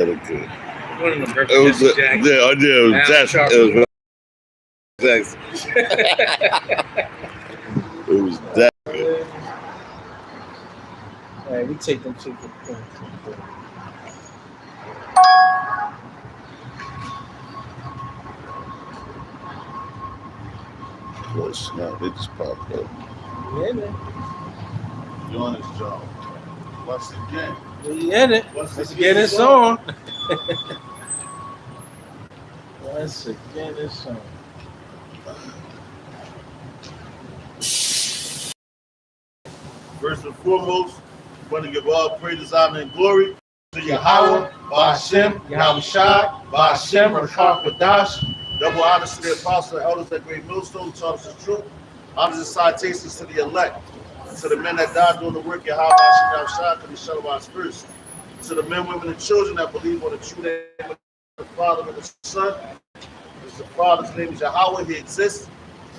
Okay. One of them It was Jesse Jackson. it was that good. All right, we take them to the Boy, snap, they just popped up. We in it. Doing his job. Once again. We in it. Once Let's again, get it's it on. Once again, it's on. First and foremost, we want to give all praise, honor, and glory to Yahweh, Ba'ashem, Yahweh Shai, Ba'ashem, Rakar Kadash. Double honors to the apostles and elders at Great Millstone, Charles the Truth. Honors and citations to the elect, to the men that died doing the work, Yahweh Ba'ashem, Shai, to the Shalom first. To the men, women, and children that believe on the true name of the Father and the Son. The Father's name is Yahweh, he exists.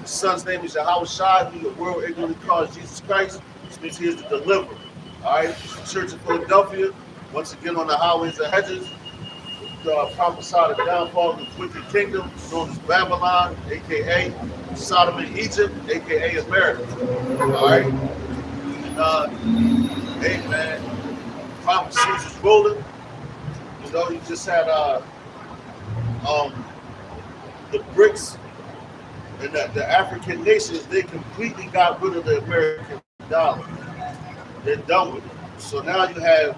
The Son's name is Yahweh Shai, who the world ignorantly calls Jesus Christ, which means he is the deliverer. All right, the Church of Philadelphia, once again on the highways and hedges, prophesied the downfall of the wicked kingdom known as Babylon, aka Sodom and Egypt, aka America. All right, and hey man, prophecies is rolling. You know, you just had the BRICS and the African nations, they completely got rid of the American dollar. They're done with it. So now you have,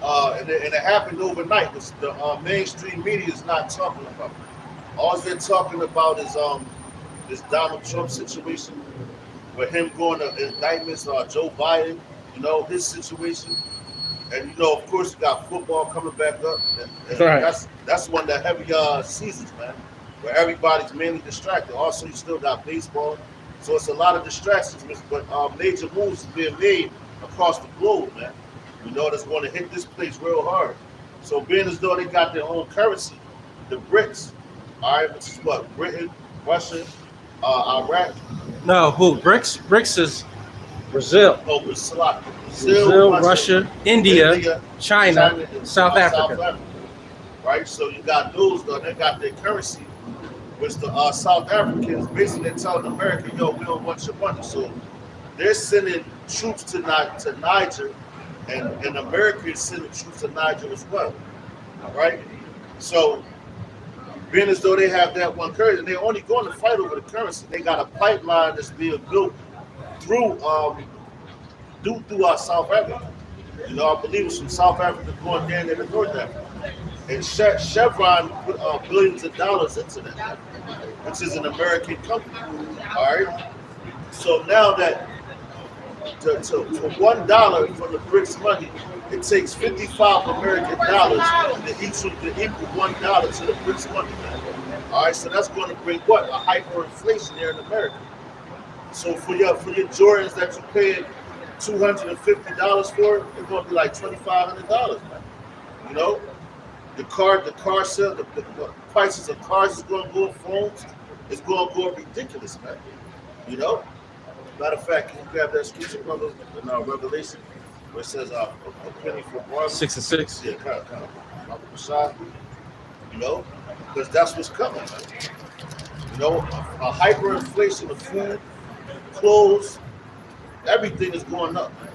and it happened overnight. The mainstream media is not talking about it. All they're talking about is this Donald Trump situation with him going to indictments, Joe Biden, you know, his situation. And, you know, of course, you got football coming back up. And Right. that's one of the heavy seasons, man, where everybody's mainly distracted. Also, you still got baseball. So it's a lot of distractions, but major moves is being made across the globe, man. You know, that's going to hit this place real hard. So being as though they got their own currency, the BRICS, all right, which is what? Britain, Russia, Iraq. No, who? BRICS is Brazil. Oh, Brazil, Russia, India, China, and South Africa. Right? So you got those, though, they got their currency, which the South Africans basically telling America, yo, we don't want your money. So they're sending troops to Niger, and America is sending troops to Niger as well. All right? So being as though they have that one currency, and they're only going to fight over the currency. They got a pipeline that's being built through South Africa. You know, I believe it's from South Africa going down into North Africa. And Chevron put billions of dollars into that, which is an American company. All right. So now that for $1 from the BRICS money, it takes 55 American dollars to equal $1 to the BRICS money. All right. So that's going to bring what? A hyperinflation here in America. So for your Jordans that you're paying $250 for, it's going to be like $2,500, man. You know. The car sale, the prices of cars is going to go up, phones, it's going to go up ridiculous, man. You know? Matter of fact, can you grab that scripture, brother, in Revelation, where it says a penny for barley? 6 and 6. Yeah, kind of. You know? Because that's what's coming, man. You know, a hyperinflation of food, clothes, everything is going up, man.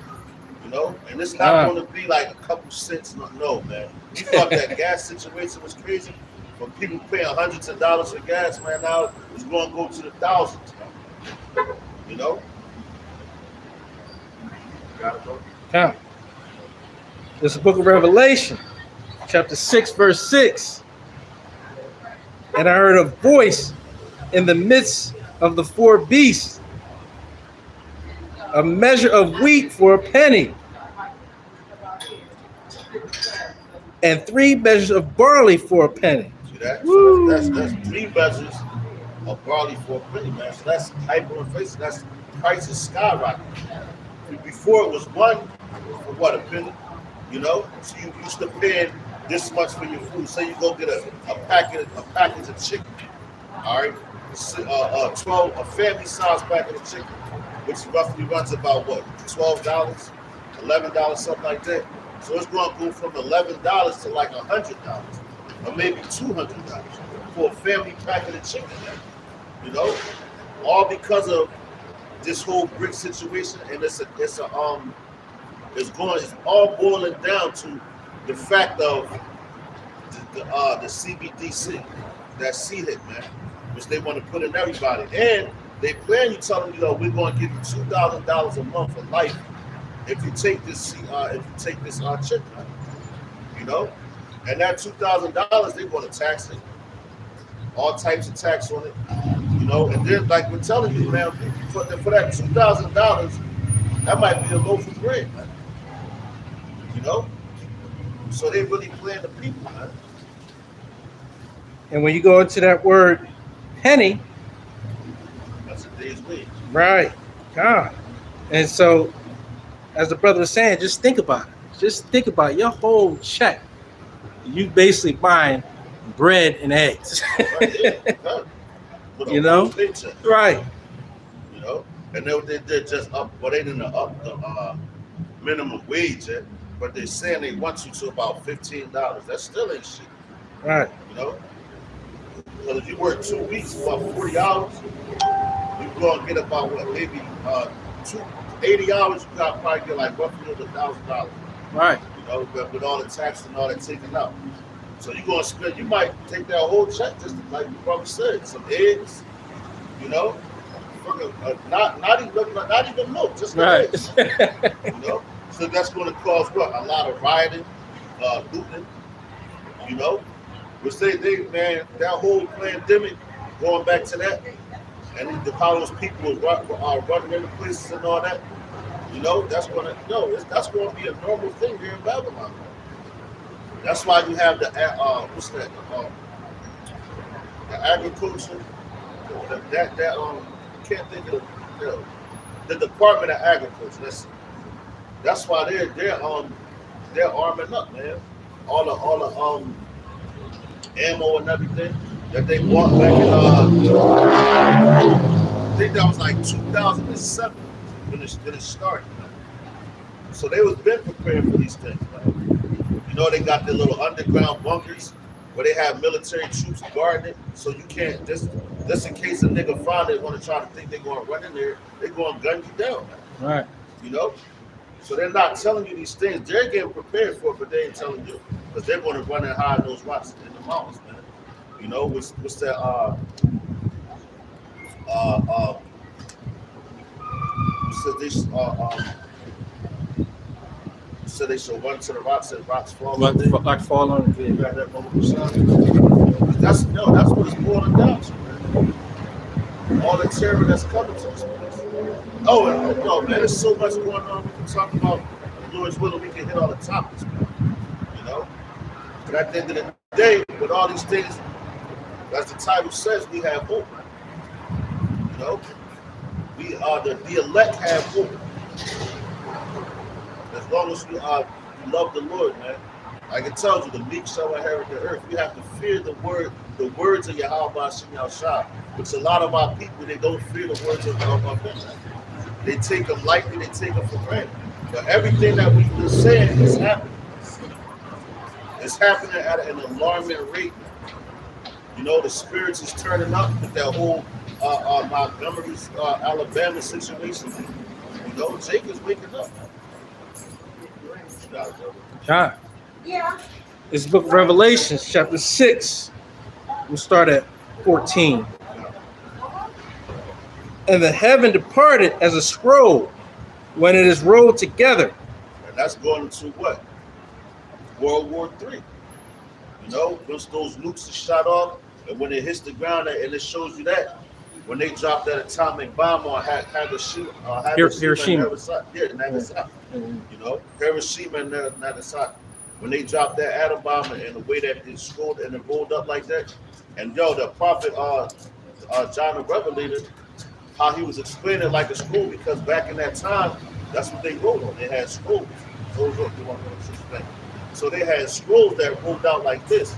You know, and it's not going to be like a couple cents. No, man. You thought that gas situation was crazy, but people paying hundreds of dollars for gas, man. Now it's going to go to the thousands, man. You know. Got it, bro. Count. This is the book of Revelation, chapter 6, verse 6. And I heard a voice in the midst of the four beasts, a measure of wheat for a penny, and 3 measures of barley for a penny. See that? So that's 3 measures of barley for a penny, man. So that's hyperinflation. That's prices skyrocketing. Before it was 1 for what, a penny? You know? So you used to pay this much for your food. Say you go get a package of chicken. All right? 12, a family size package of chicken, which roughly runs about what, $12, $11, something like that. So it's going to go from $11 to like $100, or maybe $200 for a family packet of chicken. You know, all because of this whole brick situation, and it's all boiling down to the fact of the CBDC, that C-hit, man, which they want to put in everybody, and they plan you telling you, we're going to give you $2,000 a month for life if you take this chip, man. You know, and that $2,000 they're going to tax it, all types of tax on it. You know, and then like we're telling you, man, for that $2,000, that might be a loaf of bread, man. You know, so they really playing the people, man. And when you go into that word penny, that's a day's wage. Right, God. And so, as the brother was saying, just think about it. Just think about your whole check. You basically buying bread and eggs. Right, yeah. You know, right? You know, and they're just up. Well, they didn't up the minimum wage yet, but they're saying they want you to about $15. That still ain't shit. Right. You know, because if you work 2 weeks, about 40 hours, you're going to get about what, maybe 80 hours. You got to probably get like roughly $1,000. Right. You know, with all the tax and all that taken out. So you're gonna spend. You might take that whole check, just like you probably said, some eggs, you know, not even milk, just right. Eggs, you know. So that's going to cause what, a lot of rioting, looting, you know. Which they man, that whole pandemic, going back to that, and how those people are running into places and all that, you know, that's going to be a normal thing here in Babylon. That's why you have the the agriculture, can't think of the Department of Agriculture. That's why they're arming up, man. All the ammo and everything that they bought back in I think that was like 2007 when it started. Man. So they was been preparing for these things, man. You know, they got their little underground bunkers where they have military troops guarding it, so you can't just in case a nigga find it, want to try to think they're going to run in there, they're going to gun you down. Right. You know, so they're not telling you these things. They're getting prepared for it, but they ain't telling you because they're going to run and hide those rocks in the mountains, man. You know, what's that? So they shall run to the rocks and rocks fall. Like fall on the bed. That's what it's boiling down to, man. All the terror that's coming to us. Oh, and no, man, there's so much going on. We can talk about Lord's will, we can hit all the topics, man. You know? But at the end of the day, with all these things, as the title says, we have hope. You know? We are the elect have hope. As long as you love the Lord, man. Like it tells you, the meek shall inherit the earth. You have to fear the words of Yahweh Hashem Yahushua. Which a lot of our people, they don't fear the words of our God. They take them lightly, they take them for granted. But everything that we've been saying is happening. It's happening at an alarming rate. You know, the spirits is turning up with that whole Montgomery's Alabama situation. You know, Jake is waking up. John. Yeah. It's the book of Revelations, chapter 6. We'll start at 14. And the heaven departed as a scroll when it is rolled together. And that's going into what? World War III. You know, once those nukes are shot off, and when it hits the ground, and it shows you that, when they dropped that atomic bomb on Hiroshima and Nagasaki. You know, Hiroshima and Nagasaki. When they dropped that atom bomb and the way that it scrolled and it rolled up like that, and the prophet John the Revelator, how he was explaining like a scroll, because back in that time, that's what they wrote on. They had scrolls. So they had scrolls that rolled out like this.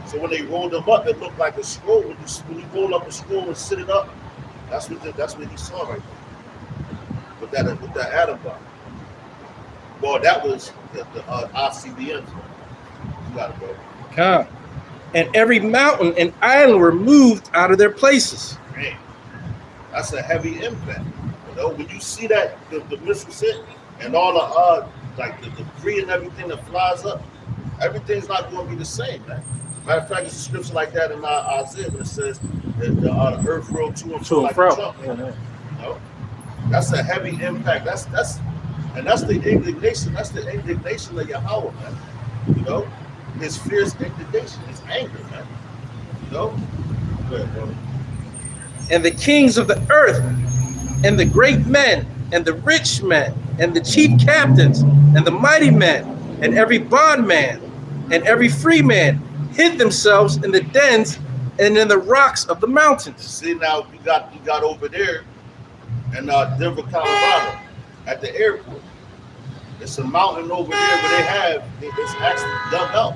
So when they rolled them up, it looked like a scroll. When you roll up a scroll and sit it up, that's what he saw right there. With that atom bomb. Well, that was the ICBM. You got it, bro. Come. And every mountain and island were moved out of their places. Man, that's a heavy impact. You know, when you see that the missiles hit and all the like the debris and everything that flies up, everything's not going to be the same, man. Matter of fact, it's a scripture like that in Isaiah when it says that the earth rolled to and fro like a trump. Yeah. You know, that's a heavy impact. That's the indignation. That's the indignation of Yahweh, man. You know, his fierce indignation, his anger, man. You know. Go ahead, bro. And the kings of the earth, and the great men, and the rich men, and the chief captains, and the mighty men, and every bondman, and every free man, hid themselves in the dens and in the rocks of the mountains. See, now you got over there in Denver, Colorado, at the airport. It's a mountain over there where it's actually dug out,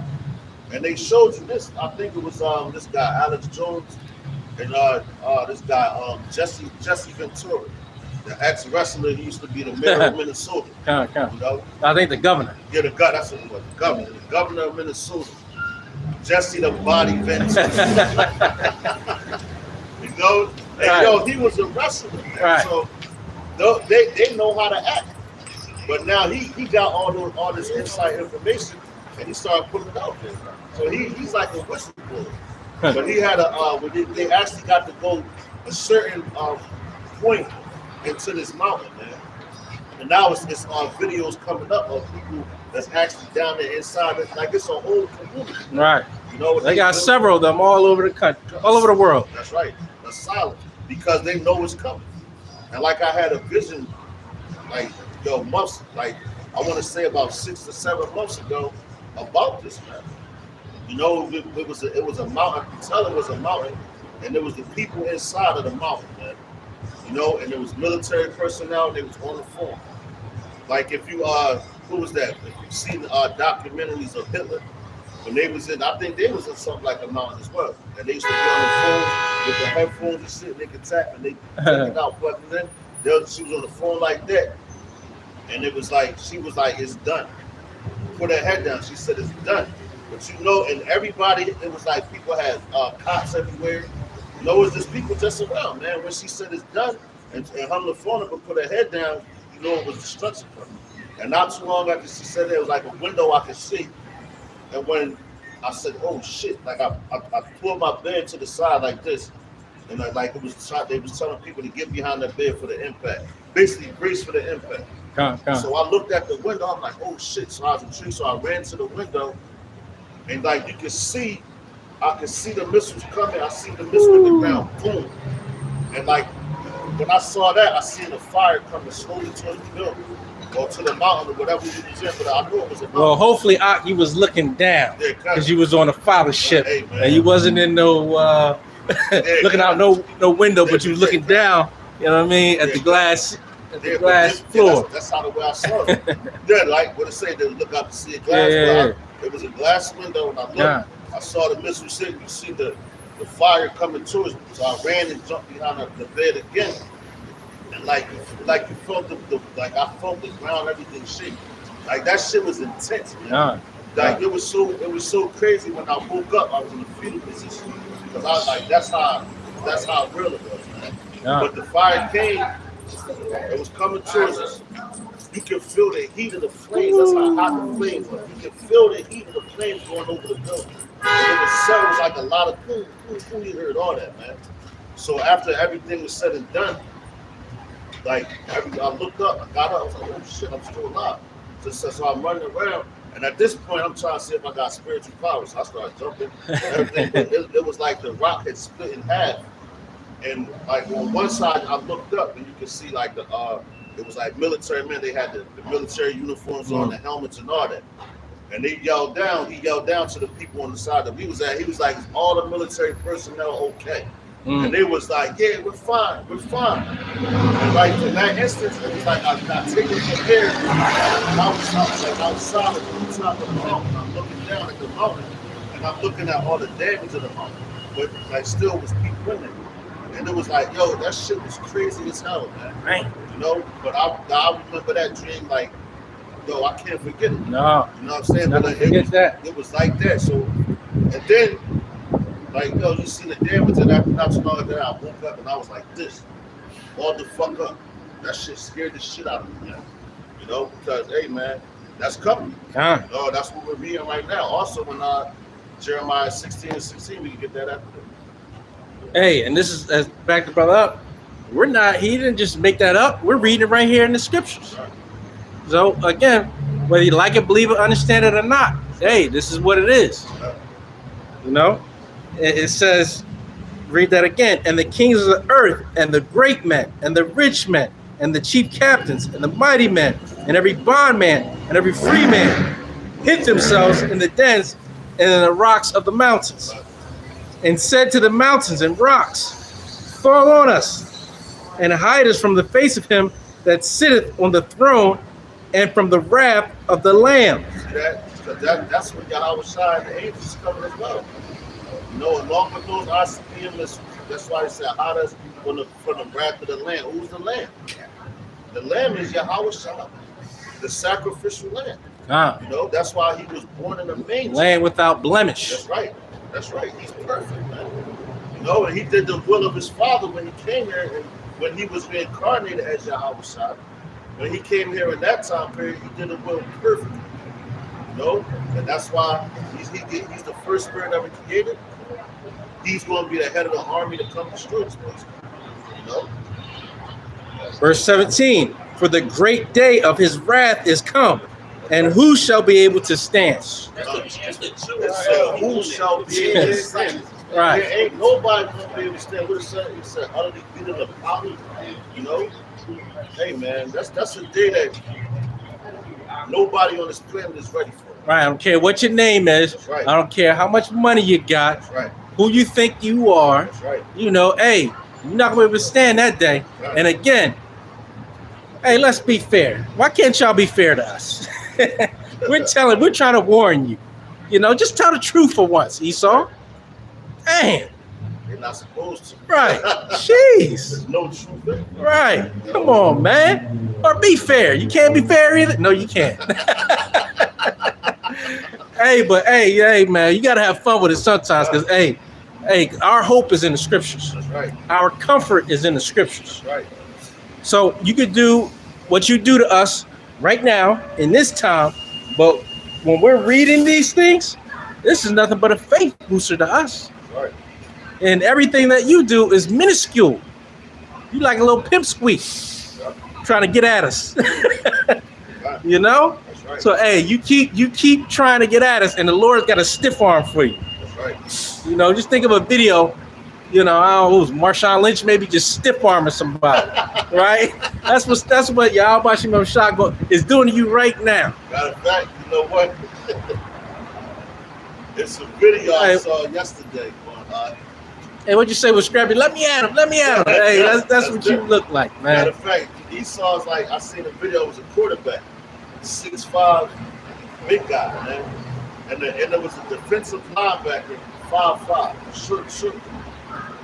and they showed you this. I think it was this guy Alex Jones and this guy Jesse Ventura, the ex-wrestler. He used to be the mayor of Minnesota. You know? I think the governor. Yeah, that's what it was. The governor of Minnesota. Jesse the Body Ventura. You know? And, right. yo, he was a wrestler. Right. So they know how to act. But now he got all this inside information and he started putting it out there. So he's like a whistleblower. But he had they actually got to go a certain point into this mountain, man. And now it's videos coming up of people that's actually down there inside it. Like it's a whole community. Right. You know, they got several of them all over the country, all over the world. That's right. That's solid because they know it's coming. And like I had a vision, like months, like I want to say about 6 to 7 months ago, about this, man. You know, it was a mountain. I can tell it was a mountain, and there was the people inside of the mountain, man. You know, and there was military personnel. They was on the phone. Like if you who was that? If you've seen documentaries of Hitler, when they was in, I think they was in something like a mountain as well. And they used to be on the phone with the headphones and shit. They could tap and they take it out, but then she was on the phone like that, and it was like she was like, "It's done." Put her head down. She said, "It's done." But you know, and everybody, it was like people had cops everywhere. You know, it was just people just around, man. When she said it's done and hung the phone up and put her head down, you know it was destruction coming. And not too long after she said there was like a window I could see. And when I said, "Oh shit," like I pulled my bed to the side like this, and they was telling people to get behind the bed for the impact. Basically, brace for the impact. So I looked at the window. I'm like, "Oh shit!" So I was intrigued. So I ran to the window, and like you can see, I could see the missiles coming. I see the missile hit the ground, boom. And like when I saw that, I seen the fire coming slowly towards the building or to the mountain or whatever you was in. But I knew it was a mountain. Well, hopefully, you was looking down because you was on a father ship and you wasn't in no looking out no window, but you was looking down. You know what I mean? At the glass. The glass floor. That's how the way I saw it. Yeah, like what it say, they look out to see a glass. It was a glass window, and I looked. I saw the missile sitting. You see the fire coming towards me. So I ran and jumped behind the bed again, and like you felt I felt the ground, everything shake. Like that shit was intense, man. Like it was so crazy. When I woke up, I was in a fetal position because I was like, that's how real it was, man. But the fire came. It was coming towards us. You can feel the heat of the flames. That's how hot the flames were. You can feel the heat of the flames going over the building. And it was like a lot of boom. You heard all that, man. So after everything was said and done, like I looked up, I got up, I was like, "Oh shit, I'm still alive." So I'm running around, and at this point, I'm trying to see if I got spiritual powers. So I started jumping. Everything. It was like the rock had split in half. And like on one side, I looked up and you could see like it was like military men. They had the military uniforms on, the helmets and all that. And they yelled down. He yelled down to the people on the side that we was at. He was like, "Is all the military personnel okay?" And they was like, "Yeah, we're fine. And like in that instance, it was like I got taken from there. And I was like outside at the top of the mountain. I'm looking down at the mountain, and I'm looking at all the damage of the mountain. But like still was people in there. And it was like, yo, that shit was crazy as hell, man. Right. You know, but I remember that dream like yo, I can't forget it. No. You know what I'm saying? Never But forget that. it was like that. So, and then, like, yo, you see the damage, and after not too long after that, I woke up and I was like this, all the fuck up. That shit scared the shit out of me, man. You know, because, hey, man, that's coming. Huh. You know, that's what we're reading right now. Also, when Jeremiah 16:16, we can get that after. Hey, and this is as back to brother up. We're not. He didn't just make that up. We're reading it right here in the scriptures. Right. So again, whether you like it, believe it, understand it or not, hey, this is what it is. You know, it says, read that again. And the kings of the earth, and the great men, and the rich men, and the chief captains, and the mighty men, and every bondman, and every free man, hid themselves in the dens and in the rocks of the mountains, and said to the mountains and rocks, fall on us, and hide us from the face of him that sitteth on the throne, and from the wrath of the Lamb. That's when Yahweh Shai and the angels coming as well. You know, along with those ICP missiles. That's why he said, hide us from the wrath of the Lamb. Who's the Lamb? The Lamb is Yahweh Shai, the sacrificial Lamb. You know, that's why he was born in a manger. Lamb without blemish. That's right. That's right. He's perfect, man. You know, and he did the will of his Father when he came here, and when he was reincarnated as Yahweh Shai. When he came here in that time period, he did the will perfectly. You know, and that's why he's the first spirit ever created. He's going to be the head of the army to come destroy this place. You know. Verse 17, for the great day of his wrath is come, and who shall be able to stand? Who shall be able to stand? Right. There ain't nobody going to be able to stand. What it said? It said, utterly beaten of power. You know? Hey, man, that's a day that nobody on this planet is ready for. Right. I don't care what your name is. That's right. I don't care how much money you got. That's right. Who you think you are. That's right. You know, hey, you're not going to be able to stand that day. Right. And again, hey, let's be fair. Why can't y'all be fair to us? We're trying to warn you. You know, just tell the truth for once, Esau. Damn. They're not supposed to. Right. Jeez. There's no truth in it. Right. Come on, man. Or be fair. You can't be fair either. No, you can't. hey, man, you gotta have fun with it sometimes, because hey, our hope is in the scriptures. That's right. Our comfort is in the scriptures. That's right. So you could do what you do to us right now in this time, but when we're reading these things, this is nothing but a faith booster to us. Right. And everything that you do is minuscule. You like a little pimp squeak trying to get at us. You know? That's right. So hey, you keep trying to get at us, and the Lord's got a stiff arm for you. That's right. You know, just think of a video, you know, I don't know, it was Marshawn Lynch maybe just stiff arming somebody. Right? That's what Yahweh Shai Shotgun is doing to you right now. Matter of fact, you know what? It's a video I saw yesterday. Hey, what'd you say with Scrappy? Let me at him. Hey, that's what you look like, man. Matter of fact, Esau's like, I seen a video, it was a quarterback, 6'5", big guy, man. And there was a defensive linebacker, 5'5", short.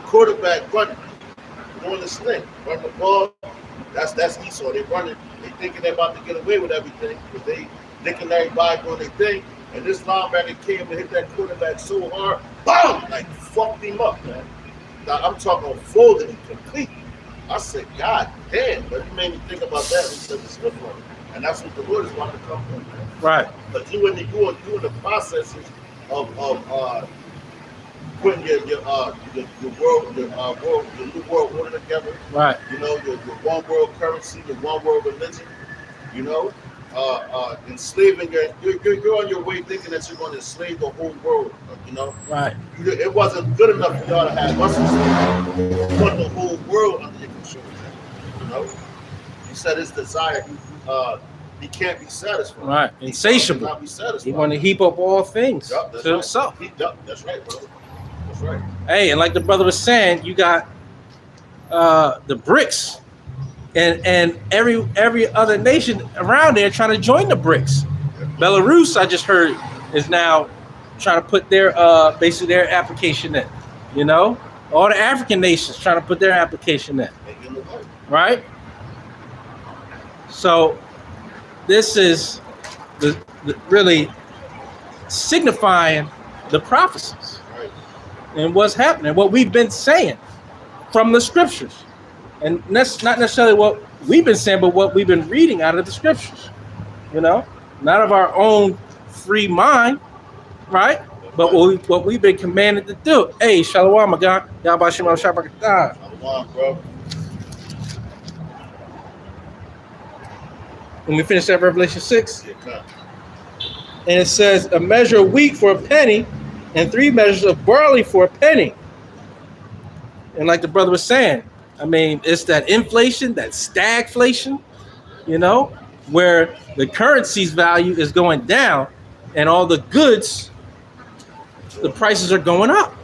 Quarterback running, doing this thing, running the ball. That's Esau. They running, they thinking they're about to get away with everything, but they thinking everybody doing their thing. And this linebacker came and hit that quarterback so hard, BOOM! Like fucked him up, man. Now I'm talking folded him completely. I said, God damn, but you made me think about that when you said the slip on it. And that's what the Lord is wanting to come from. Right. But you in the processes of putting your new world order together. Right. You know, your one world currency, your one world religion, you know. Enslaving you're on your way thinking that you're going to enslave the whole world, you know. Right. It wasn't good enough for y'all to have us enslaved. You want the whole world under your control. You know. He said his desire, he can't be satisfied. Right. Insatiable. He cannot be satisfied. He want to heap up all things to right. himself. That's right, brother. That's right. Hey, and like the brother was saying, you got the BRICS. And every other nation around there trying to join the BRICS. Belarus, I just heard, is now trying to put their basically their application in. You know, all the African nations trying to put their application in. Right. So this is really signifying the prophecies Right. and what's happening, what we've been saying from the scriptures. And that's not necessarily what we've been saying, but what we've been reading out of the scriptures, not of our own free mind, right? But what we've been commanded to do. Hey, Shalom, my God. Yahweh Shem Shabbat. Shalom, bro. When we finish that Revelation 6, Yeah, come. and it says, a measure of wheat for a penny, and 3 measures of barley for a penny. And like the brother was saying, I mean, it's that inflation, that stagflation, where the currency's value is going down, and all the goods, the prices are going up.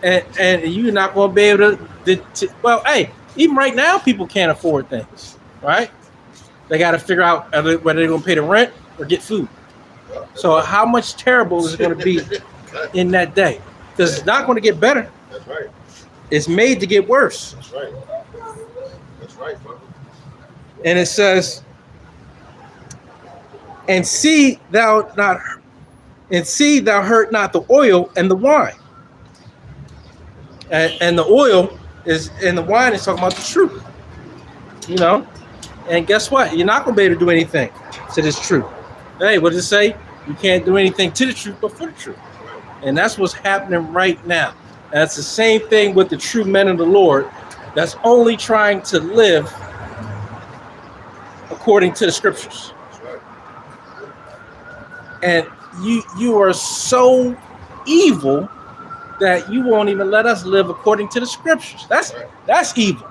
And you're not going to be able to, well, hey, even right now, people can't afford things, right? They got to figure out whether they're going to pay the rent or get food. So how much terrible is it going to be in that day? Because it's not going to get better. That's right. It's made to get worse. That's right. That's right, bro. And it says, and see thou hurt not the oil and the wine. And the oil is, and the wine is talking about the truth. And guess what? You're not going to be able to do anything to this truth. Hey, what does it say? You can't do anything to the truth but for the truth. And that's what's happening right now. And it's the same thing with the true men of the Lord that's only trying to live according to the scriptures. And you are so evil that you won't even let us live according to the scriptures. That's evil.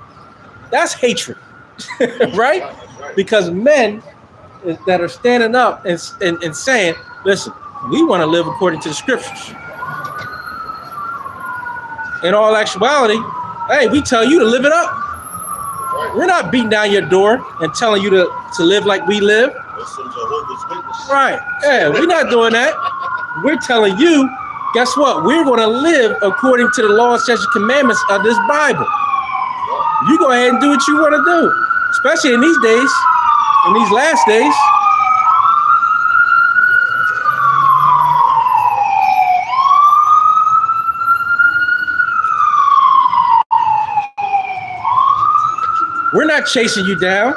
That's hatred. Right? Because men that are standing up and saying, listen, we want to live according to the scriptures. In all actuality, hey, we tell you to live it up. We're not beating down your door and telling you to live like we live. Right. Yeah, we're not doing that. We're telling you, guess what? We're going to live according to the law, statutes, commandments of this Bible. You go ahead and do what you want to do, especially in these days, in these last days. We're not chasing you down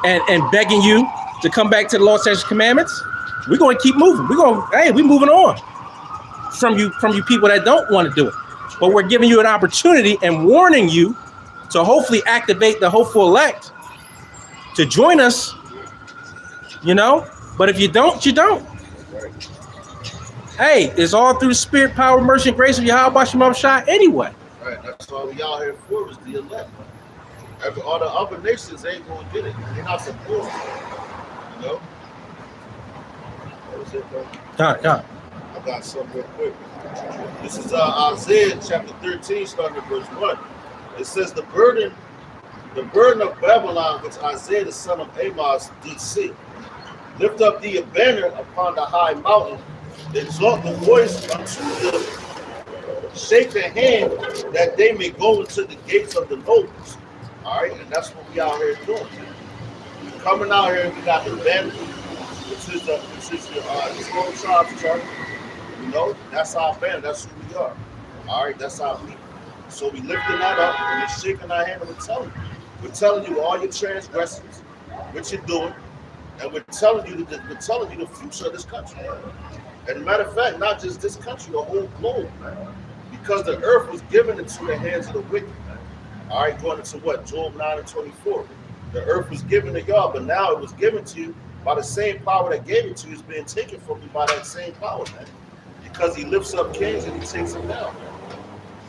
and begging you to come back to the law, statutes, commandments. We're going to keep moving. We're moving on from you people that don't want to do it. But we're giving you an opportunity and warning you to hopefully activate the hopeful elect to join us, But if you don't, you don't. Hey, it's all through the spirit, power, mercy, and grace of Yahweh Shem Shai anyway. Right, that's all we out here for is the elect. All the other nations ain't going to get it. They're not supporting it. That was it, bro. God. I got something real quick. This is Isaiah chapter 13, starting at verse 1. It says, the burden of Babylon, which Isaiah the son of Amos did see. Lift up thee a banner upon the high mountain, exalt the voice unto the shake the hand, that they may go into the gates of the nobles. All right, and that's what we out here doing. We're coming out here, we got the banner, which is the 12 tribes chart. That's our banner. That's who we are. All right, that's our people. So we lifting that up and we're shaking our hand and we're telling you all your transgressions, what you're doing, and we're telling you the future of this country. And matter of fact, not just this country, the whole globe, man. Because the earth was given into the hands of the wicked, man. All right, going into what? Job 9:24. The earth was given to y'all, but now it was given to you by the same power that gave it to you is being taken from you by that same power, man. Because he lifts up kings and he takes them down, man.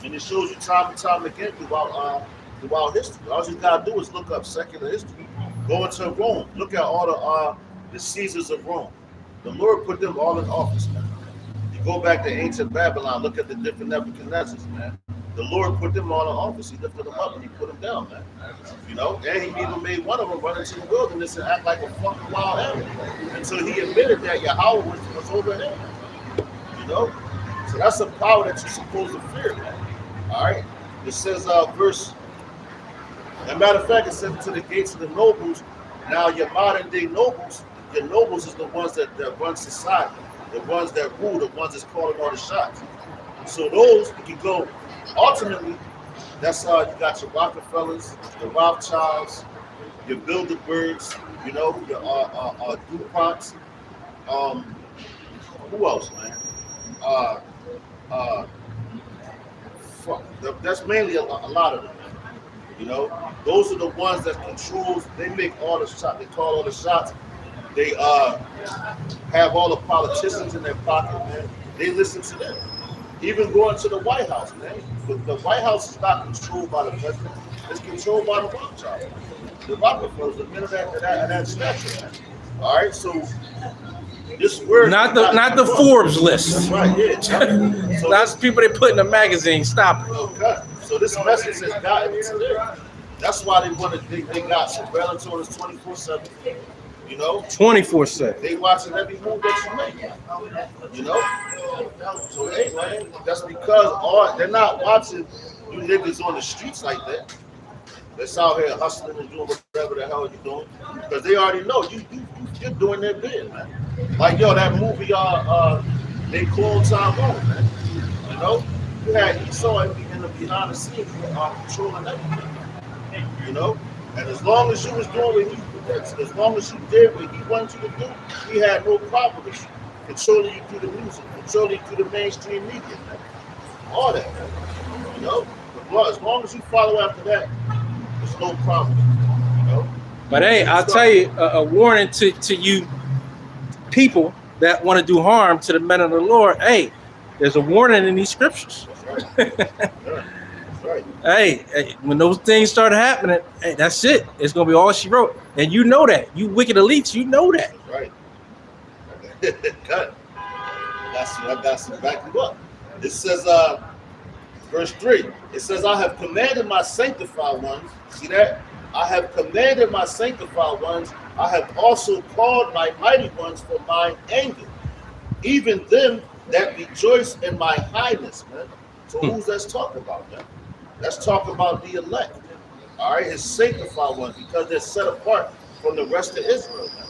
And it shows you time and time again throughout history. All you gotta do is look up secular history. Go into Rome. Look at all the Caesars of Rome. The Lord put them all in office, man. You go back to ancient Babylon, look at the different Nebuchadnezzars, man. The Lord put them all in office. He lifted them up and he put them down, man. And he even made one of them run into the wilderness and act like a fucking wild animal until he admitted that Yahweh was over him. So that's a power that you're supposed to fear, man. All right. It says, verse. As a matter of fact, it says to the gates of the nobles. Now your modern day nobles, your nobles is the ones that run society, the ones that rule, the ones that's calling all the shots. So those you can go. Ultimately, that's how you got your Rockefellers, your Rothschilds, your Bilderbergs, you know, your DuPonts. Who else, man? Uh, uh, fuck. That's mainly a lot of them. You know, those are the ones that controls. They make all the shots. They call all the shots. They have all the politicians in their pocket, man. They listen to them. Even going to the White House, man. The White House is not controlled by the president. It's controlled by the Rothschilds, the Rockefellers, the men of that stature, man. All right, so this word Not the Forbes list. That's right, yeah. So That's people they put in the magazine. Stop it. okay. So this message has gotten to them. That's why they got surveillance on us 24/7. You know, 24/7. they watching every move that you make. You know, so hey man, that's because they're not watching you niggas on the streets like that. That's out here hustling and doing whatever the hell you're doing, because they already know you're doing their bid, man. Like yo, that movie they call Tyrone, man. You know, you saw it in the behind the scenes controlling everything. You know, and as long as you was doing what as long as you did what he wanted you to do, he had no problem with you. Controlling you through the music, controlling you through the mainstream media, man. All that, man. You know, as long as you follow after that, there's no problem. You know. But hey, I'll tell you a warning to you people that want to do harm to the men of the Lord. Hey, there's a warning in these scriptures. That's right. Yeah. Right. Hey, when those things start happening, hey, that's it. It's gonna be all she wrote, and you know that. You wicked elites, you know that. That's right. Cut. I got some back you up. It says, verse 3. It says, "I have commanded my sanctified ones." See that? I have commanded my sanctified ones. I have also called my mighty ones for mine anger, even them that rejoice in my highness, man. So who's that's talking about, man? Let's talk about the elect. All right, his sanctified ones, because they're set apart from the rest of Israel. Man.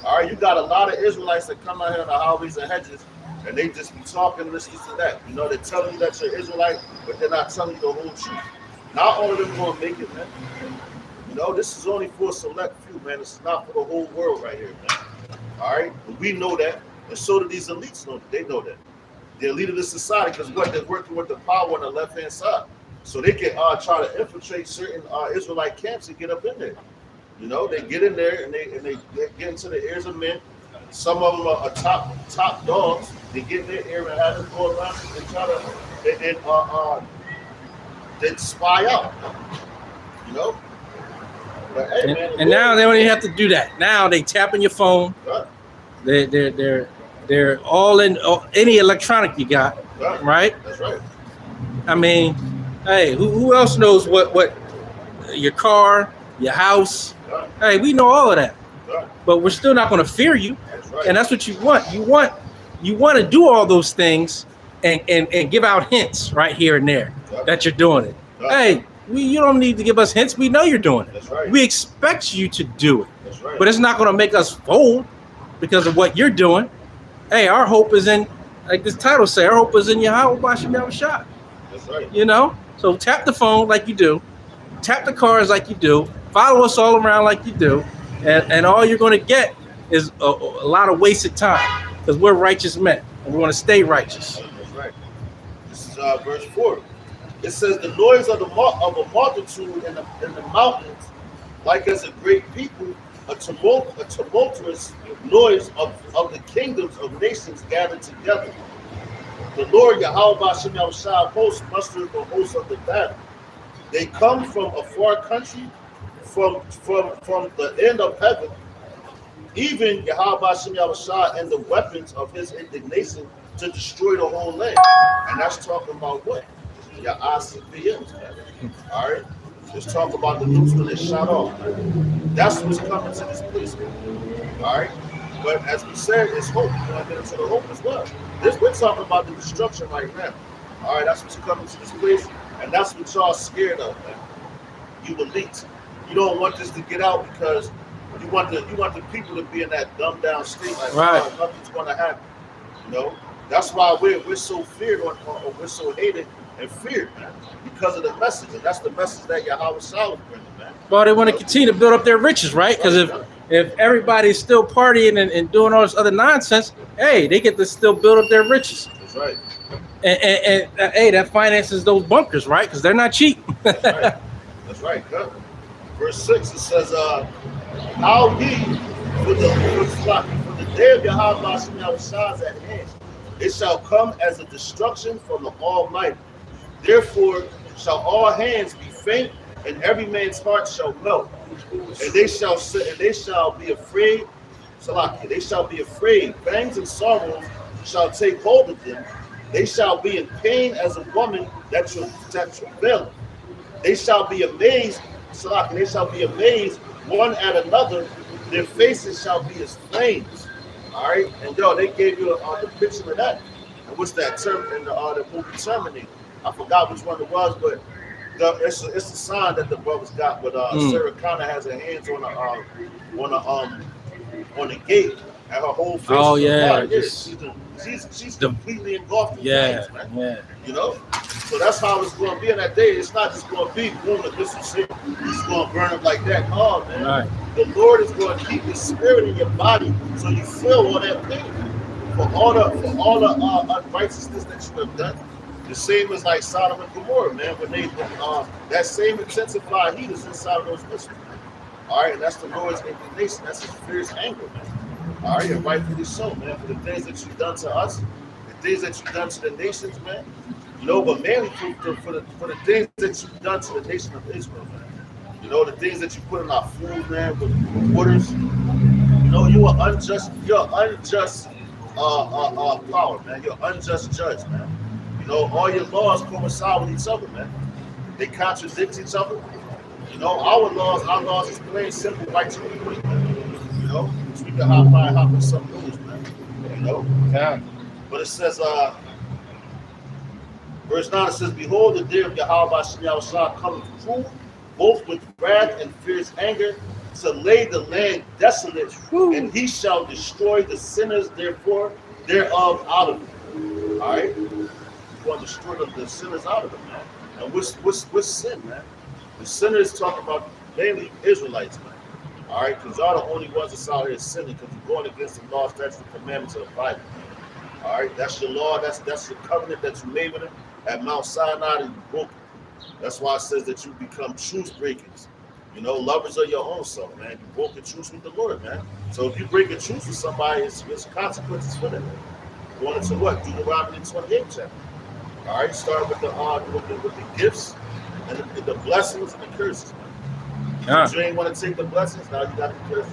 All right, you got a lot of Israelites that come out here on the highways and hedges, and they just be talking this to that. You know, they're telling you that you're Israelite, but they're not telling you the whole truth. Not all of them gonna make it, man. You know, this is only for a select few, man. This is not for the whole world right here, man. All right, but we know that, and so do these elites know that. They know that. The elite of the society, because what they're working with the power on the left-hand side. So they can try to infiltrate certain Israelite camps and get up in there. You know, they get in there and they get into the ears of men. Some of them are top dogs. They get in their ear and have them go around and try to then spy out. You know. But, hey, man, and now they don't even have to do that. Now they tap on your phone. Right. They're all in any electronic you got, right? That's right. I mean, hey, who else knows what your car, your house? Right. Hey, we know all of that, Right. but we're still not going to fear you, That's right. and that's what you want. You want to do all those things and give out hints right here and there that you're doing it. Right. Hey, you don't need to give us hints. We know you're doing it. That's right. We expect you to do it, That's right. but it's not going to make us fold because of what you're doing. Hey, our hope is in, like this title say, our hope is in Yahweh B'Shem Yahushua. That's right. You know? So tap the phone like you do. Tap the cars like you do. Follow us all around like you do. And all you're going to get is a lot of wasted time because we're righteous men and we want to stay righteous. That's right. This is verse 4. It says, "The noise of a multitude in the mountains, like as a great people, a tumultuous noise of the kingdoms of nations gathered together. The Lord Yahweh B'Shem Yahushua host musters the host of the battle. They come from a far country, from the end of heaven, even Yahweh B'Shem Yahushua and the weapons of his indignation to destroy the whole land." And that's talking about what? Your ICBMs, man. All right? Let's talk about the nukes when they shot off. Man. That's what's coming to this place, man. All right? But as we said, it's hope. We're going to get into the hope as well. We're talking about the destruction right now. All right? That's what's coming to this place, and that's what y'all scared of, man. You elites. You don't want this to get out because You want the people to be in that dumbed down state, like Right. oh, nothing's gonna happen. You know, that's why we're so feared or we're so hated and feared, man, because of the message, and that's the message that Yahweh Shah was bringing, man. Well, they want to continue to build up their riches, right? Because if everybody's still partying and doing all this other nonsense, hey, they get to still build up their riches. That's right. And hey, that finances those bunkers, right? Because they're not cheap. That's right. That's right. Good. Verse 6, it says, how ye for the day of Yahweh is at hand, it shall come as a destruction from the Almighty. Therefore shall all hands be faint, and every man's heart shall melt. And they shall sit, and they shall be afraid. Salaki, they shall be afraid. Pangs and sorrows shall take hold of them. They shall be in pain as a woman that travaileth. They shall be amazed, Salaki, they shall be amazed one at another. Their faces shall be as flames. All right, and yo, they gave you the picture of that. And what's that term in the movie Terminator? I forgot which one it was, but it's a sign that the brothers got. But Sarah Connor has her hands on the gate, and her whole face. Oh yeah, she's completely engulfed in yeah, flames, man. yeah. You know, so that's how it's going to be in that day. It's not just going to be boom, this is it. It's going to burn up like that. No, man. Right. The Lord is going to keep His spirit in your body, so you feel all that pain for all the unrighteousness that you have done. The same as like Sodom and Gomorrah, man. When they that same intensified heat is inside of those missiles, man. All right, and that's the Lord's indignation. That's His fierce anger, man. All right, and rightfully so, man. For the things that you've done to us, the things that you've done to the nations, man. You know, but mainly for the things that you've done to the nation of Israel, man. You know, the things that you put in our food, man, with waters. You know, you're unjust power, man. You're unjust judge, man. You know, all your laws coincide with each other, man. They contradict each other. You know, our laws is plain, simple, right to the point, man. You know, so we can hop in some rules, man. You know? Yeah. But it says, verse 9, it says, behold, the day of Yahweh shall come true, both with wrath and fierce anger, to lay the land desolate, and He shall destroy the sinners thereof out of it. All right? He's going to destroy the sinners out of it, man. And what's sin, man? The sinners talk about mainly Israelites, man. All right? Because y'all the only ones that's out here sinning because you're going against the laws, that's the commandments of the Bible. All right? That's your law. That's your covenant that you made with Him at Mount Sinai, and you broke it. That's why it says that you become truce breakers. You know, lovers of your own self, man. You broke a truce with the Lord, man. So if you break a truce with somebody, it's consequences for that. Going into what? Deuteronomy 28 chapter. All right, start with the gifts and the blessings and the curses, man. Yeah. If you ain't want to take the blessings, now you got the curses.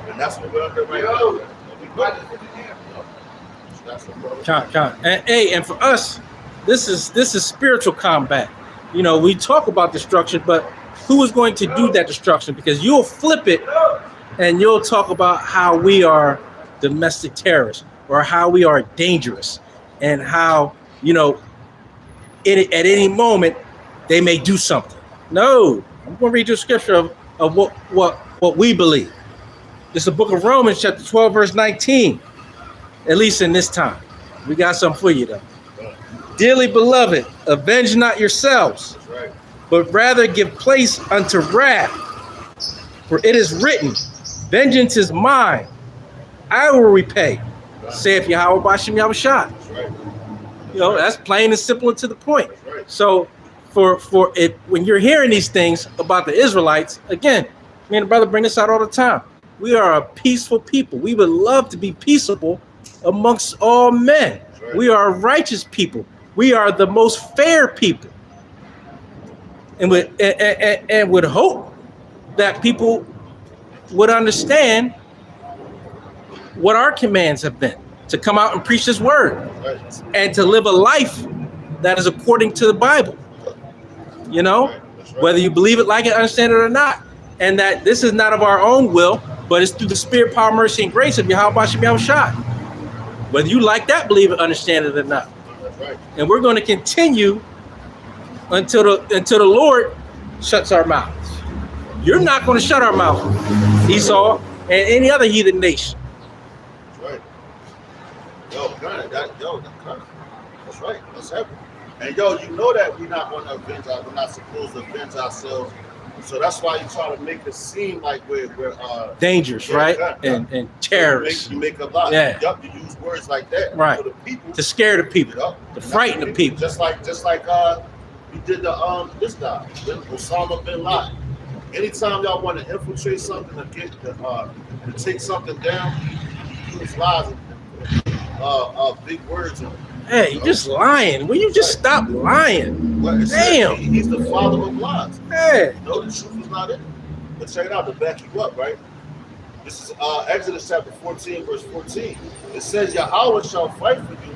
And that's what we're under right now. Man. That's the problem. And for us, this is spiritual combat. You know, we talk about destruction, but who is going to do that destruction? Because you'll flip it and you'll talk about how we are domestic terrorists or how we are dangerous and how, you know, at any moment they may do something. No, I'm going to read you a scripture of what we believe. It's the book of Romans, chapter 12, verse 19, at least in this time. We got something for you, though. Dearly beloved, avenge not yourselves, Right. but rather give place unto wrath. For it is written, vengeance is mine, I will repay, saith Yahweh Bashem Yahushua. That's right. You know, that's plain and simple and to the point. That's right. So for it, when you're hearing these things about the Israelites, again, me and the brother bring this out all the time. We are a peaceful people. We would love to be peaceable amongst all men. Right. We are righteous people. We are the most fair people. And would hope that people would understand what our commands have been, to come out and preach this word Right. and to live a life that is according to the Bible. You know, Right. That's right. whether you believe it, like it, understand it or not. And that this is not of our own will, but it's through the spirit, power, mercy, and grace of Yahweh Bashem Yahushua. Whether you like that, believe it, understand it or not. That's right. And we're going to continue until the Lord shuts our mouths. You're not going to shut our mouth, Esau. and any other heathen nation. That's right. Yo, that's right. That's heavy. And yo, you know that we're not going to avenge we're not supposed to avenge ourselves. So that's why you try to make it seem like we're dangerous, right? And terrorists. You make a lot. Yeah. Yup, you use words like that right. for the people. To scare the people. To frighten the people. Just like we did this guy, Osama bin Laden. Anytime y'all want to infiltrate something to get to take something down, you use lies and big words. Hey, you just lying. Will you just stop lying? Damn. He's the father of lies. Hey. You know the truth is not in it. But check it out to back you up, right? This is Exodus chapter 14, verse 14. It says, Yahweh shall fight for you,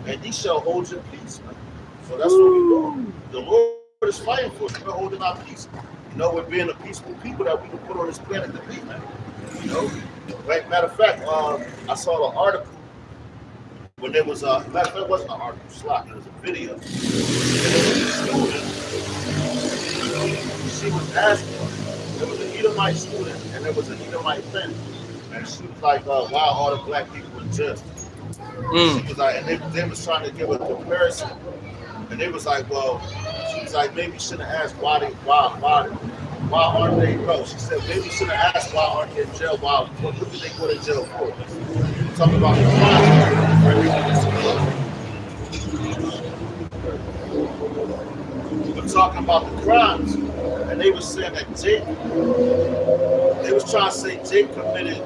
and ye shall hold your peace. Man. So that's what we're doing. The Lord is fighting for us. We're holding our peace. You know, we're being a peaceful people that we can put on this planet to be, man. You know? Like, matter of fact, I saw an article when there was matter of fact, it wasn't an article, slot, it was a video. And there was a student, she was asking, there was an Edomite student and there was an Edomite family. And she was like, why are all the black people in jail? She was like, and they was trying to give a comparison. And they was like, well, she was like, maybe you shouldn't have asked why aren't they, no, she said, maybe you shouldn't have asked why aren't they in jail, what did they go to jail for? Talking about the crimes. We're talking about the crimes, and they were saying that Jake, they was trying to say Jake committed,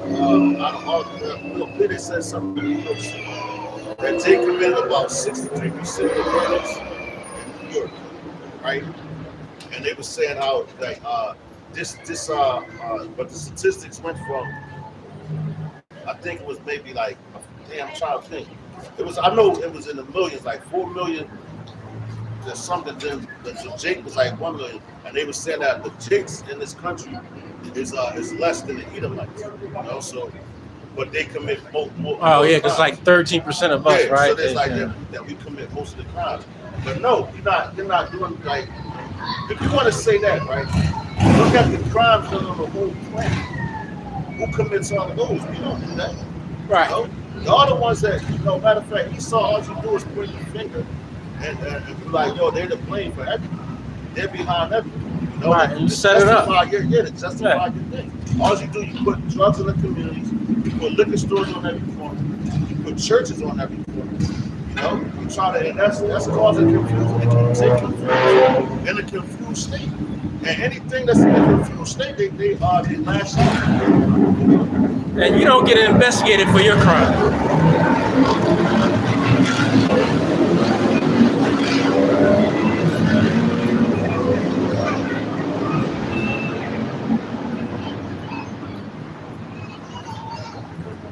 out of all the they said something that Jake committed about 63% of the murders in New York, right? And they were saying how like but the statistics went from, I think it was maybe like, damn, I'm trying to think. I know it was in the millions, like 4 million. There's something. Then the Jake was like 1 million, and they were saying that the Jakes in this country is less than the Edomites. You know, so but they commit more. Oh yeah, because like 13% of us, right? So there's like that we commit most of the crimes. But no, you're not doing like. If you want to say that, right? Look at the crimes done on the whole planet. Who commits all of those? We don't do that. Right. You know? Y'all the ones that, matter of fact, Esau, all you do is point your finger and be like, yo, they're to blame for everything. They're behind everything. You know? Right, and you set it up. To justify your thing. All you do, you put drugs in the communities, you put liquor stores on every corner, you put churches on every corner. You know, you try to, and that's causing confusion. It can take confusion in a confused state. And anything that's in a confused state, they lash out. And you don't get investigated for your crime.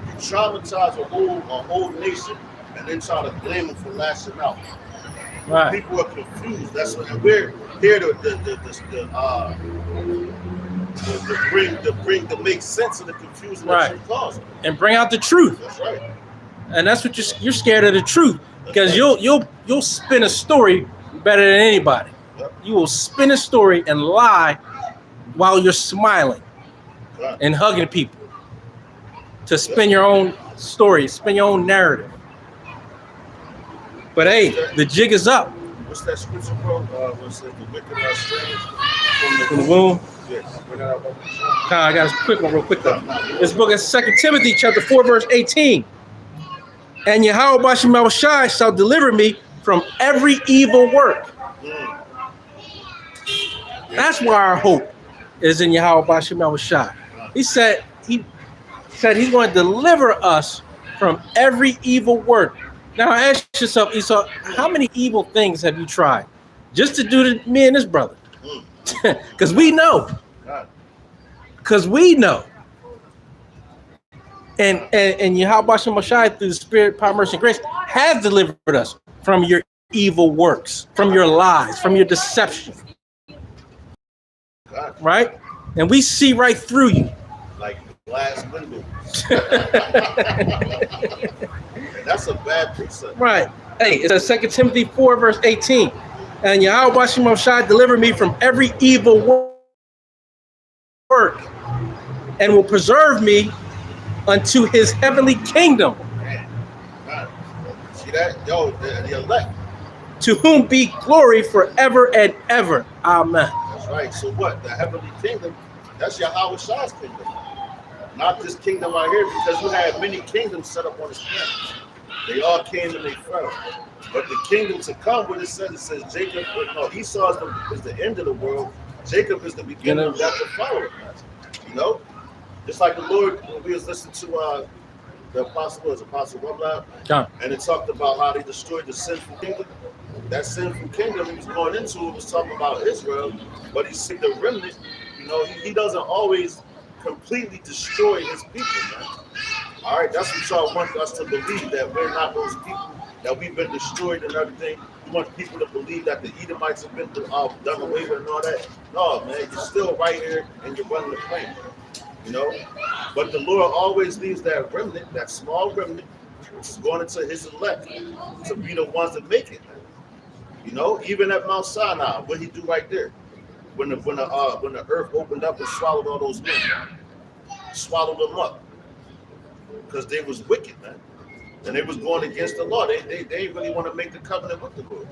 You traumatize a whole nation and then try to blame them for lashing out. Right. People are confused. That's what we're here to make sense of the confusion that you cause. And bring out the truth. That's right. And that's what you're scared of, the truth, because you'll spin a story better than anybody. Yep. You will spin a story and lie while you're smiling and hugging people to spin your own story, spin your own narrative. But hey, the jig is up. What's that scripture, bro? What's it? The wicked are strange From the womb. Yes. I got a quick one real quick though. This book is 2 Timothy chapter 4, verse 18. And Yahweh Bashim Shai shall deliver me from every evil work. That's why our hope is in Yahweh Bashim Shai. He said he's going to deliver us from every evil work. Now ask yourself, Esau, how many evil things have you tried just to do to me and this brother? Because we know. Because we know. And Yahweh Shem Shai, through the Spirit, power, mercy, and grace, has delivered us from your evil works, from your lies, from your deception. Right? And we see right through you. Like glass windows. That's a bad precept. Right. Hey, it says 2 Timothy 4, verse 18. And Yahweh Shem Shai deliver me from every evil work and will preserve me unto his heavenly kingdom, Man, God. See that? Yo, the elect. to whom be glory forever and ever. Amen. That's right. So what? The heavenly kingdom, that's Yahweh Shah's kingdom. Not this kingdom right here, because you had many kingdoms set up on this planet. They all came and they fell. But the kingdom to come, what it says Jacob, no, Esau is the end of the world. Jacob is the beginning of that to follow it. You know? Just like the Lord, when we was listening to the Apostle Weblock, and it talked about how they destroyed the sinful kingdom. That sinful kingdom he was going into, it was talking about Israel, but he said the remnant, you know, he doesn't always completely destroy his people, man. All right, that's what y'all want us to believe, that we're not those people, that we've been destroyed and everything. You want people to believe that the Edomites have been done away with and all that. No, man, you're still right here and you're running the plane, you know. But the Lord always leaves that remnant, that small remnant, which is going into his elect, to be the ones that make it. You know, even at Mount Sinai, what he do right there, when the earth opened up and swallowed all those men, swallowed them up, because they was wicked, man, and they was going against the law. They didn't really want to make the covenant with the Lord,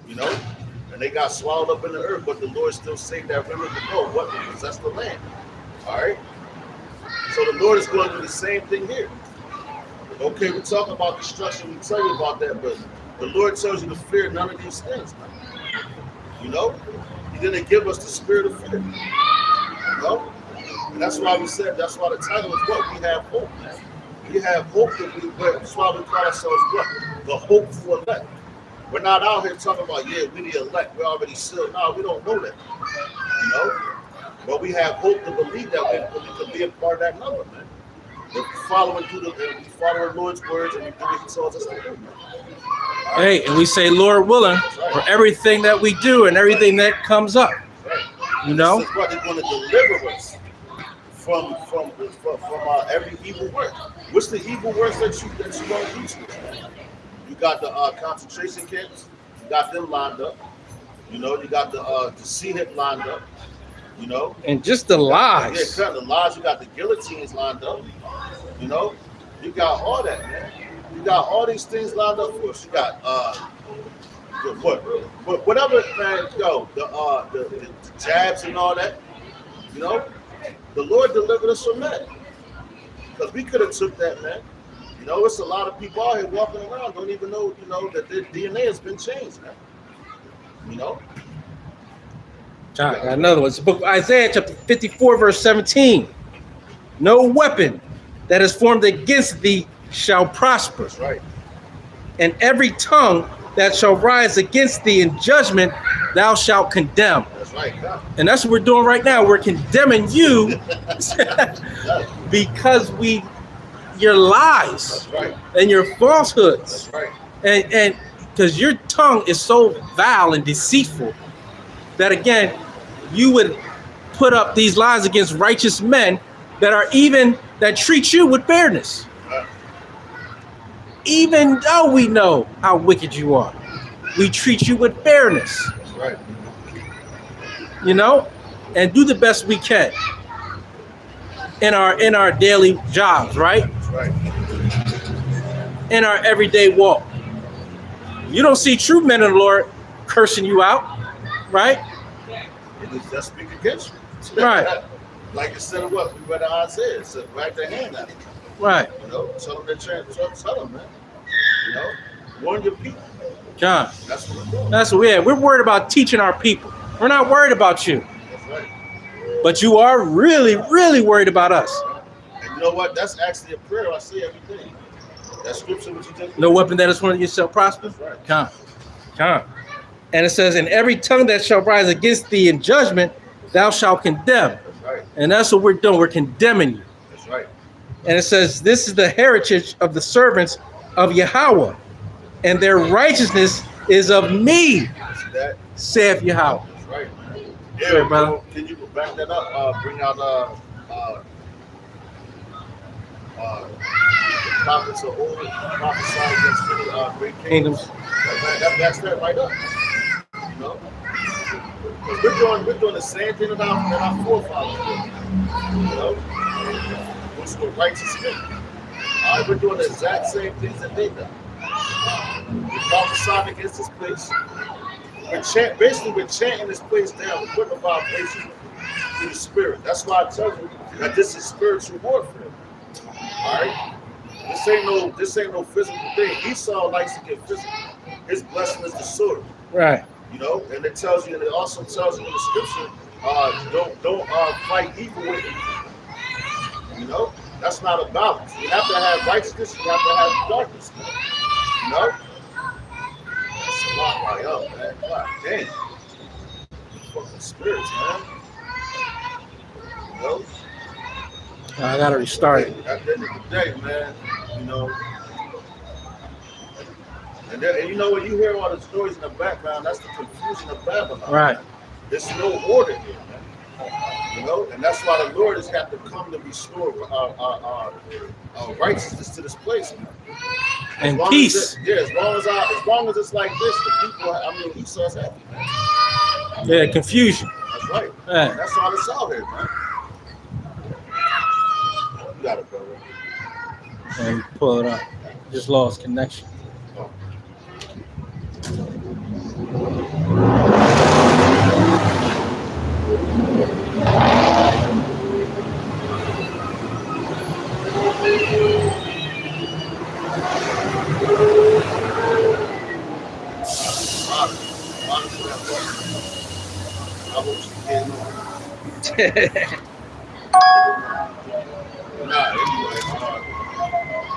you know, and they got swallowed up in the earth. But the Lord still saved that remnant to go what to possess the land. All right, so the Lord is going to do the same thing here. Okay, we're talking about destruction. We tell you about that, but the Lord tells you to fear none of these things, man. You know, He didn't give us the spirit of fear. You know, and that's why we said. That's why the title is what we have hope, man. We have hope that's why we call ourselves what? The hopeful elect. We're not out here talking about, yeah, we the elect. We're already sealed. No, we don't know that. You know, but we have hope to believe that we can be a part of that number, man. If we follow the Lord's words and we do what He tells us to do, man. Hey, and we say, Lord willing, for everything that we do and everything that comes up. You know, this is what He's going to deliver us from every evil work. What's the evil works that you want to do to us? You got the concentration camps. You got them lined up. You know, you got the CHIP lined up. You know, and just the lies. Yeah, the lies. You got the guillotines lined up. You know, you got all that, man. You got all these things lined up for us. You got whatever, man. Yo, the jabs and all that. You know, the Lord delivered us from that, because we could have took that, man. You know, it's a lot of people out here walking around don't even know, you know, that their DNA has been changed, man. You know. John, got another one. It's the book of Isaiah, chapter 54, verse 17. No weapon that is formed against thee shall prosper. That's right. And every tongue that shall rise against thee in judgment, thou shalt condemn. That's right. Yeah. And that's what we're doing right now. We're condemning you because your lies. That's right. And your falsehoods. That's right. And because your tongue is so vile and deceitful that, again, you would put up these lies against righteous men that treat you with fairness. Even though we know how wicked you are, we treat you with fairness. That's right. You know, and do the best we can in our daily jobs, right? That's right. In our everyday walk. You don't see true men of the Lord cursing you out, right? It just speak against you. Right. Like it said, what we read in Isaiah, it said, wag their hand at them. Right. You know, tell them tell them, man. You know, warn your people. John, that's what we're doing. That's what we're worried about teaching our people. We're not worried about you. That's right. But you are really, really worried about us. And you know what? That's actually a prayer I say every day. That scripture, what you just no weapon that is formed against shall prosper. That's right. Come. And it says, and every tongue that shall rise against thee in judgment, thou shalt condemn. That's right. And that's what we're doing. We're condemning you. That's right. And it says, this is the heritage of the servants of Yahweh, and their righteousness is of me, See that? saith Yahweh. That's right, man. Yeah, Yeah, brother. Can you back that up? Bring out the prophets of old prophesy against many great kingdoms. That backs that right up. You know? Because we're doing the same thing that our forefathers did. You know? produce what righteous men. All right, we're doing the exact same things that they done. We're prophesying against this place. We're chanting this place down. We're putting a vibration to the spirit. That's why I tell you that this is spiritual warfare. All right, this ain't no physical thing. Esau likes to get physical. His blessing is the sword. Right. You know, and it tells you, and it also tells you in the scripture, don't fight evil with evil. You know, that's not a balance. You have to have righteousness. You have to have darkness. You know, that's a lot right up, man. God damn, fucking spirits, man. You know. I gotta restart it. At the end of the day, man, you know, and you know when you hear all this noise in the background, that's the confusion of Babylon. Right. There's no order here, man. You know, and that's why the Lord has had to come to restore righteousness to this place, man. And peace. As long as it's like this, the people, Esau's happy, man. Yeah, confusion. That's right. Yeah. That's all it's out here, man. You got it, brother. And pull it up. Just lost connection. Oh.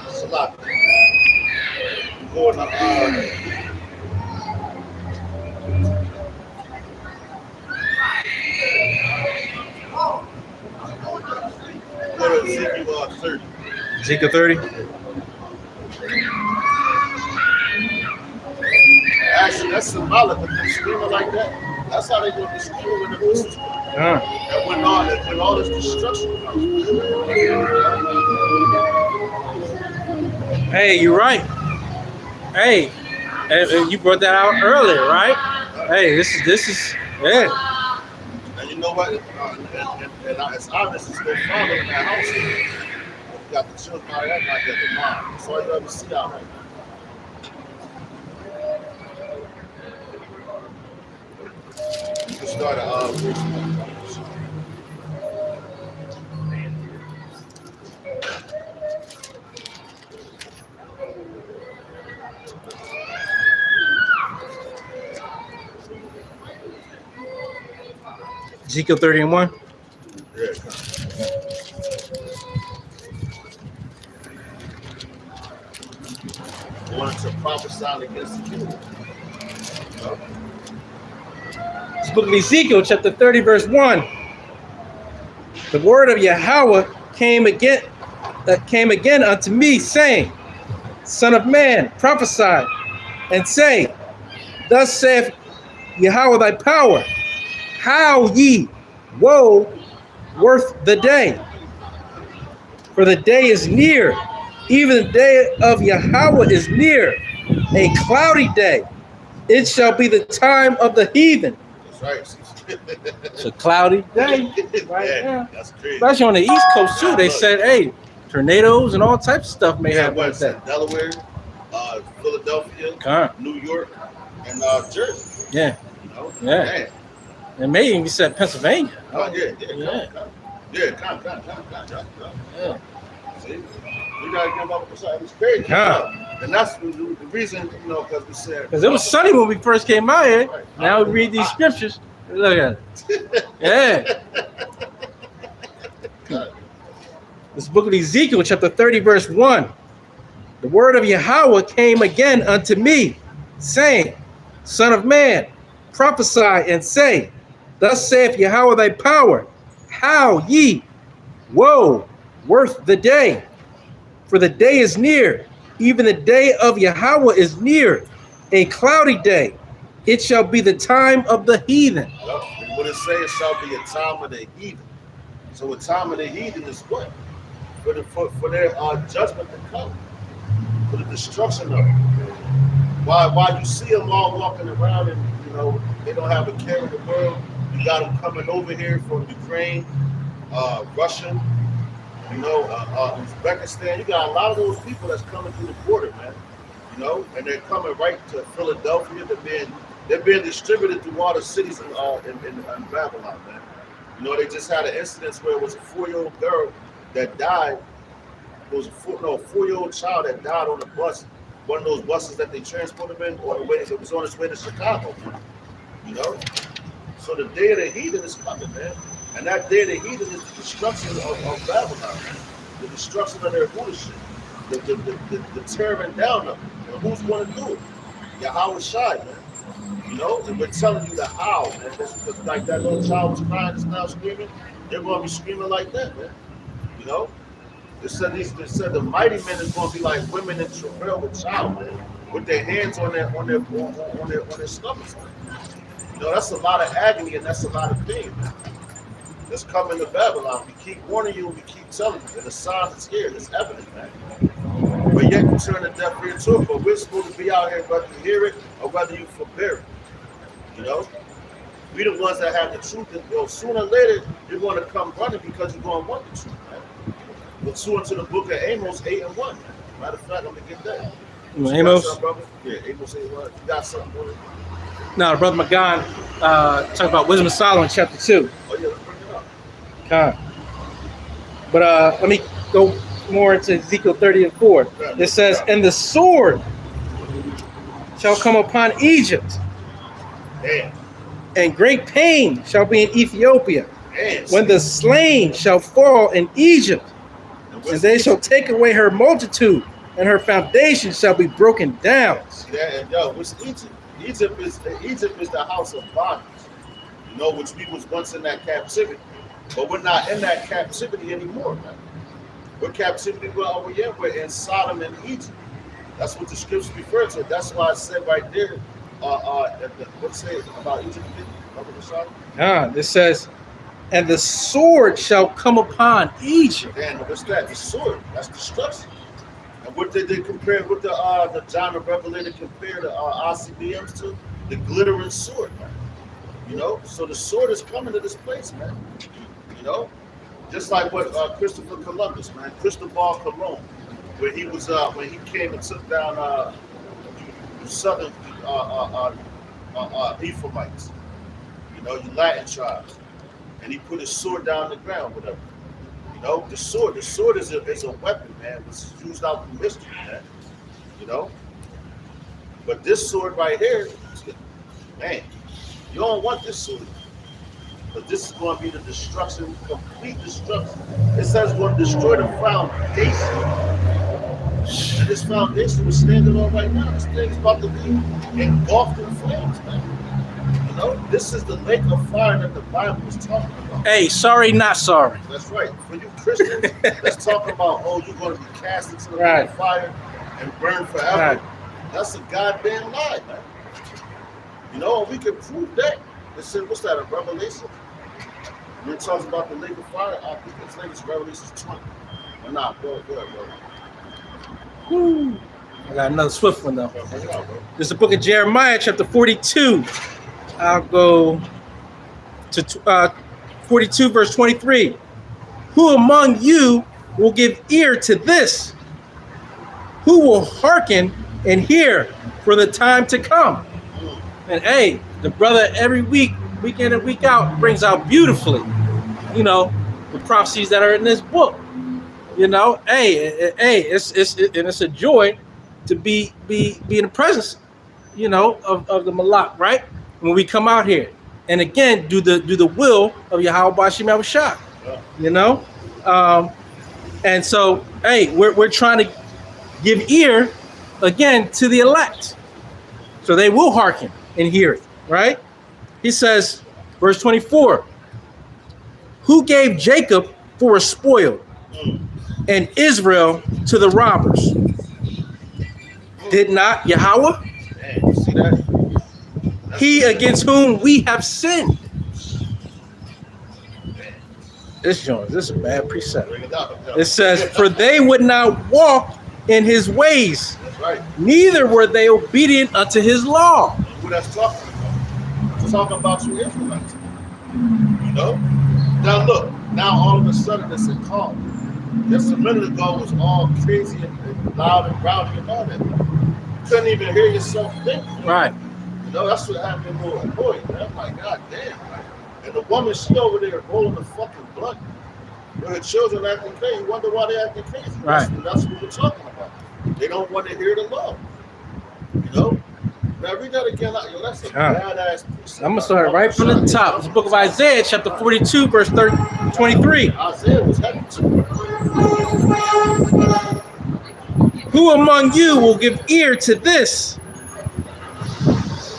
It's a lot. Going what is Ezekiel 30? Ezekiel 30. Actually, that's symbolic of them screaming like that. That's how they going to be screaming when the voices go. And when all this destruction comes. Hey, you're right. Hey, and you brought that out earlier, right? Hey, this is yeah. And you know what? It's obvious it's their father in that house. You got the children out there, not the mom. That's all you ever see out there. You can start a Ezekiel 30 and 1. Yeah. Wanted to prophesy against the kingdom. It's the book of Ezekiel, chapter 30, verse 1. The word of Yahweh came again unto me, saying, Son of man, prophesy, and say, Thus saith Yahweh thy power, how ye woe worth the day. For the day is near, even the day of Yahweh is near, a cloudy day. It shall be the time of the heathen. That's right. It's a cloudy day. Right yeah, now. that's crazy. Especially on the East Coast too. They said, hey, tornadoes and all types of stuff may happen like that. Delaware, Philadelphia, New York, and Jersey. Yeah. You know? Yeah. Man. And maybe even said Pennsylvania. Oh, yeah. Come. Yeah. See? We gotta give up with something. It's crazy. Yeah. And that's the reason, you know, because we said. Because it was sunny when we first came out here. Right. Now we read these scriptures. Look at it. Yeah. This book of Ezekiel, chapter 30, verse 1. The word of Yahweh came again unto me, saying, Son of man, prophesy and say, Thus saith Yahweh thy power, how ye woe worth the day. For the day is near, even the day of Yahweh is near, a cloudy day. It shall be the time of the heathen. What it says, it shall be a time of the heathen. So a time of the heathen is what? For their judgment to come, for the destruction of it. Why you see them all walking around and, you know, they don't have a care in the world. You got them coming over here from Ukraine, Russia, Uzbekistan. You got a lot of those people that's coming through the border, man. And they're coming right to Philadelphia. They're being distributed through all the cities in Babylon, man. They just had an incident where it was a 4-year-old girl that died. It was a 4-year-old child that died on a bus, one of those buses that they transport them in, or it was on its way to Chicago. So the day of the heathen is coming, man. And that day of the heathen is the destruction of Babylon, man. The destruction of their rulership, the tearing down of it. And who's going to do it? Yahweh Shai, man. And we're telling you the how, man. That's because like that little child was crying, is now screaming. They're going to be screaming like that, man. They said the mighty men is going to be like women in travail with child, man, with their hands on their stomachs, man. That's a lot of agony and that's a lot of pain, man. That's coming to Babylon. We keep warning you, we keep telling you, and the signs is here. It's evident, man. But yet you turn a deaf ear to it. But we're supposed to be out here whether you hear it or whether you forbear it. We the ones that have the truth. And, sooner or later, you're going to come running because you're going to want the truth, man. Let's go into the book of Amos 8:1. Man. Matter of fact, I'm going to get that. Amos? Yeah, Amos 8:1. You got something for it? No, Brother Magan talk about Wisdom of Solomon, chapter 2. Oh, yeah, let's bring it up. Okay. But let me go more into Ezekiel 30:4. It says, and the sword shall come upon Egypt. Damn. And great pain shall be in Ethiopia. Damn. When the slain shall fall in Egypt, and they shall take away her multitude, and her foundation shall be broken down. See that? And what's Egypt? Egypt is the house of bondage, which we was once in that captivity. But we're not in that captivity anymore, man. What captivity are we in? We're in Sodom and Egypt. That's what the scripture refers to. That's why I said right there, what say about Egypt? It says, and the sword shall come upon Egypt. And what's that? The sword. That's destruction. And what did they compare? What the John the Revelator compared the ICBMs to? The glittering sword, man. So the sword is coming to this place, man. Just like what Christopher Columbus, man, Cristobal Colon, when he was when he came and took down the southern Ephraimites, your Latin tribes, and he put his sword down the ground, whatever. The sword is a weapon, man. It's used out through history, man. But this sword right here, man, you don't want this sword. But this is going to be the destruction, complete destruction. It says it's going to destroy the foundation. And this foundation we're standing on right now, this thing is about to be engulfed in flames, man. This is the lake of fire that the Bible is talking about. Hey, sorry, not sorry. That's right. For you Christians, let's talk about, you're going to be cast into the lake of fire and burn forever. Right. That's a goddamn lie, man. We can prove that. It said, what's that, a Revelation? When it talks about the lake of fire, I think it's Revelation 20. But nah, go ahead, bro. Woo. I got another swift one, though. This is the book of Jeremiah, chapter 42. I'll go to 42, verse 23. Who among you will give ear to this? Who will hearken and hear for the time to come? And hey, the brother every week in and week out brings out beautifully, the prophecies that are in this book. It's a joy to be in the presence, of the Malak, right? When we come out here, and again do the will of Yahweh Bashim Yahushua, and so we're trying to give ear again to the elect, so they will hearken and hear it, right? He says, verse 24, who gave Jacob for a spoil and Israel to the robbers? Did not Yahweh? Man, you see that? He against whom we have sinned. This is a bad precept. It says, for they would not walk in his ways, right. Neither were they obedient unto his law. Who that's talking about? It's talking about you Israelites. Now look, now all of a sudden it's a call. Just a minute ago was all crazy and loud and rowdy and all that. You couldn't even hear yourself think. Right. You know, that's what happened to little boy, man. I'm like, God damn. Like, and the woman, she over there rolling the fucking blunt. With her children acting crazy. You wonder why they acting crazy. Right. That's what we're talking about. They don't want to hear the law. You know? Now read that again. Like, yo, that's a badass piece. I'm gonna start right from the top. It's the book of Isaiah, chapter 42, verse 23. Isaiah was heading to. Who among you will give ear to this?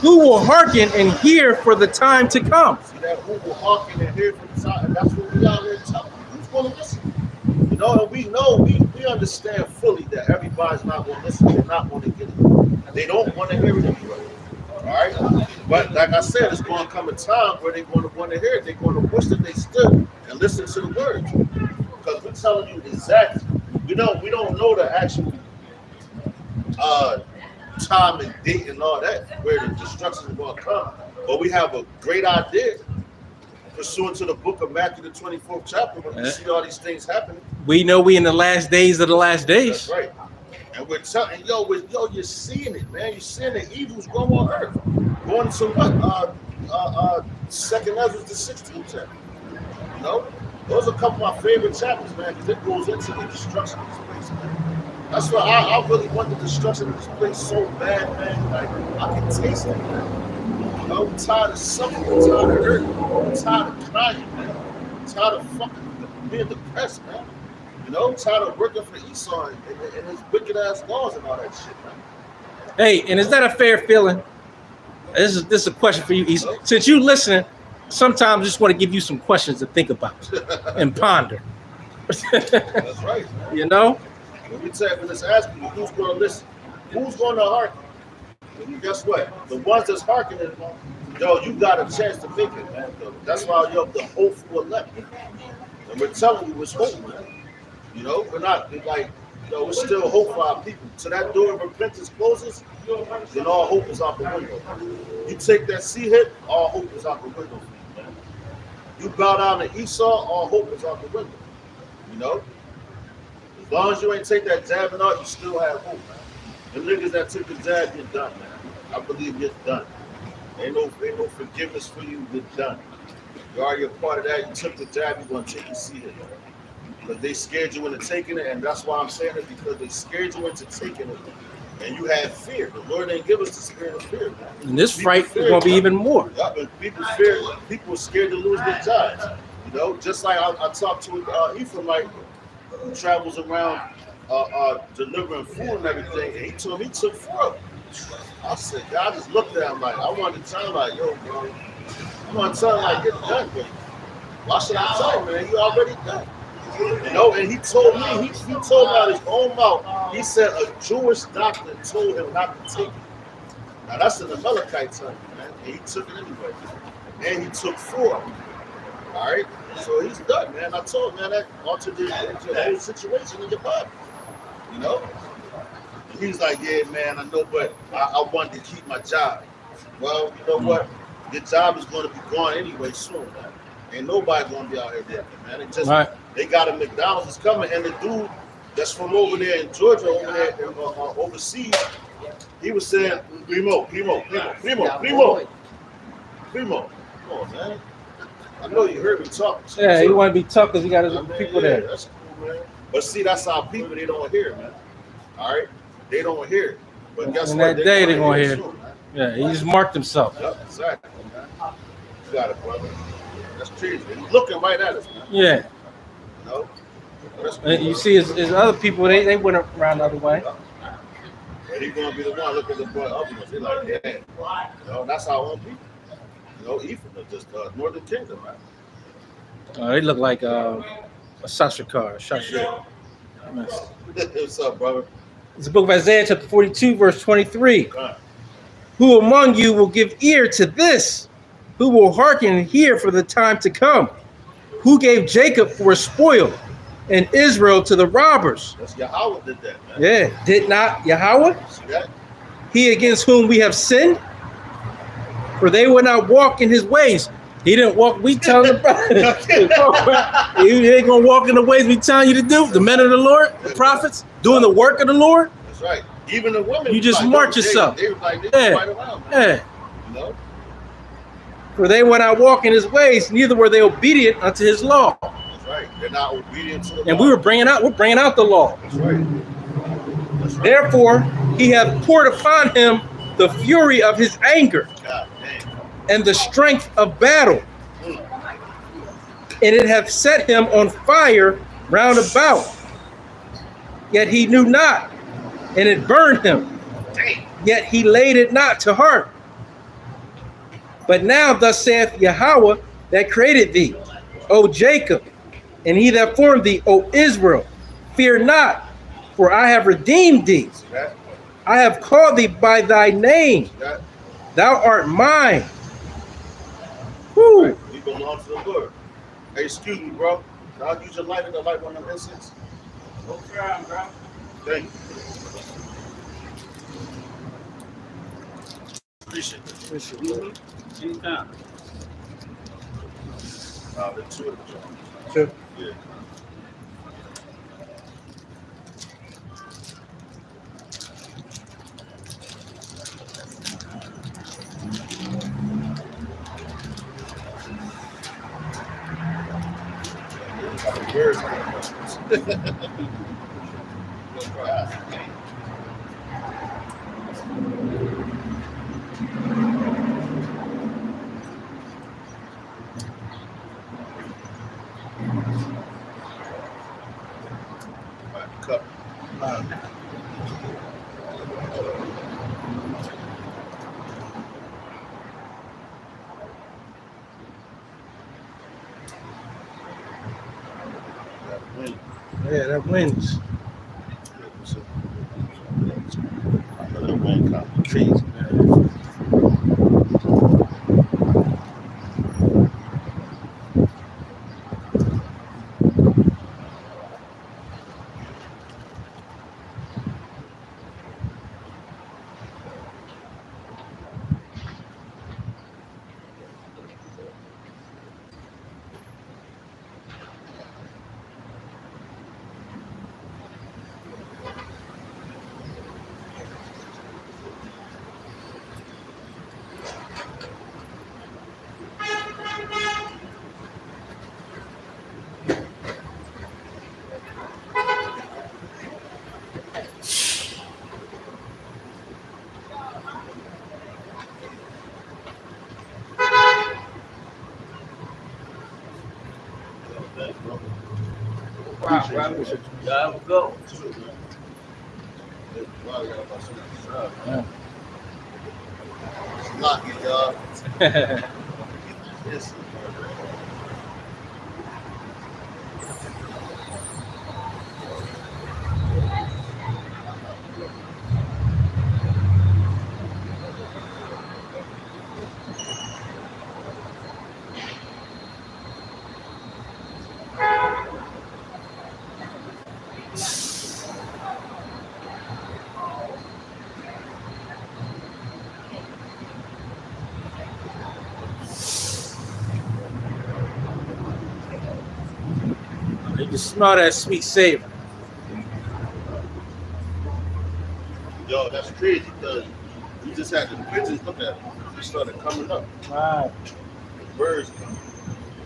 Who will hearken and hear for the time to come? See that who will hearken and hear for the time, and that's what we out here telling you. Who's going to listen? You know, and we understand fully that everybody's not going to listen. They're not going to get it. They don't want to hear it anyway. All right? But like I said, it's going to come a time where they're going to want to hear it. They're going to wish that they stood and listen to the words. Because we're telling you exactly. We don't know the actual time and date and all that, where the destruction is going to come. But we have a great idea, pursuant to the book of Matthew, the 24th chapter, when we see all these things happening. We know we in the last days of the last days. That's right. And we're telling, you're seeing it, man. You're seeing the evils go on earth. Going to what? Second Ezra, the 16th chapter. You know? Those are a couple of my favorite chapters, man, because it goes into the destruction of this place, man. That's why I really want the destruction of this place so bad, man. Like, I can taste it, man. You know, I'm tired of suffering, I'm tired of hurting, I'm tired of crying, man. I'm tired of fucking being depressed, man. You know, I'm tired of working for Esau and his wicked ass laws and all that shit, man. Hey, and is that a fair feeling? This is a question for you, Esau. Since you listening, sometimes I just want to give you some questions to think about and ponder. That's right, man. You know? When it's asking you, who's going to listen? Who's going to hearken? And guess what? The ones that's hearkening, yo, you got a chance to make it, man. That's why you're the hopeful elect. And we're telling you it's hope, man. You know, we're not like, we're still hope for our people. So that door of repentance closes, then all hope is out the window. You take that sea hit, all hope is out the window for you, man. You bow down to Esau, all hope is out the window. You know? As long as you ain't take that jabbing out, you still have hope, man. The niggas that took the jab, you're done, man. I believe you're done. Ain't no forgiveness for you, you're done. You're already a part of that. You took the jab, you're going to take the seat, man. Because they scared you into taking it, and that's why I'm saying it, because they scared you into taking it. And you had fear. The Lord didn't give us the spirit of fear, man. And this fight is going to be even more. Yeah, but people scared to lose their jobs. You know, just like I talked to Ephraimite, who travels around delivering food and everything, and he told me he took 4. I said, God, I just looked at him like, I wanted to tell him like, yo, bro, I want to tell him like, get done, baby. Why should I tell him, man? You already done. You know, and he told me, he told me out his own mouth, he said a Jewish doctor told him not to take it. Now that's in the Amalekite time, man, and he took it anyway. And he took 4. All right, so he's done, man. I told him, man, that altered your whole situation in your body. You know? And he's like, yeah, man, I know, but I wanted to keep my job. Well, you know what? Your job is going to be gone anyway soon, man. Ain't nobody going to be out here working, man. It just, They got a McDonald's is coming, and the dude that's from over there in Georgia, over there overseas, he was saying, Primo. Come on, man. I know you heard me talking. Yeah, he want to be tough because he got his people there. That's cool, man. But see, that's our people. They don't hear it, man. All right? They don't hear it. But guess and what? That day they're going to hear it. Yeah, he just marked himself. Yep, exactly, man. You got it, brother. That's crazy. He's looking right at us, man. Yeah. You know? And you see his other people, they went around the other way. And he's going to be the one looking at the boy up. They're like, yeah. You know, that's our own people. You know, Ephraim, just Northern Kingdom, man. They look like a Sasha car. Yeah. What's up, brother? It's the book of Isaiah, chapter 42, verse 23. Who among you will give ear to this? Who will hearken and hear for the time to come? Who gave Jacob for a spoil and Israel to the robbers? That's Yahweh did that, man. Yeah, did not Yahweh? See that? He against whom we have sinned? For they will not walk in his ways. He didn't walk. We telling the brother. He ain't gonna walk in the ways we telling you to do. The men of the Lord, the prophets, doing the work of the Lord. That's right. Even the women. You just march yourself. They was like, Yeah. right around, man. Yeah. You know? For they were not walking his ways, neither were they obedient unto his law. That's right. They're not obedient to the And law. we're bringing out the law. That's right. That's right. Therefore, he hath poured upon him the fury of his anger God dang. and the strength of battle, Mm. and it hath set him on fire round about. Yet he knew not, and it burned him. Dang. Yet he laid it not to heart. But now thus saith Yahweh that created thee, O Jacob, and he that formed thee, O Israel, fear not, for I have redeemed thee. See that? I have called thee by thy name. See that? Thou art mine. Woo. Right. We belong to the Lord. Hey, excuse me, bro. Can I use your lighter to light one of them incense? No problem, bro. Thank you. Appreciate it. Anytime. The two of them. Sure. Yeah. Birds. Cup. Yeah, that wins. Another wind coming. Trees. Thanks, bro. No problem, bro. Y'all have a go. Yeah. It's lucky, y'all. Yes. You can smell that sweet savor. Yo, that's crazy because we just had the pigeons look at them. They started coming up. Wow. The birds come.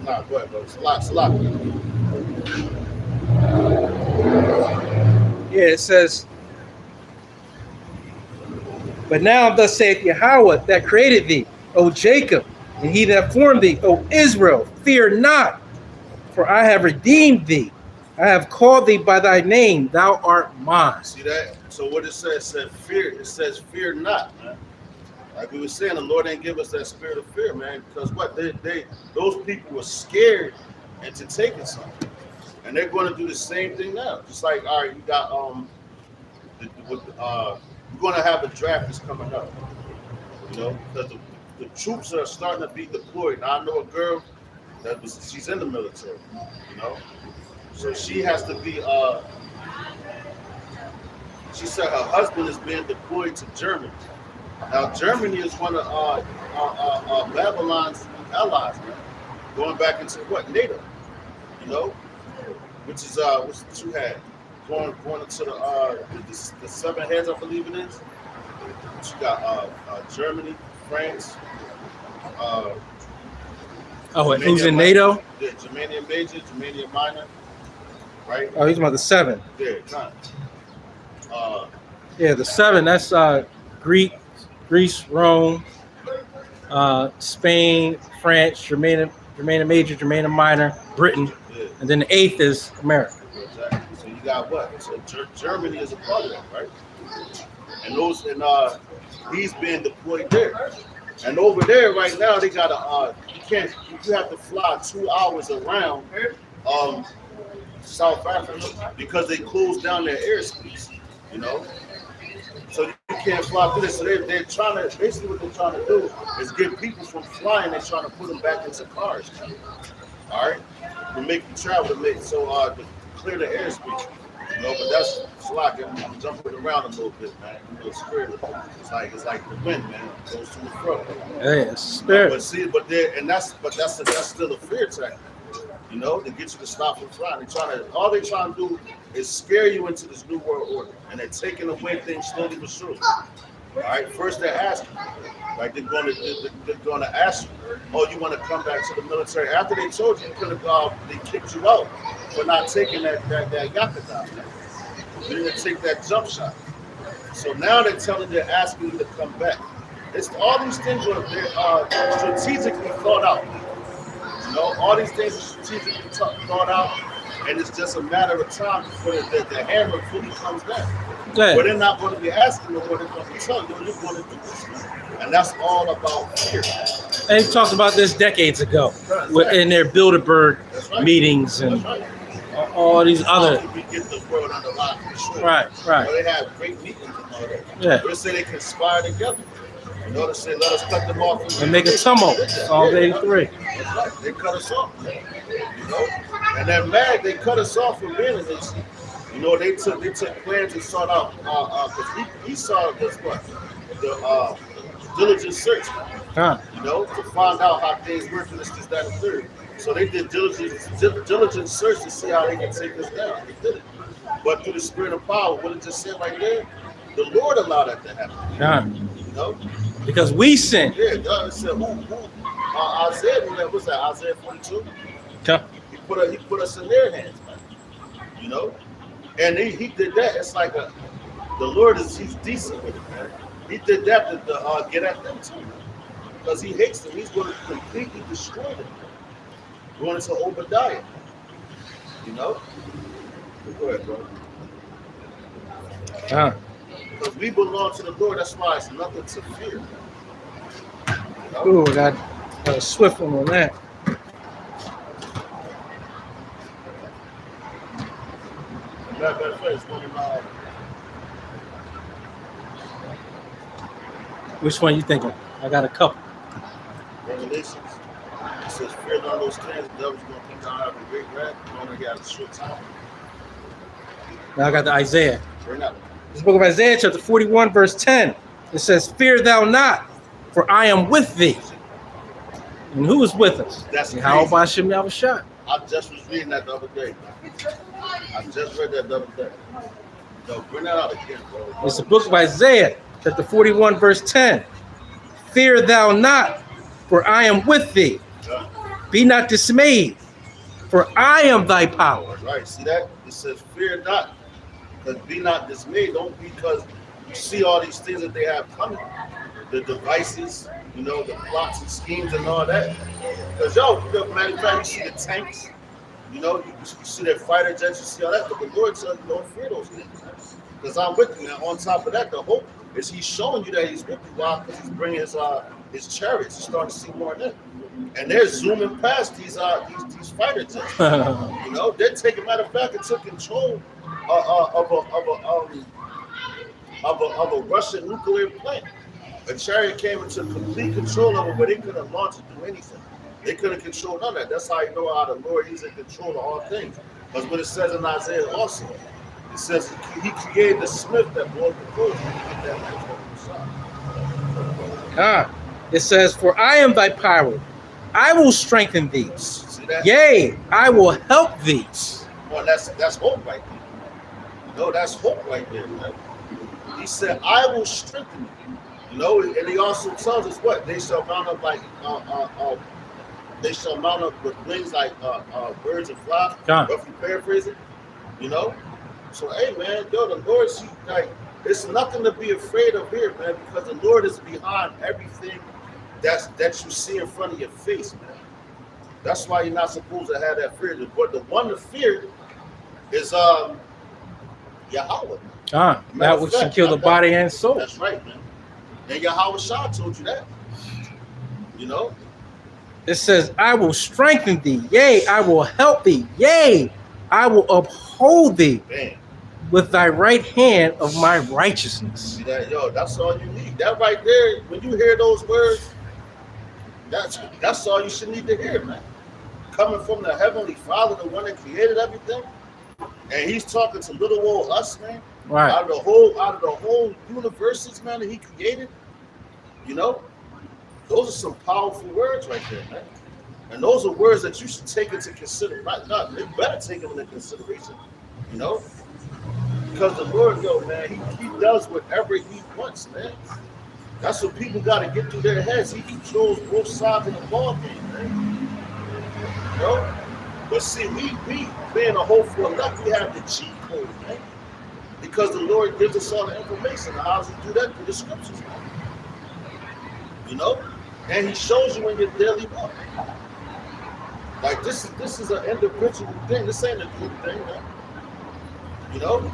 Nah, go ahead, bro. It's a lot. Yeah, it says, but now thus saith Yahweh that created thee, O Jacob, and he that formed thee, O Israel, fear not, for I have redeemed thee. I have called thee by thy name, thou art mine. See that? So what it said fear. It says fear not, man. Like we were saying, the Lord didn't give us that spirit of fear, man. Because what those people were scared into taking something, and they're going to do the same thing now. Just like, all right, you got we're going to have a draft that's coming up, you know, because the troops are starting to be deployed. Now I know a girl she's in the military, you know, so she has to be. She said her husband is being deployed to Germany. Now, Germany is one of Babylon's allies, man. Going back into what? NATO, you know, which is what you had going into the seven heads, I believe it is. But you got Germany, France. And who's in Germania NATO? Yeah, Germania Major, Germania Minor, right? Oh, he's about the 7. Yeah, kind of. Yeah, the 7. That's Greece, Rome, Spain, France, Germania Major, Germania Minor, Britain, Yeah, and then the 8th is America. exactly. So you got what? So Germany is a part of that, right? And he's being deployed there. And over there right now, they got you have to fly 2 hours around South Africa because they closed down their airspace, you know. So you can't fly through this. So they're trying to, basically what they're trying to do is get people from flying. They're trying to put them back into cars. All right, to make them travel to clear the airspace. You know, but that's like I'm jumping around a little bit, man. You know, spirit. It's like the wind, man. It goes to the front. Hey, it's spirit. But that's still a fear tactic. You know, to get you to stop from flying. All they're trying to do is scare you into this new world order, and they're taking away things slowly but surely. All right, first they're asking, like they're going to ask you, oh, you want to come back to the military? After they told you could have they kicked you out for not taking that Yakada. You didn't take that jump shot. So now they're asking you to come back. It's all these things are strategically thought out. You know, all these things are strategically thought out, and it's just a matter of time before the hammer fully comes down. Yeah. But they're not going to be asking them what they're going to tell you. You're going to do this, man. And that's all about fear. And he talked about this decades ago Right. in their Bilderberg Right. meetings and That's right. all these other. We get the world under lock and control. Right. Well, they have great meetings and all that. Yeah. They say they conspire together. You know, they say let us cut them off And make a tumult. All 83. That's right. They cut us off. You know, and they're mad. They cut us off for being in this. You know, they took plans to sort out because he saw this the diligent search. Huh. You know, to find out how things work and this, that, and third. So they did diligent search to see how they can take us down. They did it. But through the spirit of power, what it just said right there, the Lord allowed that to happen. Huh. You know? Because we sin. Yeah, God said, Isaiah, what's that, Isaiah 42? Huh. He put us in their hands, man. You know? And he did that. It's like the Lord he's decent with it, man. He did that to get at them too. Because he hates them. He's going to completely destroy them. Going into Obadiah. You know? Go ahead, bro. Huh. Because we belong to the Lord, that's why it's nothing to fear. You know? Ooh, got a swift one on that. Matter of fact, it's one of my, Which one you thinking? I got a couple. Revelations. It says, fear none of those things, the devil's going to come down having a great wrath, you only got a short time. Now I got the Isaiah. Bring that one. This book of Isaiah, chapter 41, verse 10. It says, fear thou not, for I am with thee. And who is with us? That's How crazy. about Shem Yahushua? I just was reading that the other day. I just read that the other day. No, bring that out again, bro. It's the book of Isaiah, chapter 41, verse 10. Fear thou not, for I am with thee. Yeah, Be not dismayed, for I am thy power. right, see that? It says, fear not, but be not dismayed. Don't because you see all these things that they have coming. The devices, you know, the plots and schemes and all that. Because, matter of fact, you see the tanks. You know, you see their fighter jets, you see all that, but the Lord says don't fear those things. Because I'm with you. And on top of that, the hope is he's showing you that he's with you. Why? Because he's bringing his chariots. You're starting to see more of them. And they're zooming past these fighter jets. You know, they're taking, matter of fact, it took control of a Russian nuclear plant. A chariot came into complete control of it, but they couldn't launch it, do anything. They couldn't control none of that. That's how you know how the Lord is in control of all things. Because what it says in Isaiah also, it says he created the smith that blows the coals. It says, for I am thy power. I will strengthen thee. See that? Yea, I will help thee. Well, that's hope right there. No, that's hope right there, man. He said, I will strengthen you. You know, and he also tells us what? They shall mount up like they shall mount up with wings like birds and fly. John. Roughly paraphrasing. You know? So hey man, yo, the Lord, like, it's nothing to be afraid of here, man, because the Lord is behind everything that you see in front of your face, man. That's why you're not supposed to have that fear. But the one to fear is Yahweh. That which can kill the body and soul. That's right, man. And Yahweh Shah told you that. You know? It says, I will strengthen thee. Yea, I will help thee. Yea, I will uphold thee Man. with thy right hand of my righteousness. See that? Yo, that's all you need. That right there, when you hear those words, that's all you should need to hear, man. Coming from the Heavenly Father, the one that created everything. And he's talking to little old us, man. Right. Out of the whole universes, man, that he created. You know? Those are some powerful words right there, man. And those are words that you should take into consideration. You better take them into consideration, you know? Because the Lord, yo, man, he does whatever he wants, man. That's what people got to get through their heads. He controls both sides of the ball game, man. You know? But see, we being a hopeful enough, we have the cheat code, man. Because the Lord gives us all the information. How does he do that? Through the scriptures, man. You know? And he shows you in your daily walk. Like this is an individual thing. This ain't a group thing, man. You know?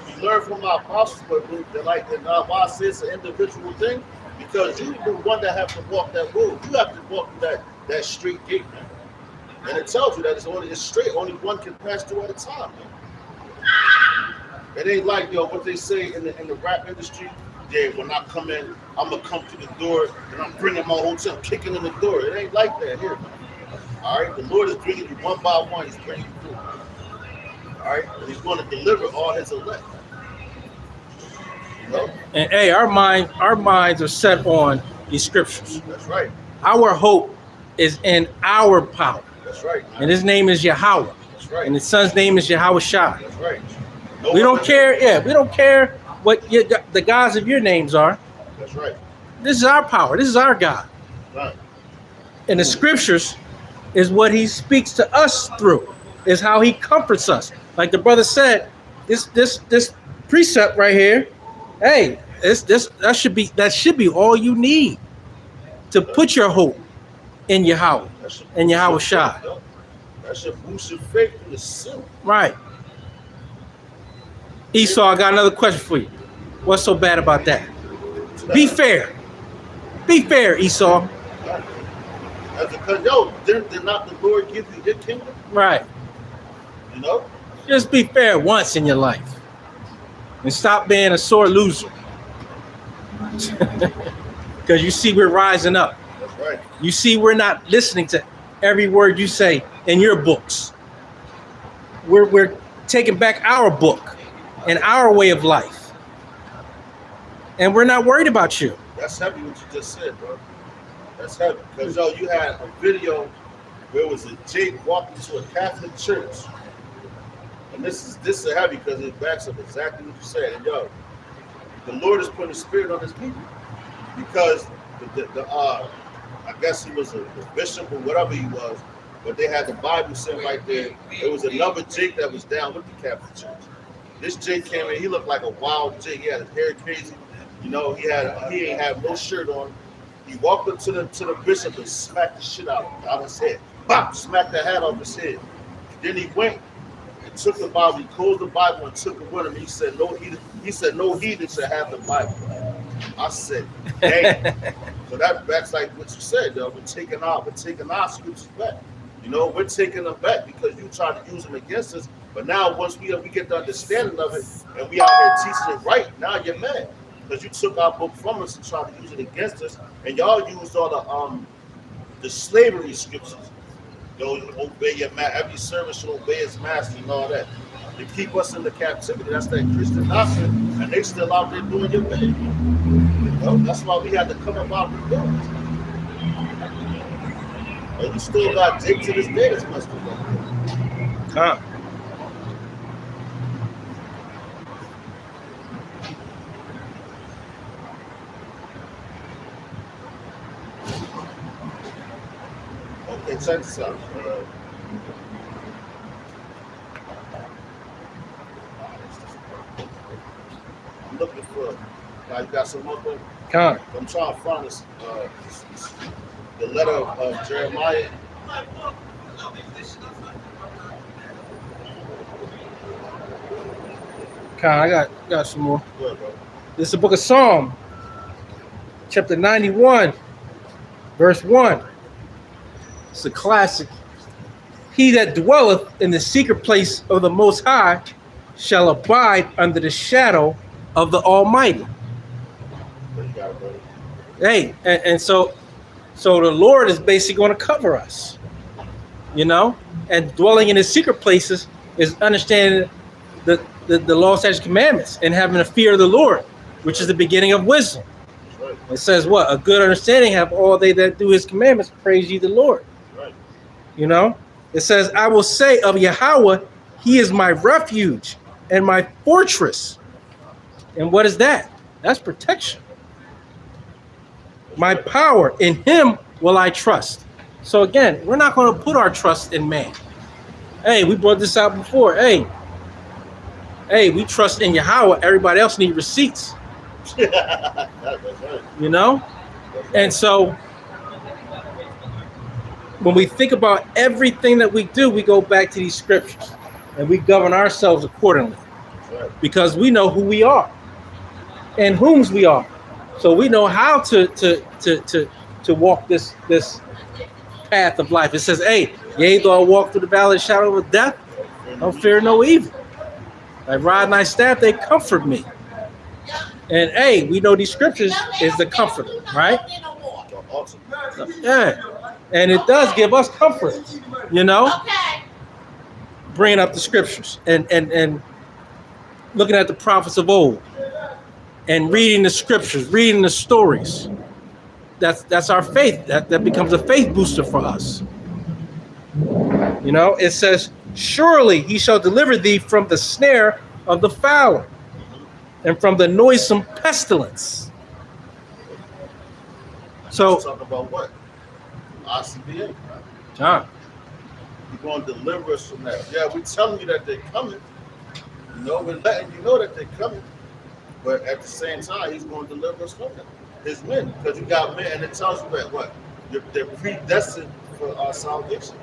You learn from our apostles, but why I say it's an individual thing? Because you're the one that have to walk that road. You have to walk through that straight gate, man. And it tells you that it's straight. Only one can pass through at a time, man. It ain't like, yo, what they say in the rap industry. Yeah, when I come in, I'm gonna come through the door and I'm bringing my whole team, kicking in the door. It ain't like that here, man. All right, the Lord is bringing you one by one. He's bringing you through. All right, and he's going to deliver all his elect. You know? And hey, our minds are set on these scriptures. That's right. Our hope is in our power. That's right, man. And his name is Yahweh. That's right. And his son's name is Yahweh Shah. That's right. We don't care. Yeah, we don't care what the gods of your names are. That's right. This is our power. This is our God. Right. And the scriptures is what he speaks to us through. Is how he comforts us. Like the brother said, this precept right here. Hey, that should be all you need to put your hope in Yahweh and Yahweh Shah. That should boost your faith in the sin. Right. Esau, I got another question for you. What's so bad about that? Be fair. Be fair, Esau. That's because, yo, did not the Lord give you your kingdom? Right. You know? Just be fair once in your life. And stop being a sore loser. Because you see we're rising up. That's right. You see we're not listening to every word you say in your books. We're taking back our book and our way of life. And we're not worried about you. That's heavy what you just said, bro. That's heavy. Because, yo, you had a video where it was a Jake walking to a Catholic church. And this is heavy because it backs up exactly what you said. And, yo, the Lord is putting a spirit on his people. Because I guess he was a bishop or whatever he was, but they had the Bible sitting right there. There was another Jake that was down with the Catholic Church. This Jake came in, he looked like a wild Jake. He had his hair crazy. You know, he ain't have no shirt on. He walked up to the bishop and smacked the shit out of his head. Bop! Smacked the hat off his head. Then he went and took the Bible. He closed the Bible and took it with him. He said no heathen should have the Bible. I said, dang. So that backs like what you said, though. We're taking our scriptures back. You know, we're taking them back because you try to use them against us. But now once we get the understanding of it and we out here teaching it right, now you're mad. Because you took our book from us and tried to use it against us, and y'all used all the slavery scriptures. You know, obey your master. Every servant should obey his master and all that. To keep us in the captivity. That's that Christian doctrine, and they still out there doing your bidding. You know, that's why we had to come about with those. And you still got Jake to this day that's messed with them. Con. Okay, check this out. I'm looking for. Now you got some more thing? Con. I'm trying to find this, the letter of Jeremiah. Con. I got some more. Go ahead, bro. This is the book of Psalm, chapter 91, verse 1. It's a classic. He that dwelleth in the secret place of the Most High shall abide under the shadow of the Almighty. What you got, brother? Hey, and so the Lord is basically going to cover us, you know, and dwelling in his secret places is understanding the law, statutes, commandments, and having a fear of the Lord, which is the beginning of wisdom. Right. It says what? A good understanding have all they that do his commandments, praise ye the Lord. Right. You know, it says, I will say of Yahweh, he is my refuge and my fortress. And what is that? That's protection. My power, in him will I trust. So again, we're not going to put our trust in man. Hey, we brought this out before. Hey, we trust in Yahweh. Everybody else need receipts. That's right. You know? That's right. And so when we think about everything that we do, we go back to these scriptures and we govern ourselves accordingly That's right. because we know who we are and whom's we are. So we know how to walk this path of life. It says, hey, yea, though I walk through the valley of the shadow of death, don't fear no evil. Thy rod and thy staff, they comfort me. And hey, we know these scriptures is the comforter, right? Awesome. Yeah. And it does give us comfort, you know? Bringing up the scriptures and looking at the prophets of old and reading the scriptures, reading the stories. That's our faith. That becomes a faith booster for us. You know, it says, surely he shall deliver thee from the snare of the fowler and from the noisome pestilence. So, Talking about what? ICBA. Right? John, You're going to deliver us from that. Yeah, we're telling you that they're coming. You know, we're letting you know that they're coming. But at the same time, he's going to deliver us from them. His men. Because you got men, and it tells you that what? They're predestined for our salvation.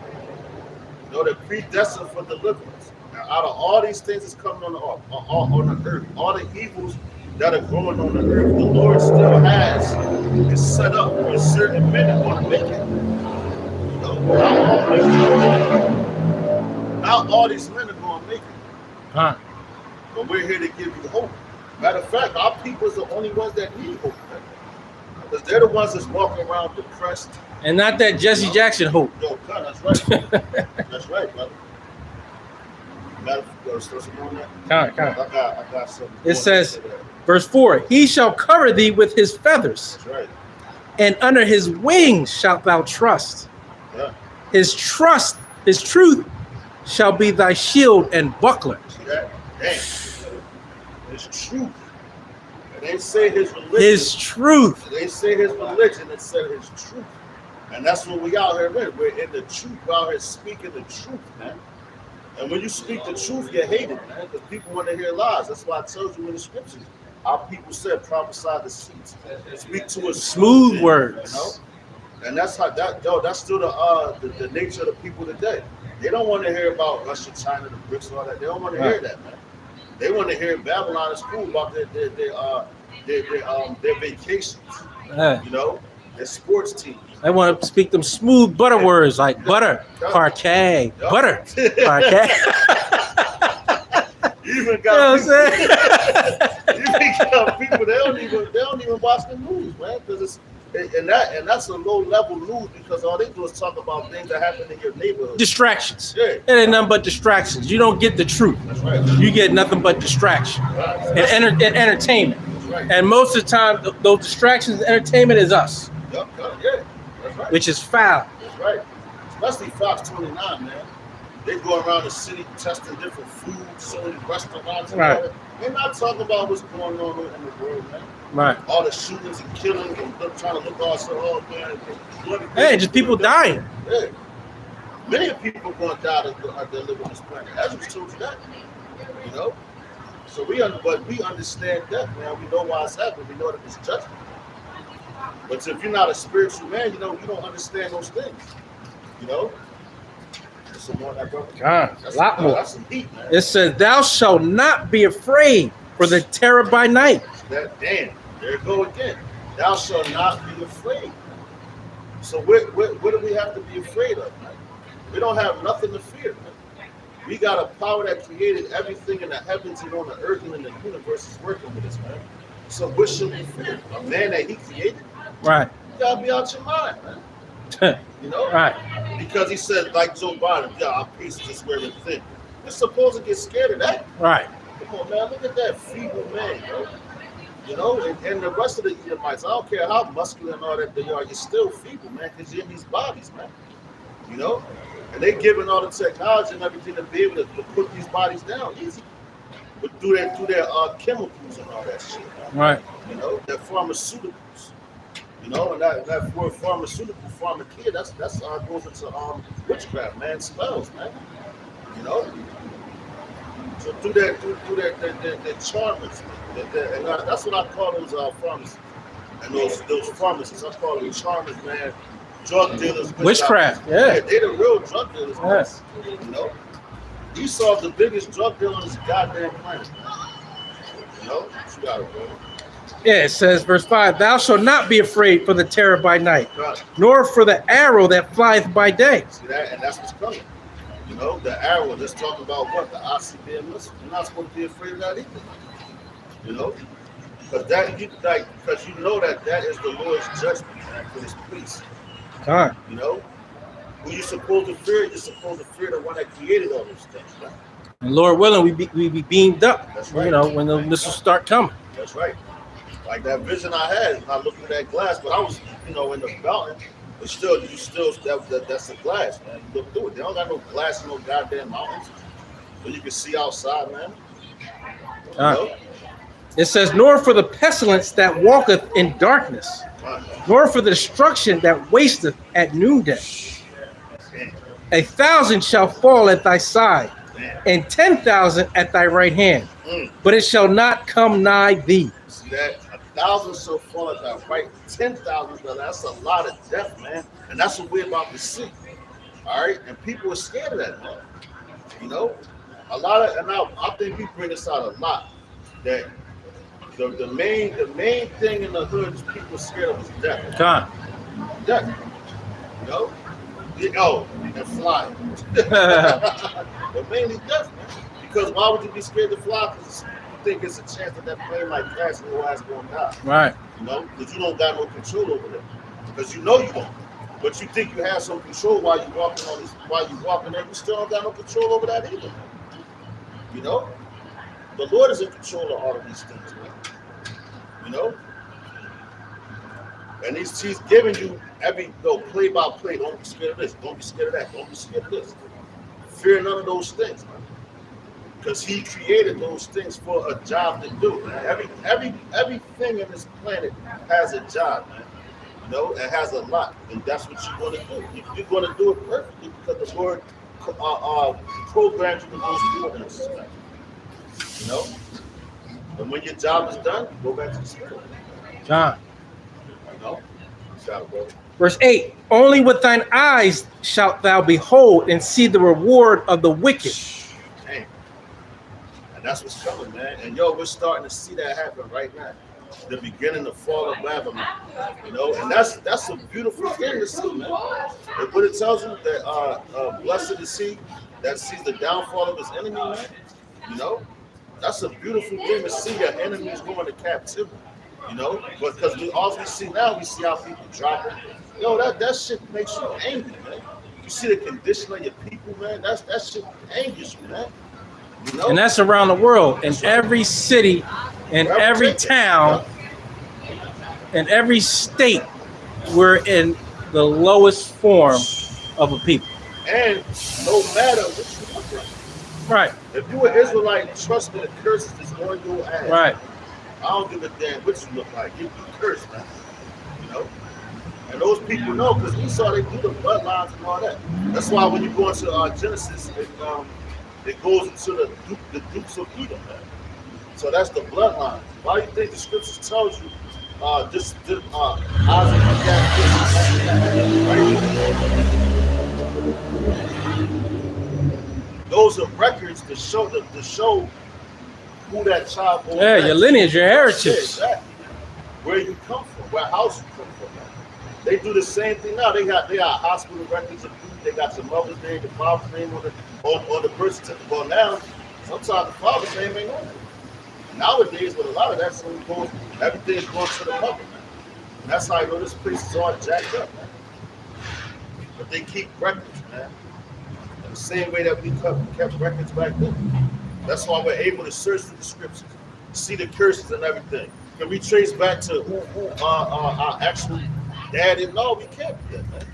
You know, they're predestined for deliverance. Now, out of all these things that's coming on the earth, all the evils that are growing on the earth, the Lord still has it set up for certain men that want to make it. You know, not all these men are going to make it. huh? But we're here to give you hope. Matter of fact, our people is the only ones that need hope. Because they're the ones that's walking around depressed. And not that Jesse Jackson hope. Yo, God, that's right. That's right, brother. Matter of fact, I got something. It says, verse 4, he shall cover thee with his feathers, That's right. and under his wings shalt thou trust. Yeah. His truth shall be thy shield and buckler. See that? Dang. His truth. And they say his religion. His truth. They say his religion and said his truth. And that's what we out here with. We're in the truth. We're out here speaking the truth, man. And when you speak the truth, you're hated, man, because people want to hear lies. That's why I told you in the scriptures. Our people said, prophesy the seeds. Speak to us Smooth words. You know? And that's how that's still the nature of the people today. They don't want to hear about Russia, China, the BRICS, all that. They don't want to hear that, man. They want to hear Babylon is cool about their vacations, you know, their sports teams. They want to speak them smooth butter words like butter, parquet, butter, parquet. You even You know what I'm saying? got people they don't even watch the news, man, because that's a low level news because all they do is talk about things that happen in your neighborhood. Distractions. Yeah. It ain't nothing but distractions. You don't get the truth. That's right. You get nothing but distraction Right. and entertainment. That's right. And most of the time, those distractions and entertainment is us, Yeah, that's right. which is foul. That's right. especially Fox 29, man. They go around the city testing different foods, showing restaurants and Right. all that. They're not talking about what's going on in the world, man. Right. All the shootings and killings and them trying to look all so, oh man. Hey, just people dying. Yeah. Many people going to die that live on this planet. Ezra told you that. You know? So but we understand that, man. We know why it's happening. We know that it's judgment. But if you're not a spiritual man, you don't understand those things. You know? There's some more on that, brother. God, a lot more. That's some heat, man. It says, "Thou shalt not be afraid for the terror by night." Damn, there you go again. Thou shalt not be afraid. So what do we have to be afraid of, man? We don't have nothing to fear, man. We got a power that created everything in the heavens and on the earth and in the universe is working with us, man. So what should we fear? A man that he created? Right. You gotta be out your mind, man. You know? Right. Because he said, like Joe Biden, yeah, our peace is wearing thin. We're supposed to get scared of that. Right. Come on, man. Look at that feeble man, bro. You know, and the rest of the Edomites, I don't care how muscular and all that they are, you're still feeble, man, because you're in these bodies, man. You know? And they giving all the technology and everything to be able to put these bodies down easy. But through their chemicals and all that shit. Man. Right. You know, their pharmaceuticals. You know, and that word pharmaceutical, pharmakia, that's goes into witchcraft, man, spells, man. You know? So through their charmers, and that's what I call those pharmacists. And those pharmacists, I call them charmers, man. Drug dealers. Witchcraft, yeah. They the real drug dealers, man. Yes. You know? Esau's the biggest drug dealer on this goddamn planet, man. You know? You got it, bro. Yeah, it says, verse 5, "Thou shalt not be afraid for the terror by night, Right. nor for the arrow that flieth by day." See that? And that's what's coming. You know, the arrow, let's talk about what? The ICBM missile. You're not supposed to be afraid of that either. You know? Because you know that is the Lord's judgment, man, for his peace. God. You know? Who you supposed to fear? You're supposed to fear the one that created all those things, man. And Lord willing, we be beamed up. That's right. You know, when the missiles start coming. That's right. Like that vision I had, not looking at that glass, but I was, in the mountain. But still, that's the glass, man. You look through it. They don't got no glass in no goddamn mountains, so you can see outside, man. You know? It says, "Nor for the pestilence that walketh in darkness, nor for the destruction that wasteth at noonday. Damn. 1,000 shall fall at thy side, Damn. and 10,000 at thy right hand, but it shall not come nigh thee." See that? 1,000 shall fall at thy right, 10,000, that's a lot of death, man. And that's what we're about to see. All right? And people are scared of that, man. You know? I think we bring this out a lot, that the main thing in the hood is people are scared of is death. God. Death. You know? And flying. But mainly death, man. Because why would you be scared to fly? Because you think it's a chance that plane might crash and your ass going to die. Right. You know? Because you don't got no control over that. Because you know you don't. But you think you have some control while you're walking there, you still don't got no control over that either. You know? The Lord is in control of all of these things, man. You know? And he's giving you play by play. Don't be scared of this. Don't be scared of that. Don't be scared of this. Fear none of those things, man. Because he created those things for a job to do. Man. Everything in this planet has a job, man. You know, it has a lot. And that's what you're going to do. You're going to do it perfectly because the Lord programmed you to go through this. You know? And when your job is done, go back to the spirit. John. You know? Shout out, brother. Verse 8, "Only with thine eyes shalt thou behold and see the reward of the wicked." Damn. And that's what's coming, man. And we're starting to see that happen right now. The beginning of fall of Babylon. You know, and that's a beautiful thing to see, man. And what it tells you that blessed is he that sees the downfall of his enemy, man. You know, that's a beautiful thing to see your enemies going to captivity. You know, but because we see how people dropping. That shit makes you angry, man. You see the condition of your people, man. That shit angers you, man. You know? And that's around the world, in every city, in every town, in every state. We're in the lowest form of a people. And no matter what you look like. Right. If you an Israelite, trust me, the curses is on your ass. Right. I don't give a damn what you look like. You cursed, man. You know? And those people know because we saw they do the bloodlines and all that. That's why when you go into Genesis, it goes into the Dukes of Edom, man. So that's the bloodline. Why do you think the scriptures tells you Isaac and Jacob? Those are records to show who that child was. Yeah, your lineage, your heritage. Yeah, exactly. Where you come from, what house you come from. They do the same thing now. They got hospital records of people. They got your mother's name, the father's name on the birth certificate. Well, now sometimes the father's name ain't on it. Nowadays, with a lot of that, so everything's going to the mother, man. And that's how you know this place is all jacked up, man. But they keep records, man. In the same way that we kept records back then. That's why we're able to search through the scriptures, see the curses and everything. Can we trace back to our actual dad? No, we can't do that, man.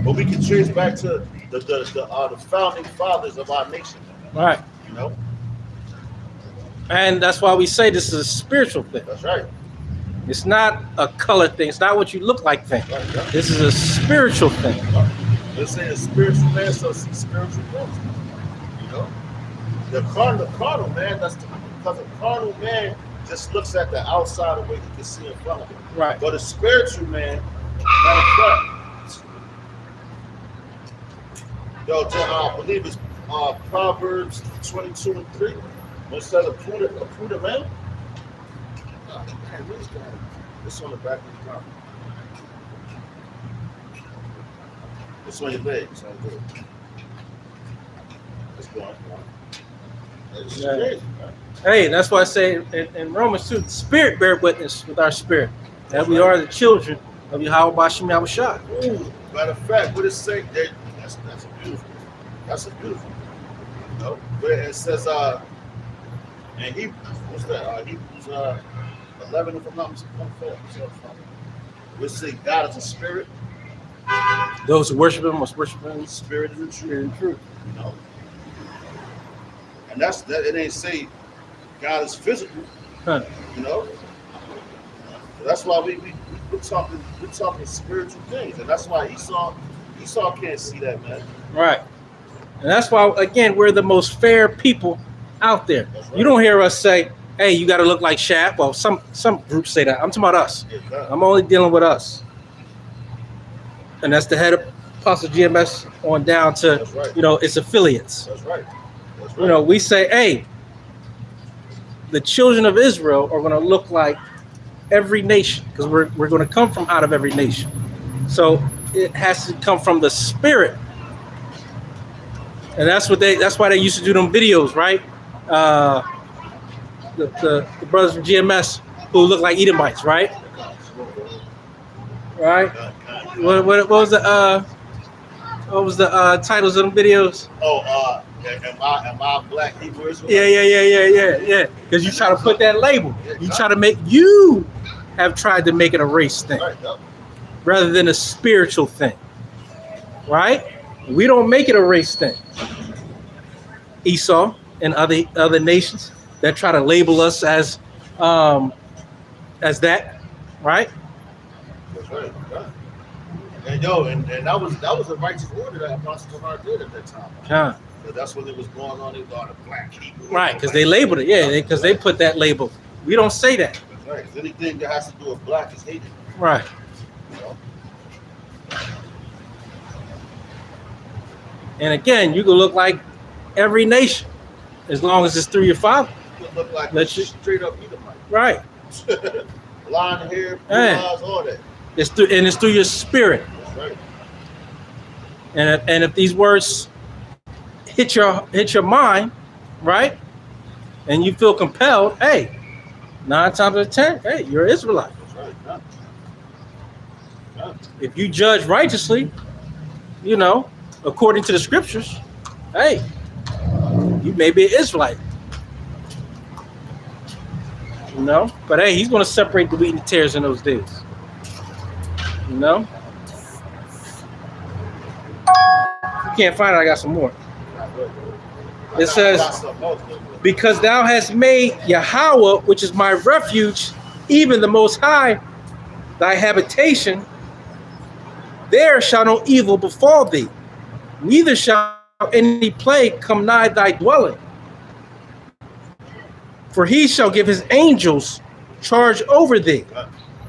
But we can trace back to the founding fathers of our nation, man. Right. You know? And that's why we say this is a spiritual thing. That's right. It's not a color thing. It's not what you look like thing. Right, yeah. This is a spiritual thing. Let's say a spiritual man, so see spiritual things. You know? The carnal man, because a carnal man just looks at the outside of what he can see in front of him. Right. But a spiritual man, matter of fact, I believe it's Proverbs 22:3. When it says a prudent man. Oh, man, where's that? It's on the back of the car. It's on your leg. It's on your leg. It's going. It's Yeah. crazy, man. Hey, that's why I say in Romans 2, the Spirit bear witness with our spirit that we are the children of Yahweh Bashim Yahushua. Ooh, matter of fact, what it say? That's beautiful. That's a beautiful. You know, where it says and Hebrews, what's that? Hebrews 11, if I'm not mistaken. We say God is a spirit. Those who worship Him must worship Him in Spirit is the truth. spirit and truth. You know, and that's that. It ain't say God is physical. Huh. You know, so that's why we're talking spiritual things, and that's why Esau can't see that, man. Right. And that's why, again, we're the most fair people out there. Right. You don't hear us say, hey, you got to look like Shaq. Well, some groups say that. I'm talking about us. Yeah, God. I'm only dealing with us. And that's the head of Apostle GMS on down to, That's right. its affiliates. That's right. That's right. We say, hey, the children of Israel are going to look like every nation because we're going to come from out of every nation. So it has to come from the spirit. And that's why they used to do them videos, right? The brothers from GMS who look like Edomites, right? Right? What was the titles of them videos? Oh, am I black Hebrew Israelite? Yeah. Because you try to put that label. You have tried to make it a race thing Right, yep. rather than a spiritual thing. Right? We don't make it a race thing. Esau and other nations that try to label us as that, right? That's right. Yeah. And that was a righteous order that Apostle Bernard did at that time. Yeah. But that's when it was going on. They thought of black Hebrew. Right, because they labeled it. Yeah, because they put that label. We don't say that. That's right. 'Cause anything that has to do with black is hated. Right. You know? And again, you can look like every nation as long as it's through your father. You look like Let you- straight up Edomite. Right. Blonde hair, blue Hey. eyes, all that. It's through your spirit. That's right. And if these words hit your mind, right, and you feel compelled, hey, 9 times out of 10, hey, you're an Israelite. That's right. Yeah. Yeah. If you judge righteously, according to the scriptures, hey, you may be an Israelite. But hey, he's going to separate the wheat and the tares in those days. can't find it, I got some more. I It says, got something else, though. because thou hast made Yahweh, which is my refuge, even the Most High, thy habitation, there shall no evil befall thee, neither shall any plague come nigh thy dwelling. For he shall give his angels charge over thee,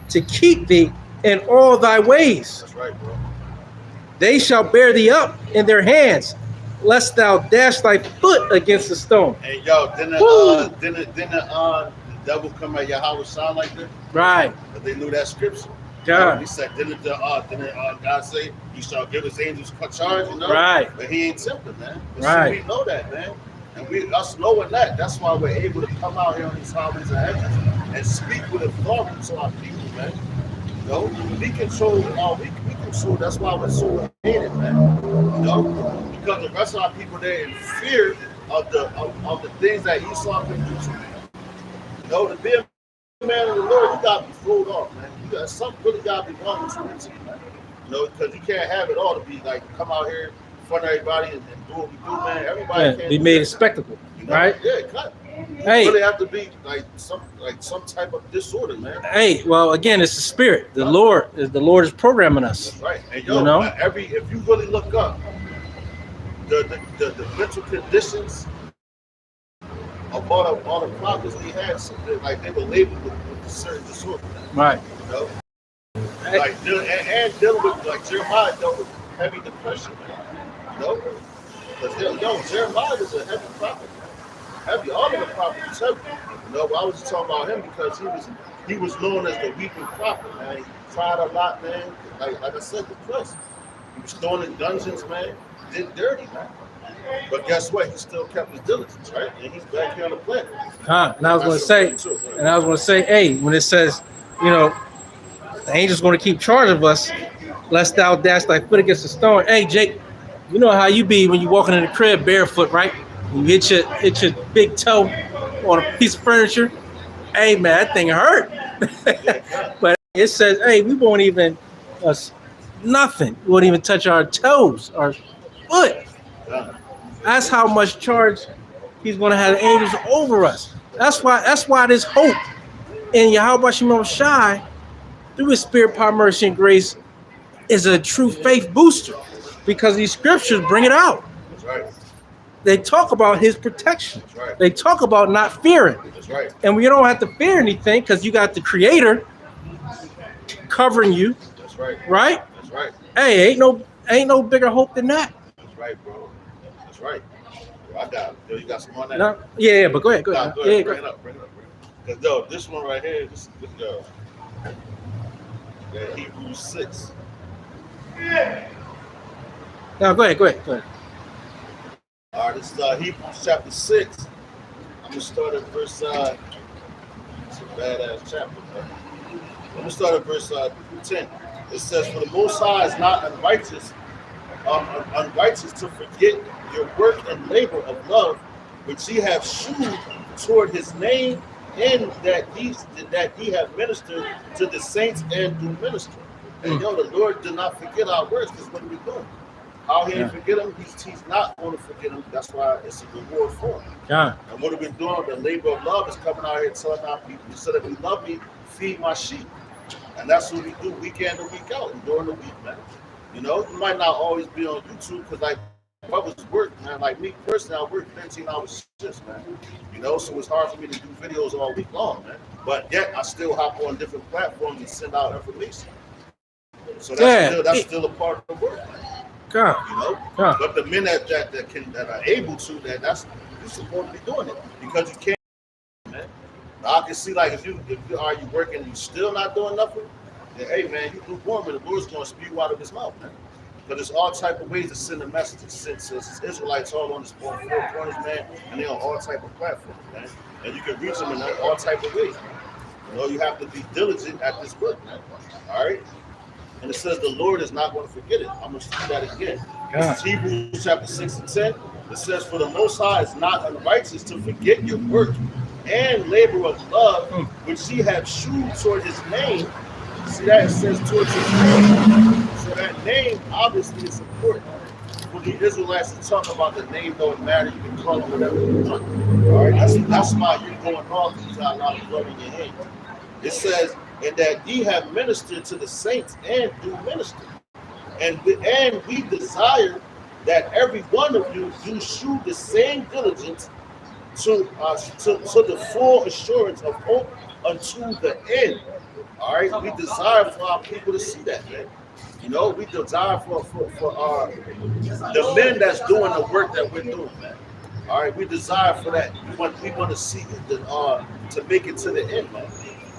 to keep thee in all thy ways. That's right, bro. They shall bear thee up in their hands, lest thou dash thy foot against a stone. And yo, the devil come at Yahweh sound like that? Right. But they knew that scripture. God. He said, didn't God say he shall give his angels charge, you know? Right. But he ain't tempted, man. But Right. So we know that, man. And us knowing that's why we're able to come out here on these highways and hedges and speak with authority to our people, man. You know, we control we control, that's why we're so hated, man. You know? Because the rest of our people, they're in fear of the things that Esau can do to them. You know, to be a man of the Lord, you gotta be thrown off, man. You got something really gotta be wrong with you, man. You know, because you can't have it all to be like come out here in front of everybody and do what we do, man. Everybody can't We do made that. a spectacle, You know? right? Yeah, cut. You Hey. really have to be like some type of disorder, man. Hey, well, again, it's the spirit. The Lord is programming us. That's right. And yo, You know? if you really look up the mental conditions of all the prophets we had, so like they were labeled with certain disorder, Right. you know? Hey. Like and dealing with like Jeremiah dealt with heavy depression, man. You know? Because Jeremiah was a heavy prophet, man. Heavy, all of the prophets was heavy. You know, but I was just talking about him because he was known as the weeping prophet, man. He cried a lot, man. Like I said, depressed. He was thrown in dungeons, man. Did dirty, man. But guess what? He still kept his diligence, right? And he's back here on the planet. And I was going to say, hey, when it says, you know, the angel's going to keep charge of us, lest thou dash thy foot against a stone. Hey, Jake, you know how you be when you walking in the crib barefoot, right? You hit your big toe on a piece of furniture. Hey, man, that thing hurt. But it says, hey, we won't even nothing. We won't even touch our toes, our foot. That's how much charge he's going to have the angels over us. That's why this hope in Yahweh Shem Shai through his spirit, power, mercy, and grace is a true faith booster, because these scriptures bring it out. That's right. They talk about his protection. That's right. They talk about not fearing. That's right. And we don't have to fear anything because you got the Creator covering you. That's right. Right? That's right. Hey, ain't no bigger hope than that. That's right, bro. That's right. Yo, I got it. Yo, you got some on that? No? Yeah, but go ahead. Nah, Yeah, bring go it up. Because yo, this one right here, this that Hebrews 6. No, go ahead. All right, this is Hebrews chapter 6. I'm gonna start at verse. It's a badass chapter, man. I'm gonna start at verse 10. It says, "For the Most High is not unrighteous to forget your work and labor of love, which ye have shewn toward His name, and that ye have ministered to the saints and do minister." And yo, the Lord did not forget our works. Because what are we doing? How He didn't forget them? He's not going to forget them. That's why it's a reward for him. Yeah. And what are we doing? The labor of love is coming out here telling our people, He said, if you love me, feed my sheep. And that's what we do week in and week out and during the week, man. You know, you might not always be on YouTube because, like, brothers work, man. Like me personally, I work 13-hour shifts, man. You know, so it's hard for me to do videos all week long, man. But yet, I still hop on different platforms and send out information. So that's still a part of the work, man. God. You know, but the men that are able to, that's you're supposed to be doing it because you can't, man. Now, I can see like if you working and you still not doing nothing, then hey man, you lukewarm and the Lord's gonna spew you out of His mouth, man. But there's all type of ways to send a message. Since Israelites all on the four corners, man, and they're on all type of platforms, man. And you can reach them in all type of ways. You know, you have to be diligent at this work, man. All right. And it says the Lord is not going to forget it. I'm going to say that again. This is Hebrews chapter 6 and 10. It says, for the Most High is not unrighteous to forget your work and labor of love, which ye have shewn toward His name. See that? It says toward His name. So that name obviously is important for the Israelites to talk about the name don't matter. You can call it whatever you want. All right, that's why you're going off. You got a lot of blood in your hands. It says, and that ye have ministered to the saints and do minister. And we desire that every one of you do shew the same diligence to the full assurance of hope unto the end. All right, we desire for our people to see that, man. You know, we desire for the men that's doing the work that we're doing, man. All right, we desire for that. We want to see to make it to the end, man.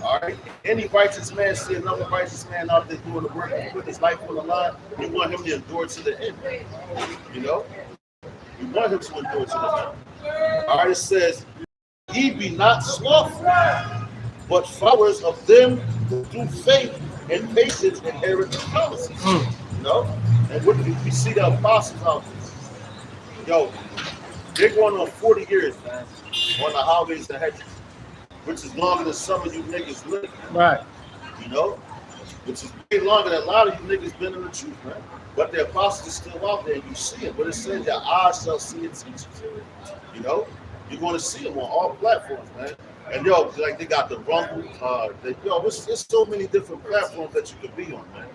All right, any righteous man see another righteous man out there doing the work and putting his life on the line, we want him to endure to the end. You know, we want him to endure to the end. All right, it says, ye be not slothful, but followers of them who through faith and patience inherit the promises. You know, and what we see the apostles out there. Yo, they're going on 40 years, man, on the highways and hedges, which is longer than some of you niggas live. Right. You know, which is way longer than a lot of you niggas been in the truth, man. But the apostles is still out there, and you see it. But it says your eyes shall see and teach. You know, you're going to see them on all platforms, man. And yo, like they got the Rumble, there's so many different platforms that you could be on, man.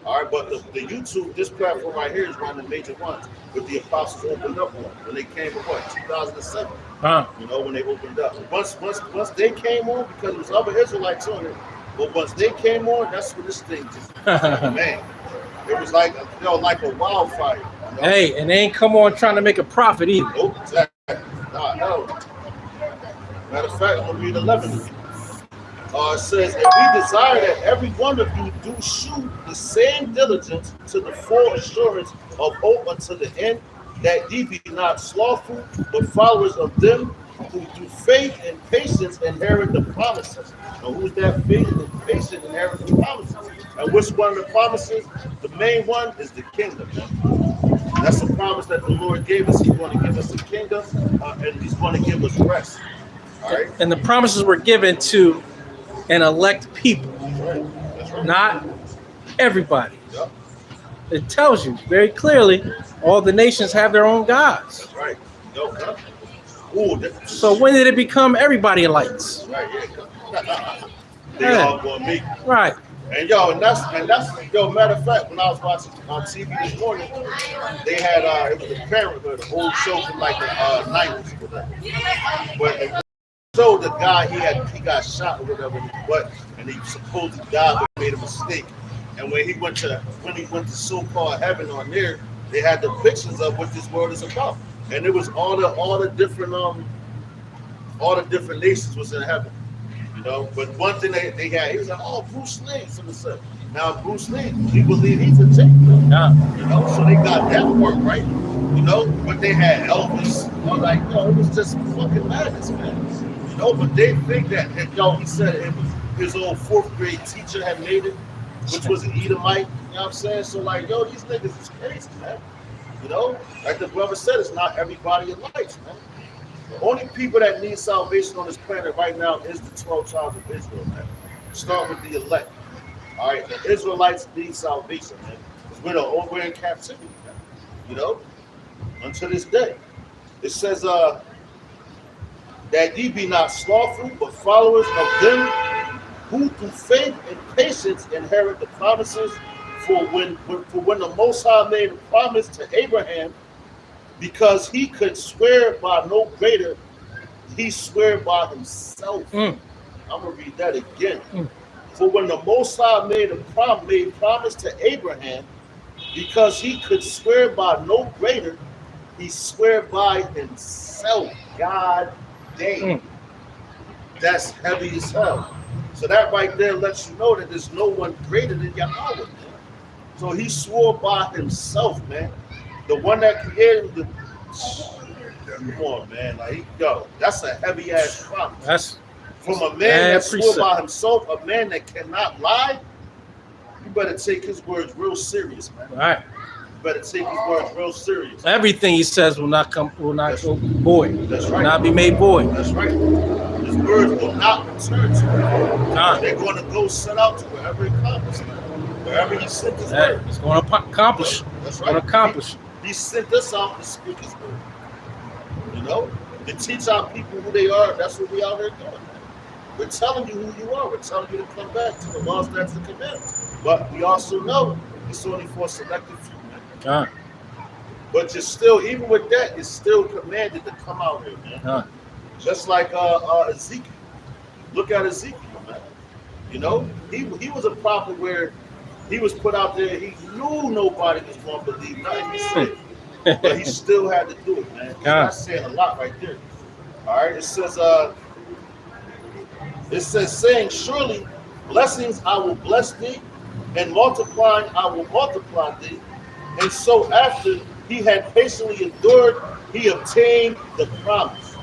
All right, but the YouTube, this platform right here is one of the major ones with the apostles opened up on when they came in 2007. You know, when they opened up. Once they came on, because there was other Israelites on it, but once they came on, that's when this thing just man. It was like like a wildfire. You know? Hey, and they ain't come on trying to make a profit either. Nope, exactly. No. Matter of fact, I'm gonna read 11 again. It says, and we desire that every one of you do shew the same diligence to the full assurance of hope unto the end, that ye be not slothful, but followers of them who through faith and patience inherit the promises. Now, who's that faith and patience inherit the promises? And which one of the promises? The main one is the kingdom. That's the promise that the Lord gave us. He's going to give us the kingdom, and He's going to give us rest. All right. And the promises were given to an elect people, That's right. not everybody. Yep. It tells you very clearly all the nations have their own gods. That's right. Ooh, So when did it become everybody lights? right, yeah. They all gonna meet. Right. And and that's matter of fact, when I was watching on TV this morning, they had it was a Parenthood, an old show from like the 90s or whatever. But it showed the guy he got shot or whatever in his butt, and he supposedly died but made a mistake. And when he went to so-called heaven on there, they had the pictures of what this world is about. And it was all the different nations was in heaven. You know, but one thing they had, he was like, oh, Bruce Lee, so now Bruce Lee, we believe he's a Jake. Yeah. You know, so they got that work right. You know, but they had Elvis. It was just fucking madness, man. You know, but they think that, he said it was his old 4th grade teacher had made it, which was an Edomite. You know what I'm saying? So these niggas is crazy, man. You know, like the brother said, it's not everybody in life, man. The only people that need salvation on this planet right now is the 12 tribes of Israel, man. Start with the elect. All right, the Israelites need salvation, man. Because we're in captivity, man. You know, until this day. It says that ye be not slothful, but followers of them who through faith and patience inherit the promises. For when the Most High made a promise to Abraham, because he could swear by no greater, he swore by himself. I'm gonna read that again. For when the Most High made promise to Abraham, because he could swear by no greater, he swore by himself. God damn. That's heavy as hell. So that right there lets you know that there's no one greater than Yahweh, man. So he swore by himself, man. The one that created the. Come on, man. That's a heavy ass promise. That's from a man that swore by himself, a man that cannot lie. You better take his words real serious, man. All right. You better take his words real serious. Everything he says will not go void. That's right. Will not be made void. That's right. His words will not return to him. They're going to go set out to wherever it comes, man. Wherever he sent his word. It's going to accomplish. That's right. Going to accomplish. He sent us out to speak his word. You know, to teach our people who they are. That's what we out here doing. We're telling you who you are. We're telling you to come back to the laws, statutes, and commandments. But we also know it's only for a selected few, man. Con. But you're still, even with that, it's still commanded to come out here, man. Con. Just like Ezekiel. Look at Ezekiel, man. You know, he was a prophet where he was put out there. He knew nobody was going to believe nothing he said, but he still had to do it, man. That's saying a lot right there. All right, it says, saying, surely blessings I will bless thee, and multiplying I will multiply thee. And so after he had patiently endured, he obtained the promise.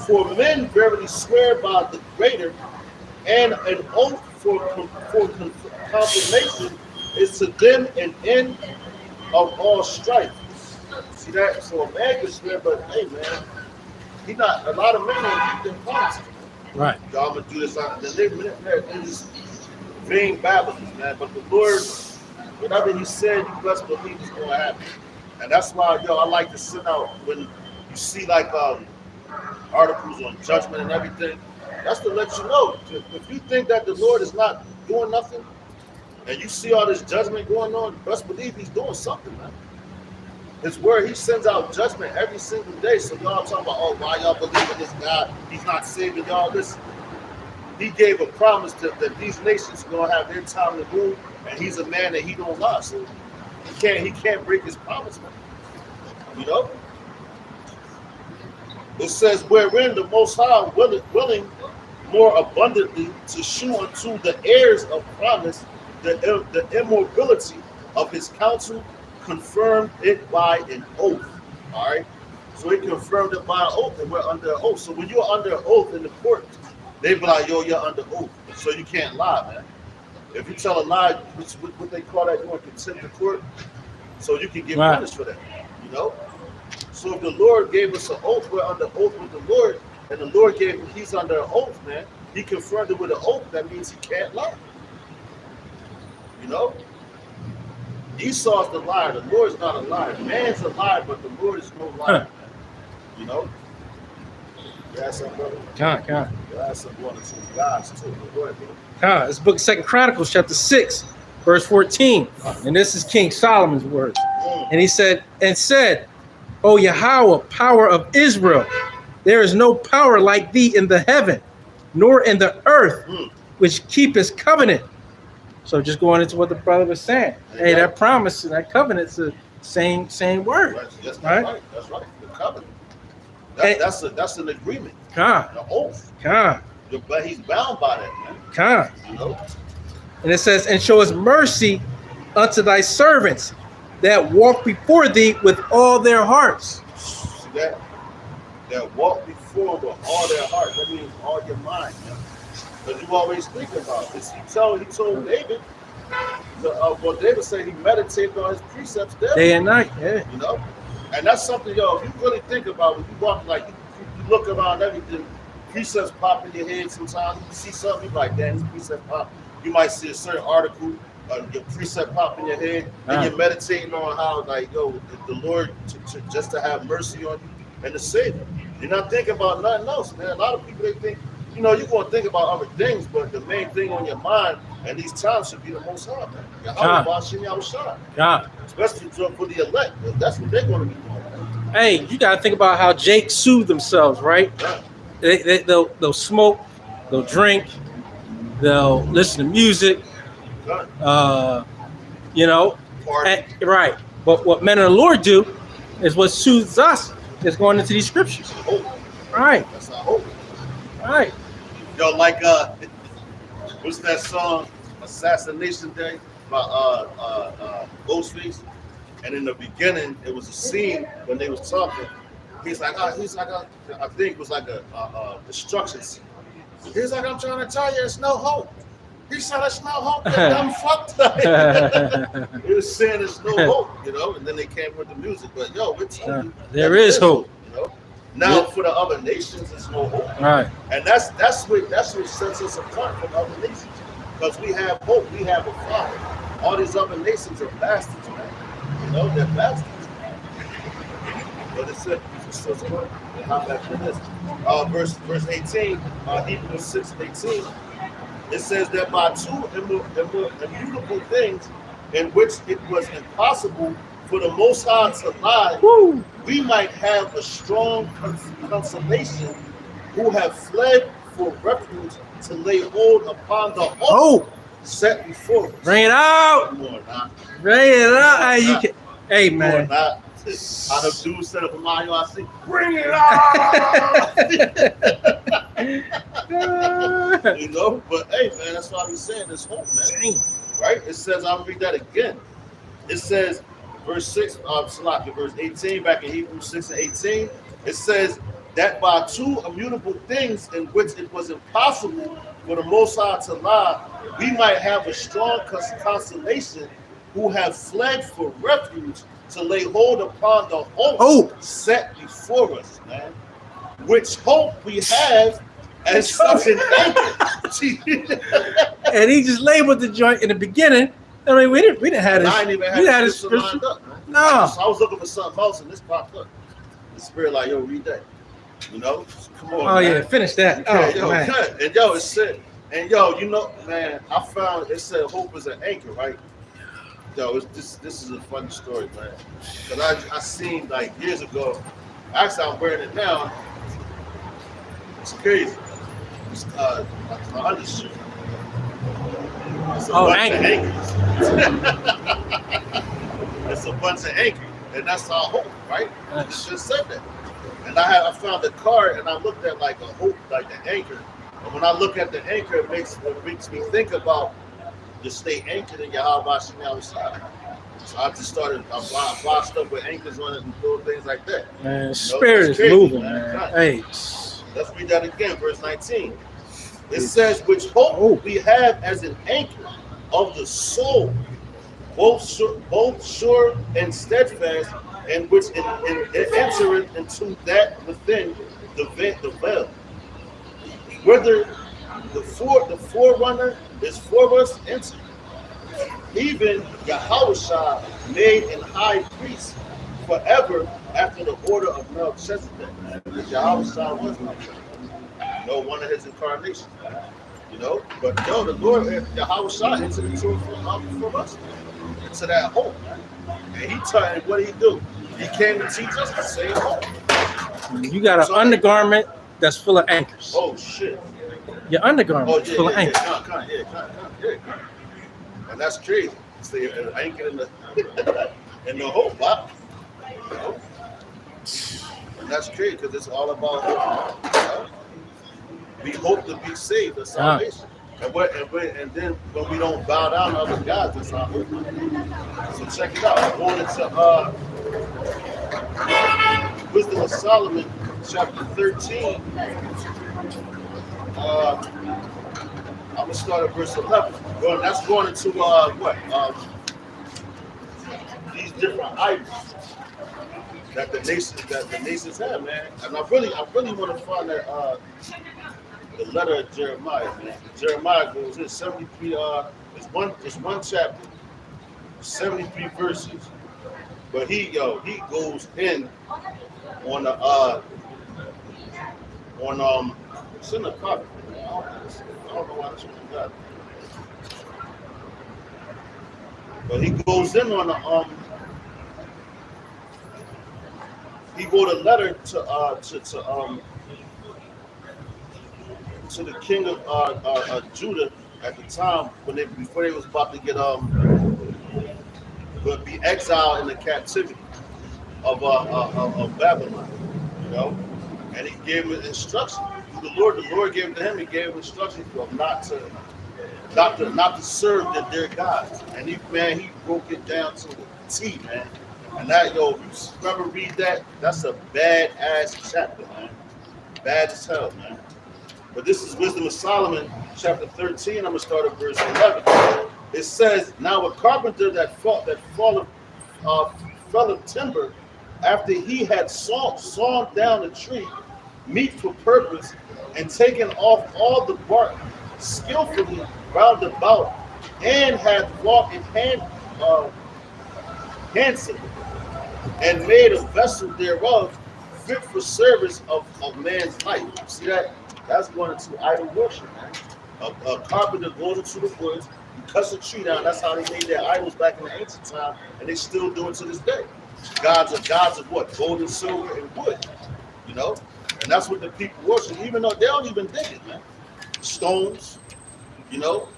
For men verily swear by the greater, and an oath for confirmation is to them an end of all strife. See that? So a man can swear, but hey, man, a lot of men don't keep their promises. Right. Y'all gonna do this. They're just vain babblings, man. But the Lord, whatever He said, you best believe it's gonna happen. And that's why, I like to send out when you see like articles on judgment and everything. That's to let you know. If you think that the Lord is not doing nothing, and you see all this judgment going on, best believe He's doing something, man. His word, He sends out judgment every single day. So y'all talking about, oh, why y'all believe in this God? He's not saving y'all. Listen, He gave a promise that these nations are gonna have their time to rule, and He's a man that He don't lie. So he can't break His promise, man. You know? It says, wherein the Most High willing more abundantly to shew unto the heirs of promise the immobility of His counsel, confirmed it by an oath. All right, so He confirmed it by an oath, and we're under an oath. So when you're under an oath in the court, they be like, yo, you're under oath, so you can't lie, man. If you tell a lie, what they call that, you want contempt of court, so you can get punished for that. You know. So if the Lord gave us an oath, we're under oath with the Lord, and the Lord He's under an oath, man. He confirmed it with an oath. That means He can't lie. You know. Esau's the liar. The Lord's not a liar. Man's a liar, but the Lord is no liar. You know? You have some, brother? Con. You have some one or two gods, too. Go ahead, brother. It's the book of 2 Chronicles, chapter 6, verse 14. And this is King Solomon's words. And he said, O Yahweh, power of Israel, there is no power like thee in the heaven, nor in the earth, which keepeth covenant. So just going into what the brother was saying. Hey, that promise and that covenant's the same word. Right? That's right. The covenant. That's an agreement. An oath. But he's bound by that, man. You know? And it says, and show us mercy unto thy servants that walk before thee with all their hearts. See that? That walk before with all their heart. That means all your mind, man. Because you always think about this. He told David, David said he meditated on his precepts day and night. Yeah. You know? And that's something, if you really think about when you walk, like, you look around everything, precepts pop in your head sometimes. You see something, you're like, damn, this precept pop. You might see a certain article, your precept pop in your head, and you're meditating on how, like, the Lord, just to have mercy on you and to save you. You're not thinking about nothing else, man. A lot of people, they think, you're going to think about other things, but the main thing on your mind at these times should be the Most High, man. Especially for the elect. That's what they're going to be doing. Hey, you got to think about how Jake soothed themselves, right? Yeah. They'll smoke, they'll drink, they'll listen to music, right. But what men of the Lord do is what soothes us is going into these scriptures. Right. That's our hope. Right. Like what's that song, Assassination Day by Ghostface? And in the beginning, it was a scene when they was talking. I think it was like a destruction scene. He's like, I'm trying to tell you, there's no hope. He said, there's no hope. I'm fucked up. He was saying there's no hope, and then they came with the music. But it's hope. There is hope. Now for the other nations, there's no hope. Right. And that's what sets us apart from other nations. Because we have hope. We have a father. All these other nations are bastards, man. They're bastards. But it said, how back to this. Verse 18, Hebrews 6:18. It says that by two immutable things in which it was impossible for the Most High to lie, Woo. we might have a strong consolation who have fled for refuge to lay hold upon the hope Oh, set before us. bring it out. Come on now. Bring it out. Hey, you can. Hey, Come on man. now. How the dude set up a Mario, I see, bring it out. You know, but hey, man, that's why we saying this hope, man. Right? It says, I'll read that again. It says, verse 6, verse 18, back in Hebrews 6:18, it says that by two immutable things in which it was impossible for the Most High to lie, we might have a strong consolation who have fled for refuge to lay hold upon the hope set before us, man. Which hope we have as such an anchor. And he just labeled the joint in the beginning. I mean, we didn't have this. I ain't even We had had this this lined scripture. up, man. No. So I was looking for something else and this popped up. The spirit like, yo, read that. You know? Come on. Oh man. yeah, finish that. Yeah, Oh yo, man. cut. And yo, it said, and yo, you know, man, I found it said hope is an anchor, right? Yo, this is a funny story, man. Cause I seen like years ago. Actually, I'm wearing it now. It's crazy. It's my undershirt. It's a bunch of anchors. It's a bunch of anchors, and that's our hope, right? It just said that. And I found a card, and I looked at like a hope, like the anchor. And when I look at the anchor, it makes me think about to stay anchored in Yahweh Shem side. So I just started I buy stuff with anchors on it and little things like that. Man, spirit is crazy, moving, man. man. Hey. Let's read that again, verse 19. It says, which hope we have as an anchor of the soul, both sure and steadfast, and which entereth into that within the veil. Whether the forerunner is for us enter, even Yahushua made an high priest forever after the order of Melchizedek. Yahushua was Melchizedek. You know, one of his incarnations. You know, but no, the Lord, Yahushua entered into it for us, into that hope. And he told what did he do? He came to teach us the same hope. You got an undergarment that's full of anchors. Oh shit. Your undergarment is full of anchors. Yeah. And that's crazy. See, an anchor in the in the hope, wow. You know? And that's crazy because it's all about hope. You know? We hope to be saved, the salvation. And then when we don't bow down to other gods, that's our hope. So check it out. I'm going into Wisdom of Solomon, chapter 13. I'm gonna start at verse 11. That's going into these different idols that the nations have, man. And I really want to find that the letter of Jeremiah, man. Jeremiah goes in 73. It's one chapter, 73 verses. But he goes in on the it's in the copy. I don't know why this one got it. But he goes in on the he wrote a letter to the king of Judah at the time before they was about to get be exiled in the captivity of Babylon, you know, and he gave him instructions. The Lord gave it to him. He gave him instructions for him not to serve their gods. And he broke it down to the T, man. And that, you remember read that? That's a badass chapter, man. Bad as hell, man. But this is Wisdom of Solomon, chapter 13. I'm gonna start at verse 11. It says, "Now a carpenter that fell of timber, after he had sawn down a tree, meet for purpose, and taken off all the bark skillfully round about, and had wrought it handsomely, and made a vessel thereof fit for service of man's life. See that? That's going into idol worship, man. A carpenter goes into the woods, he cuts a tree down. That's how they made their idols back in the ancient time, and they still do it to this day. Gods of what? Gold and silver and wood, you know? And that's what the people worship, even though they don't even dig it, man. Stones, you know,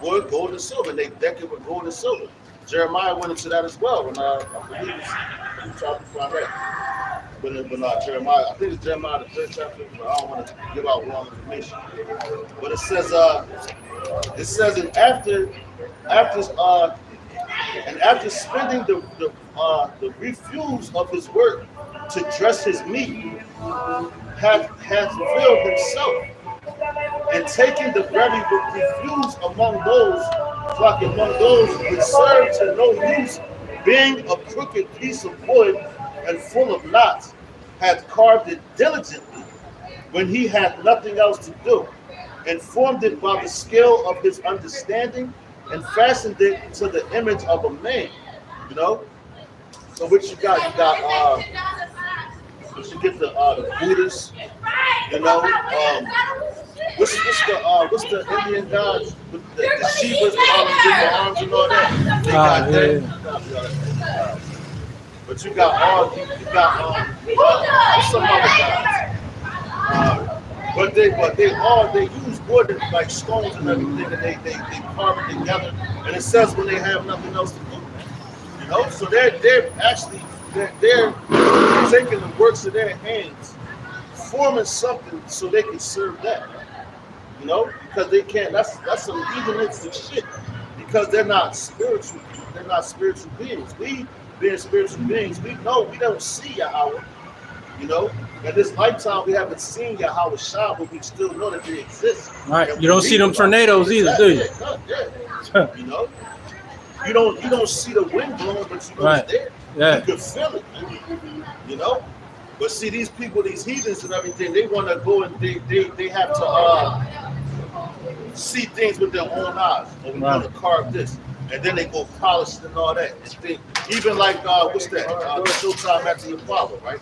wood, gold, and silver. And they deck it with gold and silver. Jeremiah went into that as well. When I believe I'm trying to find that. When Jeremiah, I think it's Jeremiah the 3rd chapter, but I don't want to give out wrong information. But it says, and after spending the refuse of his work to dress his meat, hath filled himself, and taking the very refuse among those which serve to no use, being a crooked piece of wood and full of knots, hath carved it diligently when he had nothing else to do, and formed it by the scale of his understanding, and fastened it to the image of a man. You know? So what you got? You get the Buddhists, you know. What's the Indian gods with the Shivas and all them different arms and all that? They got that. But you got some other gods. But they use wood and like stones and everything, and they carve it together. And it says when they have nothing else to do, you know. So they're taking the works of their hands, forming something so they can serve that, you know, because they can't. That's some heathenistic shit, because they're not spiritual. They're not spiritual beings. We, being spiritual beings, we know we don't see Yahweh, you know. In this lifetime, we haven't seen Yahweh shine, but we still know that they exist. Right. You don't see them tornadoes either, do you? Yeah. You know, you don't see the wind blowing, but you know it's there. Yeah. You can feel it, you know. But see, these people, these heathens and everything, they want to go and they have to see things with their own eyes. Or we want to carve this, and then they go polish it and all that. Even like what's that? Showtime at the Apollo, right?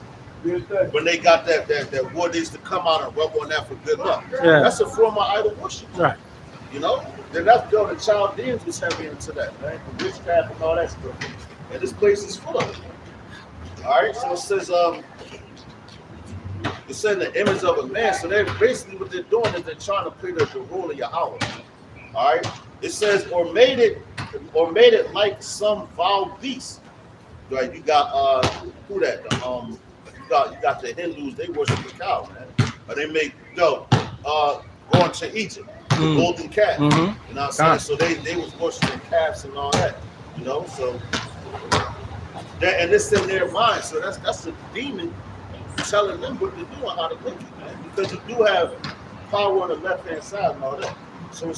When they got that wood, they used to come out and rub on that for good luck. Yeah. That's a form of idol worship. Right. You know? Then that's the Chaldeans was heavy into that, right? The witchcraft and all that stuff. And this place is full of it. All right, so it says the image of a man. So they're basically what they're doing is they're trying to play the role of Yahweh. All right, it says or made it like some vile beast. Right, you got who that? You got the Hindus. They worship the cow, man. They make going to Egypt, the golden calf. You know what I'm saying? So they was worshiping calves and all that. You know, so that, and it's in their mind. So that's a demon telling them what to do and how to make it, man. Because you do have power on the left hand side and all that. So it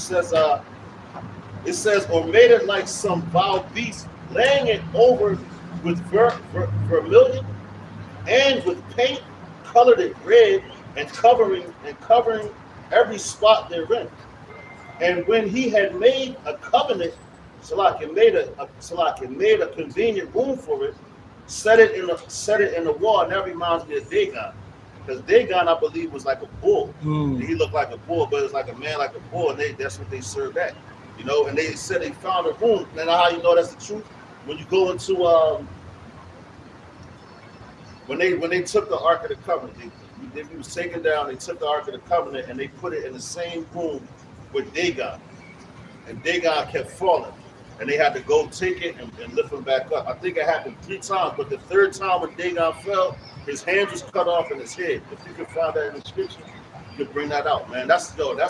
says, or made it like some vile beast, laying it over with vermilion and with paint, colored it red, and covering every spot therein. And when he had made a covenant, Salaki made a convenient room for it, set it in the wall, and that reminds me of Dagon. Because Dagon, I believe, was like a bull. He looked like a bull, but it was like a man like a bull, and that's what they served at. You know, and they said they found a room. And how you know that's the truth? When you go into when they took the Ark of the Covenant, they was taken down, they took the Ark of the Covenant and they put it in the same room with Dagon. And Dagon kept falling. And they had to go take it and lift him back up. I think it happened 3 times, but the 3rd time when Dagon fell, his hands was cut off in his head. If you can find that in the scripture, you can bring that out, man. That's letting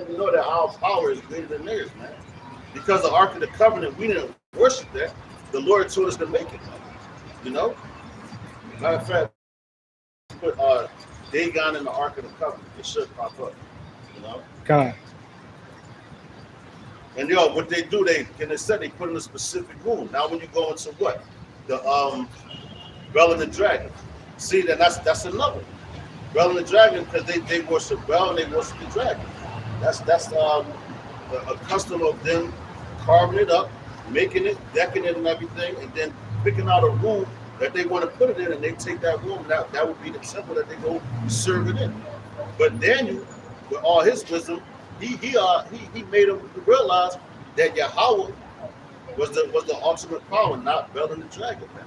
you know that our power is greater than theirs, man. Because the Ark of the Covenant, we didn't worship that. The Lord told us to make it, man. You know? Matter of fact, put Dagon in the Ark of the Covenant. It should pop up. You know? God. And what they do, they put in a specific room. Now when you go into what? The Bel and the Dragon. See, then that's another. Bel and the Dragon, because they worship Bel and they worship the dragon. That's a custom of them carving it up, making it, decking it and everything, and then picking out a room that they want to put it in, and they take that room, and that would be the temple that they go serve it in. But Daniel, with all his wisdom, he made him realize that Yahweh was the ultimate power, not Bel and the dragon, man.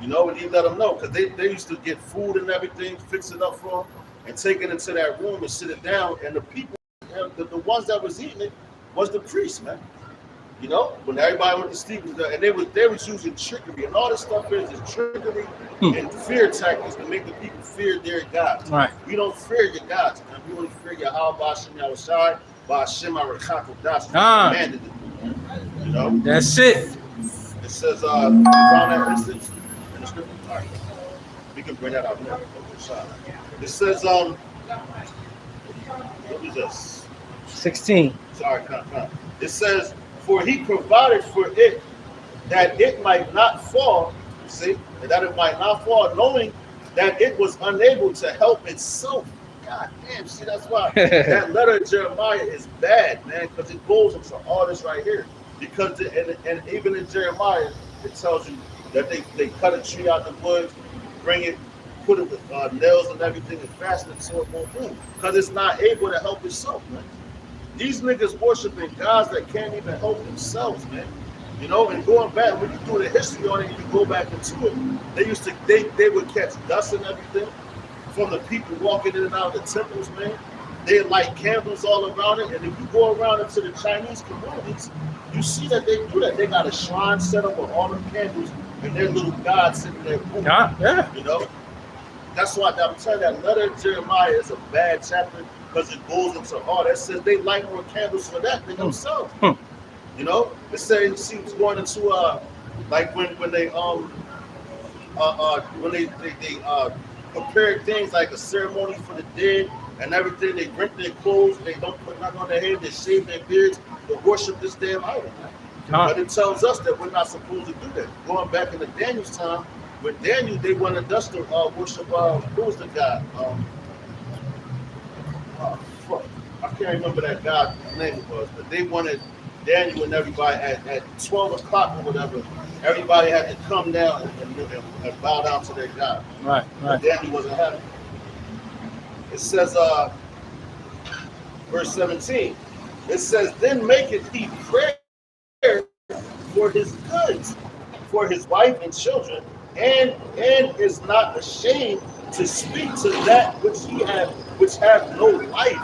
You know, and he let them know, because they used to get food and everything, fix it up for them, and take it into that room and sit it down, and the people, the ones that was eating it was the priests, man. You know, when everybody went to sleep, and they was using trickery, and all this stuff is trickery and fear tactics to make the people fear their gods. Right. We don't fear your gods, man. We only fear Yahweh Ba'Shem Yahushai, Ba'Shem Arakakodash. Commanded it. You know? That's it. It says, you found that instance in the scripture? All right. We can bring that out now. It says, what was this? 16. Sorry, come. It says, for he provided for it that it might not fall, see, that it might not fall, knowing that it was unable to help itself. God damn, see, that's why that letter of Jeremiah is bad, man, because it goes into all this right here. Because, and even in Jeremiah, it tells you that they cut a tree out the woods, bring it, put it with nails and everything, and fasten it so it won't move. Because it's not able to help itself, man. These niggas worshiping gods that can't even help themselves, man. You know, and going back, when you do the history on it, you go back into it. They would catch dust and everything from the people walking in and out of the temples, man. They light candles all around it, and if you go around into the Chinese communities, you see that they do that. They got a shrine set up with all the candles and their little gods sitting there. Yeah. You know, that's why I'm telling you, that letter of Jeremiah is a bad chapter. Because it goes into all that. Says they light more candles for that than themselves. You know, it says she was going into like when they prepare things like a ceremony for the dead and everything. They rent their clothes. They don't put nothing on their head. They shave their beards to worship this damn idol. But it tells us that we're not supposed to do that. Going back into Daniel's time, with Daniel, they wanted us to worship. Who was the god? I can't remember that guy's name was, but they wanted Daniel and everybody at 12 o'clock or whatever. Everybody had to come down and bow down to their God. Right. But Daniel wasn't having it. It says, verse 17, it says, then maketh he prayer for his goods, for his wife and children, and is not ashamed to speak to that which have no life.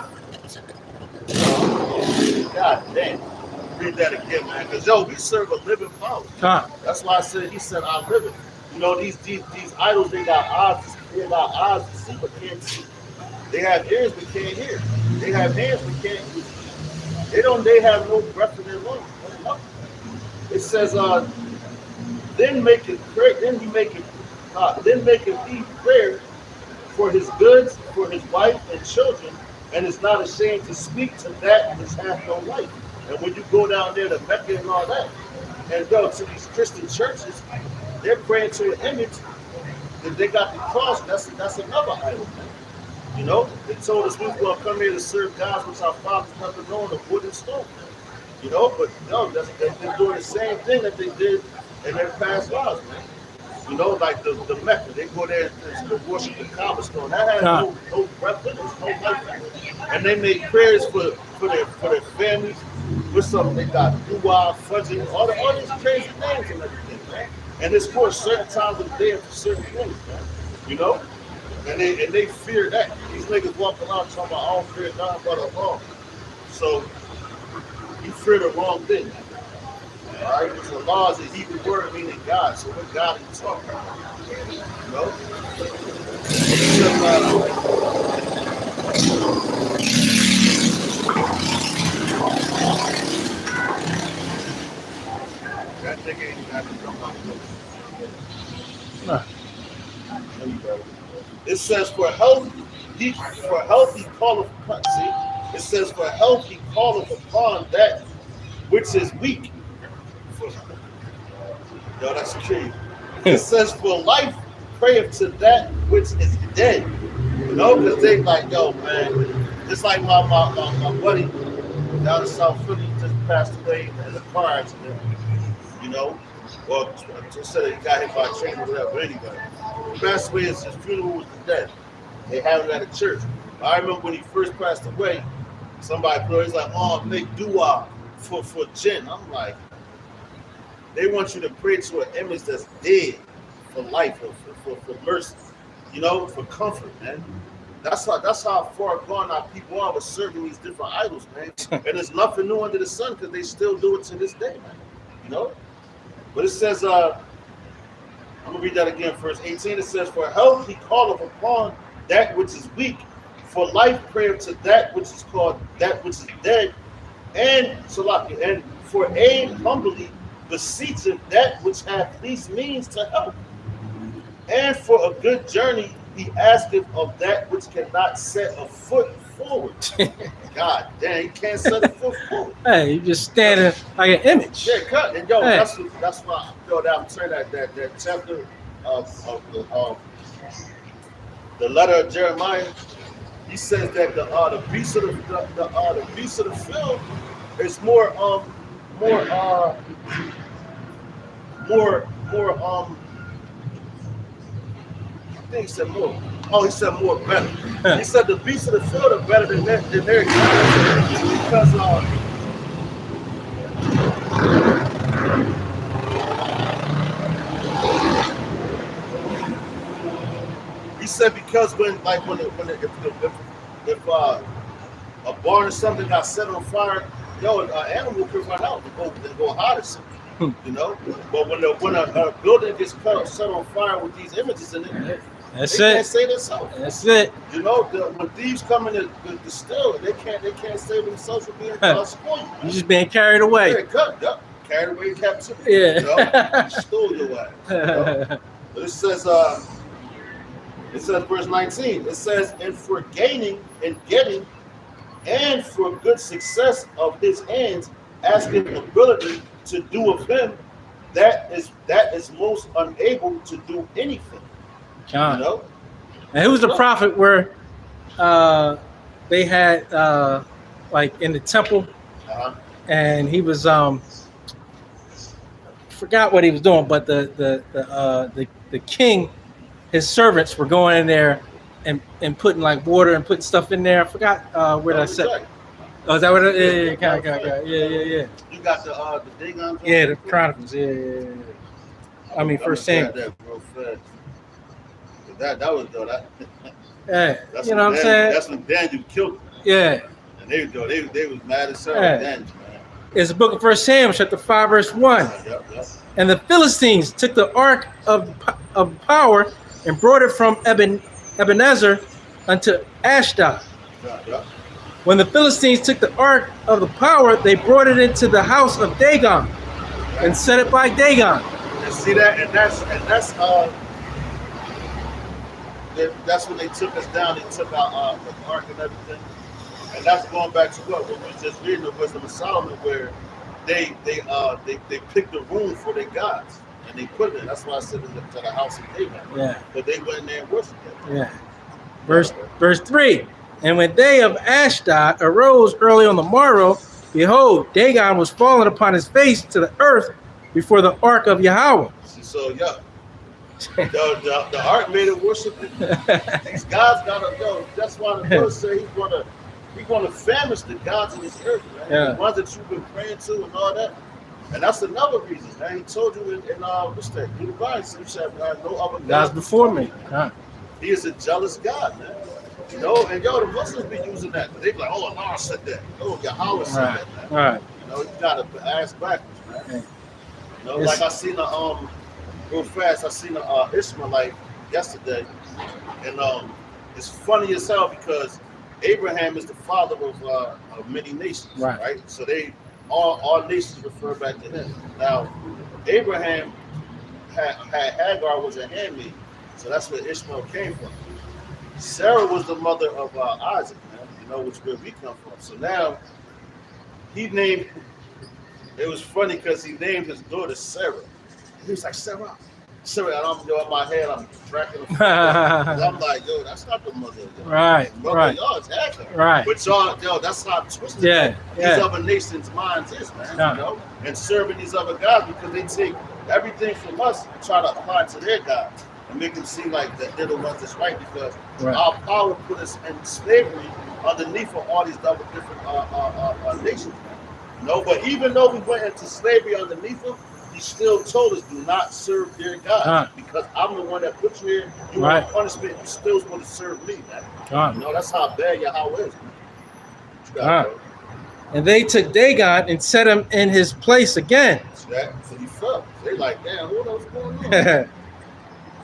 God damn. Read that again, man. Because we serve a living power. That's why I said he said I live it. You know, these idols, they got eyes to see but can't see. They have ears but can't hear. They have hands but can't use. They have no breath in their lungs. It says, then he maketh prayer for his goods, for his wife and children, and is not ashamed to speak to that which hath no life. And when you go down there to Mecca and all that, and go to these Christian churches, they're praying to an image. If they got the cross, that's another idol. You know, they told us we were going to come here to serve gods which our fathers never known of wood and stone. You know, but no, they've been doing the same thing that they did in their past lives, man. You know, like the Mecca, they go there and worship the Kaaba stone. That has no breath in it, no life in it. And they make prayers for their families. With something they got dua, fudging, all these crazy names and everything, man. And it's for certain times of the day and for certain things, man. You know? And they fear that. These niggas walk around talking about I don't fear God but Allah. So you fear the wrong thing. Alright? Because Allah is a Hebrew word meaning God. So what God are you talking about? You know? That nigga ain't got to come out of it says for health he calleth upon. See, it says for health he calleth upon that which is weak. Yo, that's crazy. It says for life prayeth to that which is dead. You know, because they like, yo, man, just like my buddy down in South Philly, just passed away in a car accident, you know, or just said he got hit by a train or whatever. But anyway, he passed away. His funeral was the death. They had it at a church. I remember when he first passed away, somebody put, he's like, oh, make dua for Jinn. I'm like, they want you to pray to an image that's dead for life, or for mercy, you know, for comfort, man. That's how far gone our people are with serving these different idols, man. And there's nothing new under the sun because they still do it to this day, man. You know? But it says, I'm gonna read that again, verse 18. It says, for help he calleth upon that which is weak, for life prayer to that which is called that which is dead, and Salaki, and for aid humbly beseecheth that which hath least means to help. And for a good journey he asketh of that which cannot set a foot forward. God damn, he can't set a foot forward. Hey, you just standing like an image. Yeah, cut. And yo, Hey. that's why I'm saying that chapter of the letter of Jeremiah. He says that the beast of the beast of the field is more I think he said more. Oh, he said more better. He said the beasts of the field are better than their gods because he said because if a barn or something got set on fire, yo, an animal could run out and go hide or something. You know, but when a building gets set on fire with these images in it, That's they it. can't save themselves. That's it. You know, when thieves come in to steal, they can't save themselves from being spoiled. You just being carried away. Yeah, cut, yep. Carried away in captivity. Yeah. You know? You stole your ass. You know? But it says verse 19. It says, and for gaining and getting, and for good success of his hands, asking ability to do of him that is most unable to do anything. John. You know? And who was the prophet where they had like in the temple, and he was forgot what he was doing, but the king, his servants were going in there and putting like water and putting stuff in there. I forgot where that said. Oh, is that what it? Yeah. You got the Dagon. Yeah, the Chronicles. Yeah. I mean, First Samuel. That was though. Yeah, That's you know what I'm saying? That's when Daniel killed him. Yeah. And they was mad as hell Yeah. at Daniel, man. It's the book of First Samuel, chapter 5, verse 1. Yep. And the Philistines took the ark of power and brought it from Ebenezer unto Ashdod. Yep. When the Philistines took the ark of the power, they brought it into the house of Dagon and set it by Dagon. And see that, and that's when they took us down. They took our the ark and everything, and that's going back to what we was just reading the Wisdom of Solomon, where they picked the room for their gods and they put it in. That's why I said to the house of Dagon. Yeah. But they went in there and worshipped it. Yeah. Verse 3. And when they of Ashdod arose early on the morrow, behold, Dagon was fallen upon his face to the earth before the ark of Yahweh. So the ark made it worship. These gods gotta go. That's why the verse say he's gonna famish the gods of this earth, man. Yeah. The ones that you've been praying to and all that. And that's another reason, man. He told you in what's that? Deuteronomy, so you shall have no other God's before me. Huh. He is a jealous God, man. You know, and the Muslims be using that. They be like, oh, Allah said that. Oh, Yahweh said Right. that, man. Right. You know, you gotta ask backwards, man. Yeah. You know, like I seen real fast, I seen a Ishmaelite yesterday, and it's funny as hell because Abraham is the father of many nations, right? So they all nations refer back to him. Now, Abraham had Hagar was a handmaid, so that's where Ishmael came from. Sarah was the mother of Isaac, man, you know, which where we come from. So now he named. It was funny because he named his daughter Sarah. He was like, Sarah, So in my head, I'm tracking the I'm like, yo, that's not the mother. Yo. Right, Mother, right. y'all attacking. Right. But y'all, yo, that's how twisted Yeah, these yeah. other nations' minds is, man. Yeah. You know, and serving these other gods because they take everything from us and try to apply it to their gods and make them seem like that they're the ones that's right because Right. our power put us in slavery underneath of all these other different nations, man. You know, but even though we went into slavery underneath them, he still told us, do not serve their gods because I'm the one that put you here. You Right. want punishment, you still want to serve me, man. You know, that's how bad Yahweh is, man. What you got, bro? And they took Dagon and set him in his place again. So he fell. They like, damn, what's going on?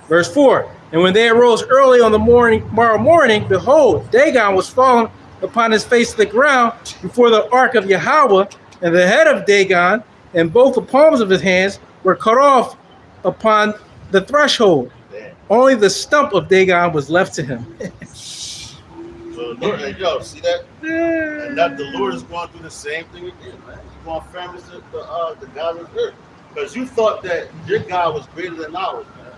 Verse 4. And when they arose early on the morrow morning, behold, Dagon was fallen upon his face to the ground before the ark of Yahweh, and the head of Dagon and both the palms of his hands were cut off upon the threshold. Damn. Only the stump of Dagon was left to him. So the Lord, hey, yo, see that? And that the Lord is going through the same thing again, man. He's going to famish the God of earth. Because you thought that your God was greater than ours, man.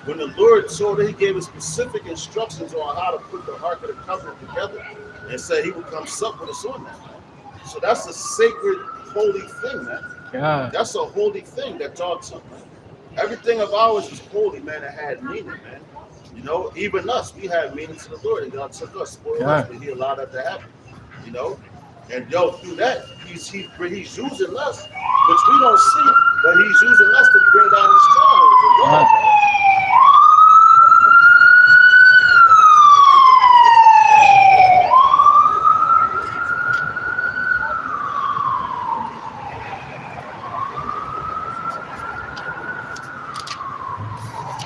When the Lord told that he gave us specific instructions on how to put the Ark of the Covenant together and said he would come sup with us on that, man. So that's a sacred, holy thing, man. God. That's a holy thing that y'all took, man. Everything of ours is holy, man. It had meaning, man. You know, even us, we had meaning to the Lord, and God took us, spoiled us, but he allowed that to happen. You know? And yo, through that, he's using us, which we don't see, but he's using us to bring down his strongholds.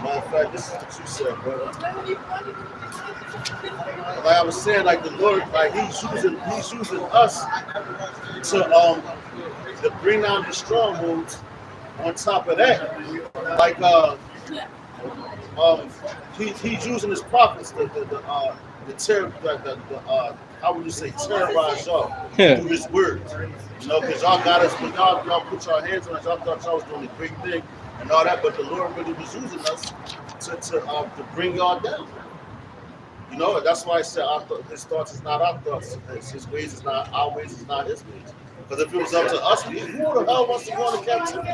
Matter of fact, this is what you said, brother. Like I was saying, like the Lord, like he's using us to bring down the strongholds. On top of that, like he's using his prophets how would you say terrorize y'all through his words. You know, because y'all got us when y'all put your hands on us, y'all thought y'all was doing a great thing and all that, but the Lord really was using us to bring y'all down. You know, that's why I said his thoughts is not our thoughts. His ways is not our ways, is not his ways. Because if it was up to us, who the hell wants to go into captivity?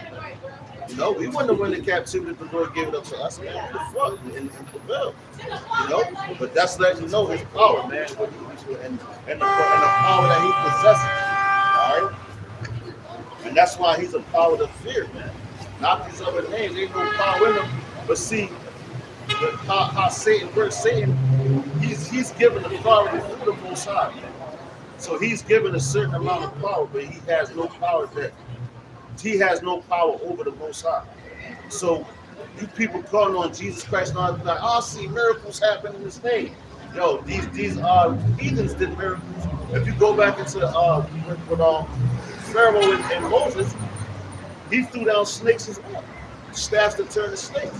You know, we wouldn't have went into captivity if the Lord gave it up to us, man. What the fuck? And prevail. You know? But that's letting you know his power, man, and the power that he possesses. All right? And that's why he's a power to fear, man. Not these other names. Ain't no power in them. But see, how Satan works, he's given authority through the Most High, man. So he's given a certain amount of power, but he has no power over the Most High. So you people calling on Jesus Christ and all that, like, oh, I see miracles happen in his name. Yo, these heathens did miracles. If you go back into with Pharaoh and Moses, he threw down snakes as well, staffs to turn to snakes.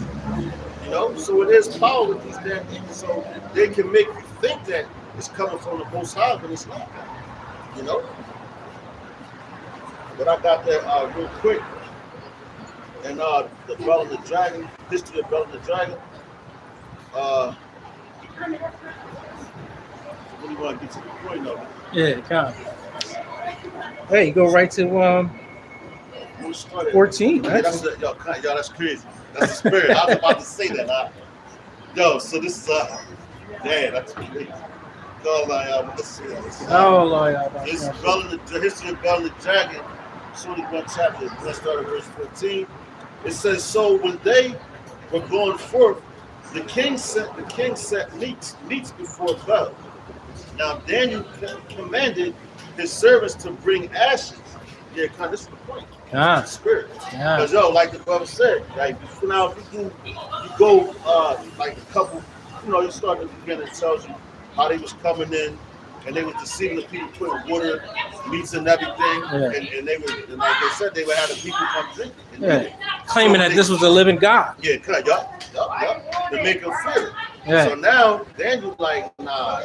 You know, so it is power with these damn people. So they can make you think that it's coming from the Most High, but it's not. You know? But I got that real quick. And the Bell and the Dragon, history of Bell and the Dragon. What do you want to get to the point of it? Yeah, kind of. Hey, go right to 14. Yeah, that's crazy. That's the spirit. I was about to say that. Yo, so this is damn, that's crazy. Oh, Lord. This is the history of Bell and the Dragon, 21 chapter. Let's start at verse 14. It says, so when they were going forth, the king set meats before Bel. Now Daniel commanded his servants to bring ashes. Yeah, this is the point. Yeah. It's the spirit. Yeah. Because like the brother said, like now if you go like a couple, you start at the beginning, it tells you how they was coming in and they was deceiving the people, putting water, meats and everything, and they were, and like they said, they would have the people come drinking. Claiming that this was a living God. Yeah, yup. To make them fear it. Yeah. So now Daniel like, nah.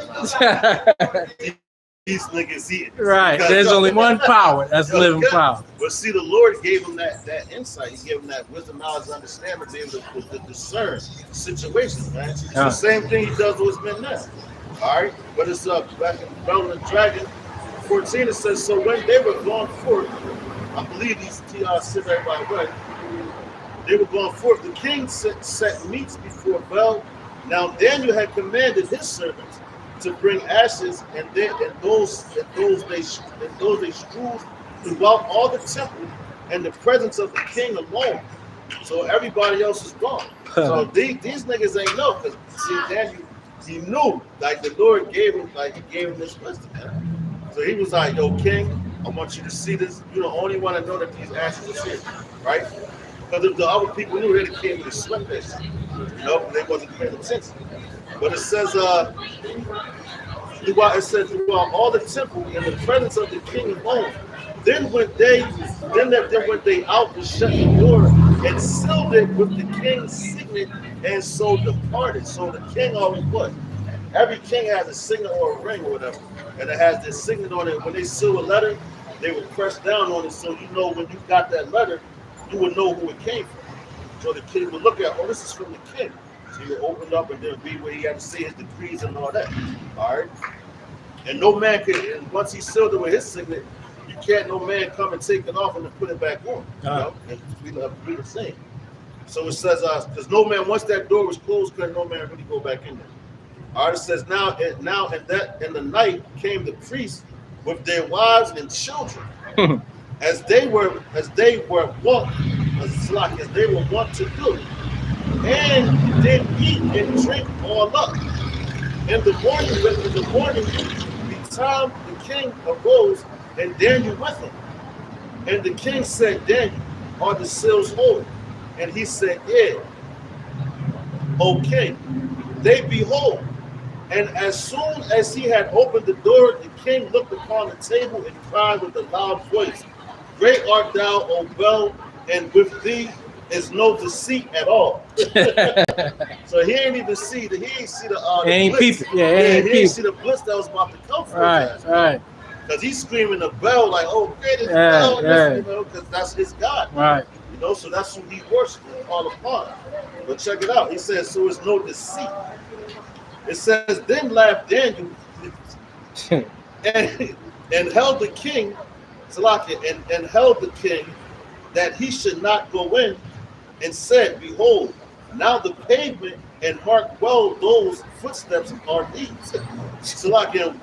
these niggas eating. Right. Because, There's only one power. That's Yo, living good. power. But see, the Lord gave him that insight. He gave him that wisdom, knowledge, understanding to be able to discern situations, man. It's Yeah. the same thing he does with his men now. All right? But it's back in Bell and the Dragon 14, it says, so when they were going forth, I believe these sit everybody right. They were going forth. The king set meats before Bel. Now Daniel had commanded his servants to bring ashes, and those they strewed throughout all the temple, and the presence of the king alone. So everybody else is gone. So these niggas ain't know, because see, Daniel, he knew, like the Lord gave him, like he gave him this wisdom, man. So he was like, yo, king, I want you to see this. You're the only one that know that these ashes are here, right? Because if the other people knew, they'd came and swept that shit. You know, they wasn't paying attention. But it says, throughout all the temple in the presence of the king alone. Then went they out and shut the door and sealed it with the king's signet, and so departed. So the king always what? Every king has a signet or a ring or whatever, and it has this signet on it. When they seal a letter, they would press down on it, so you know when you got that letter, you would know who it came from. So the king would look at, oh, this is from the king. So he would open up and then read where he had to say his decrees and all that. All right. And no man could, and once he sealed it with his signet, you can't no man come and take it off and then put it back on. You know, and we the same. So it says, because no man, once that door was closed, couldn't no man really go back in there. All right, it says now in the night came the priests with their wives and children, as they were wont to do, and did eat and drink all up. In the morning, the time the king arose, and Daniel with him. And the king said, Daniel, are the seals whole? And he said, yeah. O king, they be whole. And as soon as he had opened the door, the king looked upon the table and cried with a loud voice, Great art thou, O Bel, and with thee is no deceit at all. So he ain't even see the ain't blitz. people. Yeah, ain't he people. ain't see the blitz that was about to come from his ass. Right. Because he's screaming the bell like, oh, great is Yeah, Bel, yeah. you know, because that's his God. Right. You know, so that's who he worships and call upon. But check it out. He says, so it's no deceit. It says, then laughed Daniel and held the king, and held the king that he should not go in, and said, behold, now the pavement, and mark well those footsteps are these. Salakia, and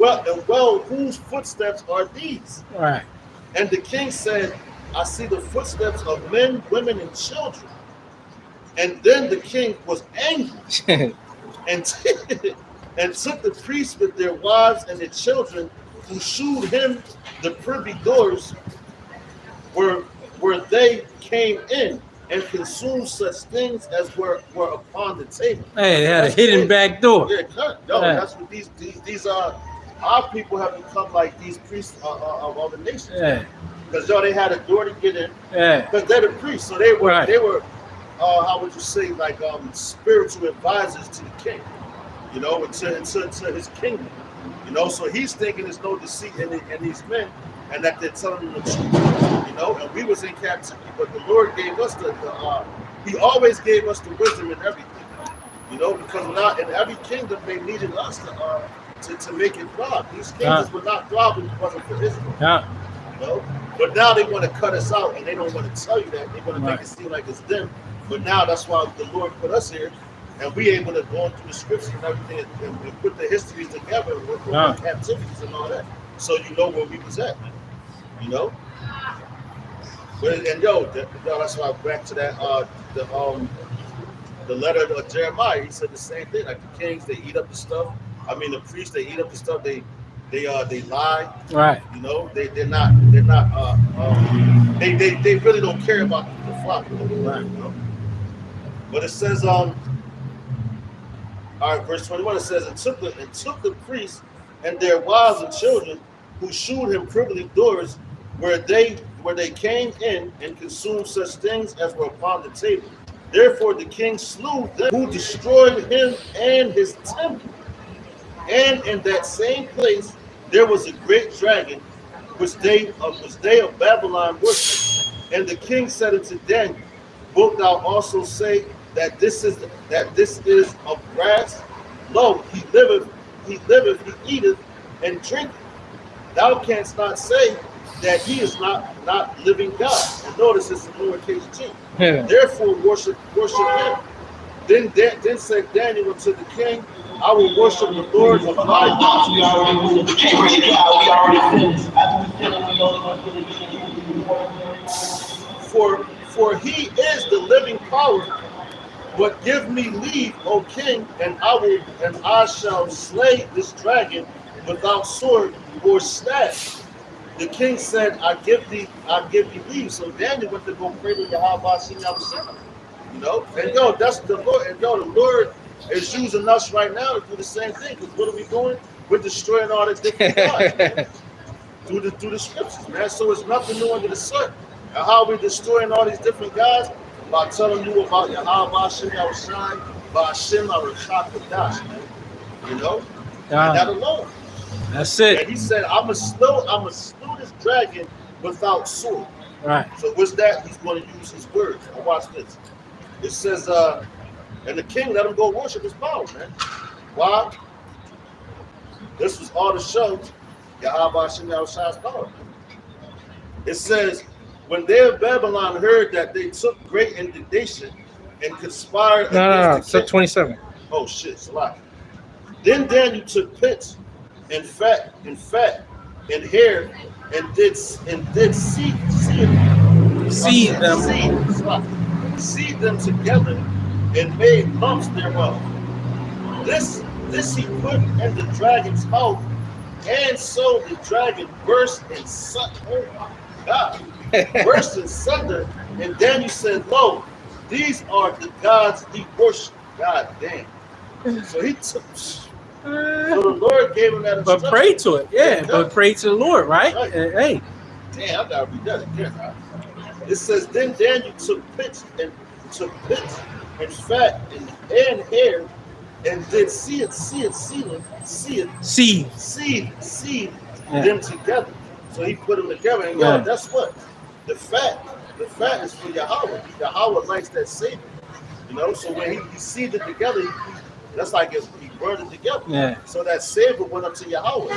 well, whose footsteps are these? Right. And the king said, I see the footsteps of men, women, and children. And then the king was angry and took the priests with their wives and their children, who shewed him the privy doors where they came in, and consumed such things as were upon the table. Hey, they had a hidden back door. Yeah, that's what these our people have become like these priests of other nations. Yeah. Because they had a door to get in. Yeah. Because they're the priests, so they were Right. how would you say, like spiritual advisors to the king, you know, and to his kingdom, you know. So he's thinking there's no deceit in these men, and that they're telling him the truth, you know. And we was in captivity, but the Lord gave us he always gave us the wisdom in everything, you know, because not in every kingdom they needed us to make it thrive. These kingdoms would not thrive if it wasn't for Israel. Yeah. You know? But now they want to cut us out, and they don't want to tell you that. They want to make it seem like it's them. But now that's why the Lord put us here, and we able to go through the scriptures and everything, and put the histories together with captivities and all that, so you know where we was at, man. You know. But and that's why back to that the letter of Jeremiah. He said the same thing. Like the kings, they eat up the stuff. I mean, the priests, they eat up the stuff. They lie. Right. You know, they're not. They really don't care about the flock. Right. You know? But it says all right, verse 21. It says, and took the priests and their wives and children, who shewed him privily doors, where they came in, and consumed such things as were upon the table. Therefore the king slew them who destroyed him and his temple. And in that same place there was a great dragon, which they of Babylon worshipped. And the king said unto Daniel, wilt thou also say that this is of brass? Lo, he liveth, he eateth and drinketh. Thou canst not say that he is not living God. And notice it's in lowercase g. Yeah. Therefore worship him. Then said Daniel unto the king, I will worship the Lord of my God. For he is the living power. But give me leave, O king, and I shall slay this dragon without sword or staff. The king said, I give thee leave. So Daniel went to go pray to Yahweh Shem. You know, and that's the Lord. And the Lord is using us right now to do the same thing. Because what are we doing? We're destroying all the different gods, man. through the scriptures, man. So it's nothing new under the sun. And how are we destroying all these different gods? By telling you about Yahweh Shem Yahushai, by Hashem Arashak Kadash, man. You know? And that alone. That's it. And he said, I'ma slew this dragon without sword. Right. So what's that? He's going to use his words. Now watch this. It says, and the king let him go worship his power, man. Why? This was all to show Yahweh Shem Yahushai's power, man. It says, when they of Babylon heard that, they took great indignation and conspired against the king. 27. Oh shit, it's a lot. Then Daniel took pits and fat and hair and did seed them together and made lumps thereof. This he put in the dragon's mouth, and so the dragon burst and sucked. Oh my God. Burst and sunder, and Daniel said, lo, these are the gods he worshiped. God damn. So he took. So the Lord gave him that instruction. But pray to it, but pray to the Lord, right? Hey. Damn, I gotta read that again. It says, then Daniel took pits and fat and hair and did seed them together. So he put them together, and that's what the fat is for Yahweh. Yahweh likes that savor, you know. So when he seeded it together, that's like he burned it together. Yeah. So that savor went up to Yahweh,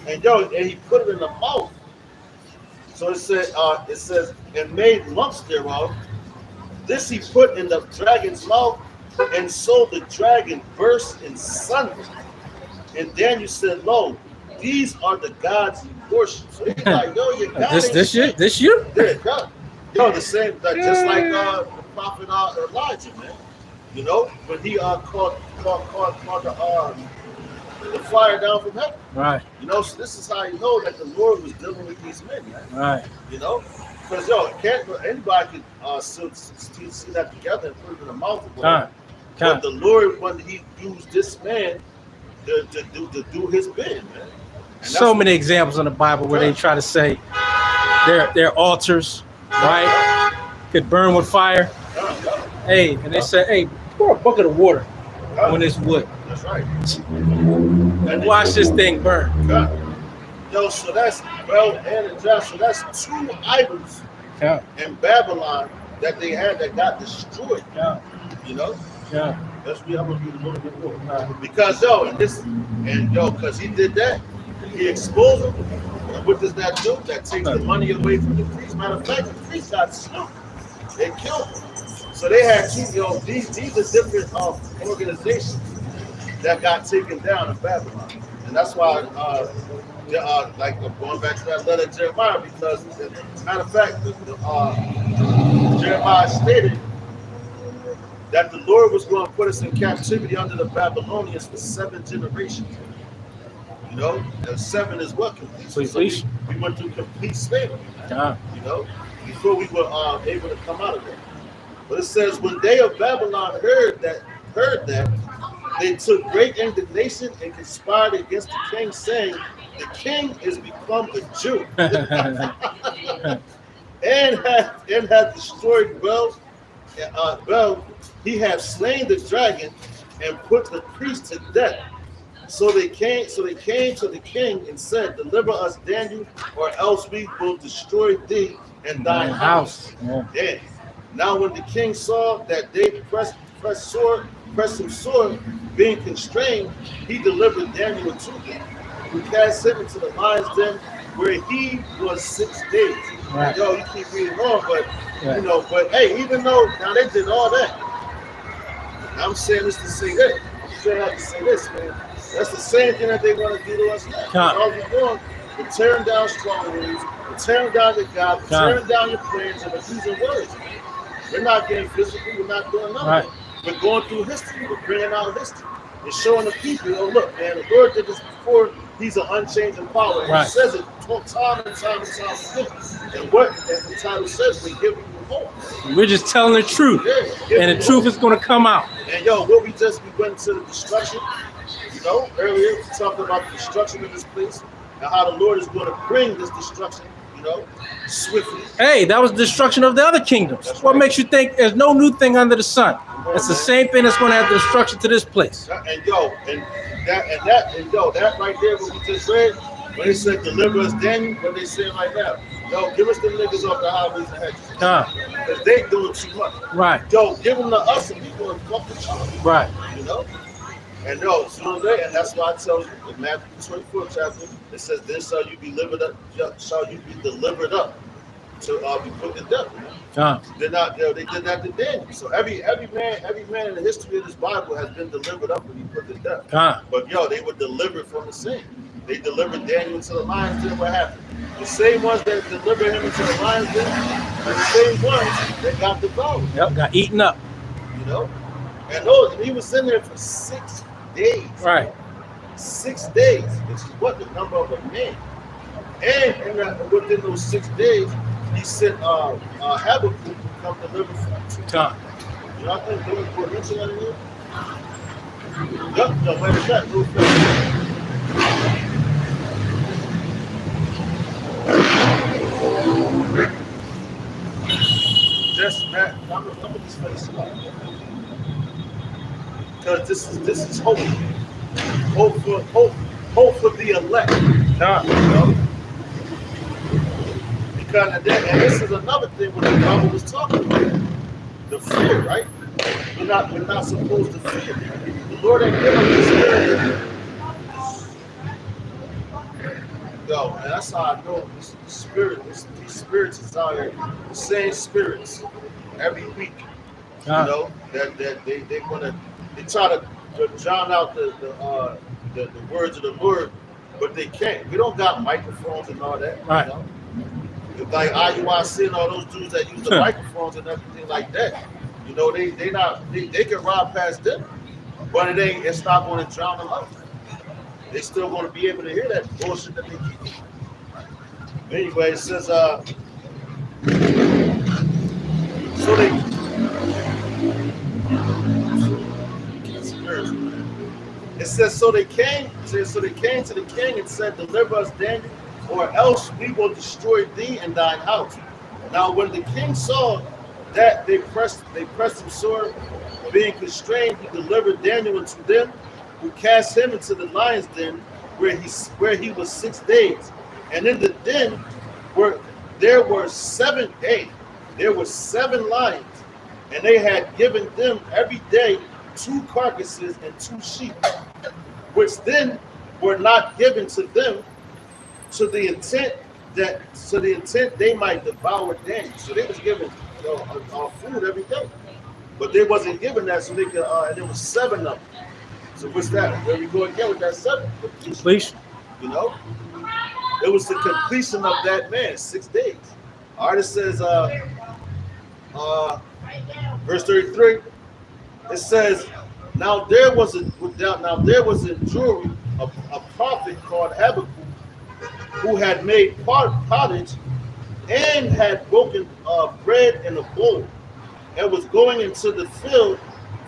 and he put it in the mouth. So it says, and made lumps thereof. This he put in the dragon's mouth, and so the dragon burst in sunder. And Daniel said, lo, these are the gods you worship. So he's like, your God this year? Yeah, God. The same, just like the prophet Elijah, man. You know, when he caught the fire down from heaven. Right. You know, so this is how you know that the Lord was dealing with these men, man. Right. You know, because anybody could see that together and put it in the mouth of God. But the Lord, when he used this man to do his bid, man. So many examples in the Bible where they try to say their altars, right, could burn with fire. Hey, and they say, hey, pour a bucket of water on this wood. That's right. And watch this thing burn. So that's so that's two idols in Babylon that they had that got destroyed. You know? Yeah. That's what I'm gonna do a little bit more. Because because he did that, he exposed them. And what does that do? That takes the money away from the priest. Matter of fact, the priest got slew. They killed him. So they had two, these are different organizations that got taken down in Babylon. And that's why like going back to that letter of Jeremiah, because matter of fact, Jeremiah stated that the Lord was going to put us in captivity under the Babylonians for 7 generations. You know, and 7 is what? Complete. So we went through complete slavery. You know, before we were able to come out of that. But it says, when they of Babylon heard that, they took great indignation and conspired against the king, saying, the king is become a Jew and hath destroyed Bel. He hath slain the dragon and put the priest to death. So they came to the king and said, Deliver us, Daniel, or else we will destroy thee and thine house. Yeah. Yeah. Now when the king saw that they pressed him sore, being constrained, he delivered Daniel to them, who cast him into the lions den, where he was 6 days. Right. Yo, you keep reading on, but Right. you know, but hey, even though now they did all that, I'm saying this to say this. I'm saying that to say this, man. That's the same thing that they want to do to us now. Come. All we're doing, we're tearing down strongholds, we're tearing down your God, we're Come. tearing down your plans, and we're using words. We're not getting physical, we're not doing nothing. Right. We're going through history, we're bringing out history. We're showing the people, oh, look, man, the Lord did this before, he's an unchanging power. And Right. he says it time and time again. And what, as the title says, we're giving you hope. We're just telling the truth, Yeah, and the truth is going to come out. And yo, what we went to the destruction, you know, earlier we talked about the destruction of this place and how the Lord is going to bring this destruction, you know, swiftly. Hey, that was destruction of the other kingdoms. That's What right. makes you think there's no new thing under the sun? It's the same thing that's going to have the destruction to this place. And that right there, what we just read, when they said deliver us, Daniel, what they saying right now, yo, give us the niggas off the highways and hedges. Because they doing too much. Right, Yo, give them to us and we going to fuck with y'all. right. You know? And no, so they, and that's why I tell you in Matthew 24 chapter, it says, then shall you be delivered up to be put to death. They're not, they did that to Daniel. So every man in the history of this Bible has been delivered up when he put to death. But yo, they were delivered from the sin. They delivered Daniel into the lions den. What happened? The same ones that delivered him into the lions den, the same ones that got devoured. Yep, got eaten up. You know? And those, he was in there for 6 days. Right. 6 days, which is what the number of a man. And within those 6 days, he sent Habakkuk to come deliver from him. Time. You know, I think they were mentioned that in here. Yep, no, matter of fact, real fast. Just Matt, I'm gonna just finish it up. Because this is hope. Hope for the elect. You know? Because and this is another thing what the Bible was talking about. The fear, right? We're not supposed to fear. The Lord ain't given us the spirit. Yo, and that's how I know these spirits is out here, the same spirits every week. You know, that they try to drown out the words of the Lord, but they can't. We don't got microphones and all that. Right. You know? Like IUIC and all those dudes that use the microphones and everything like that. You know, they can ride past them, but it's not going to drown them out. They still going to be able to hear that bullshit that they keep. Anyway, it says so they came to the king and said, Deliver us, Daniel, or else we will destroy thee and thine house. Now when the king saw that they pressed him sore, being constrained, he delivered Daniel unto them, who cast him into the lions den, where he was 6 days. And in the den there were 7 lions, and they had given them every day 2 carcasses and 2 sheep, which then were not given to them to the intent they might devour Daniel. So they was given food every day, but they wasn't given that so they could. And there was 7 of them. So what's that? Where we go again with that 7? Completion. You know, it was the completion of that man, 6 days. All right, it says, verse 33. It says, now there was in Jewry a prophet called Habakkuk, who had made pottage and had broken bread in a bowl, and was going into the field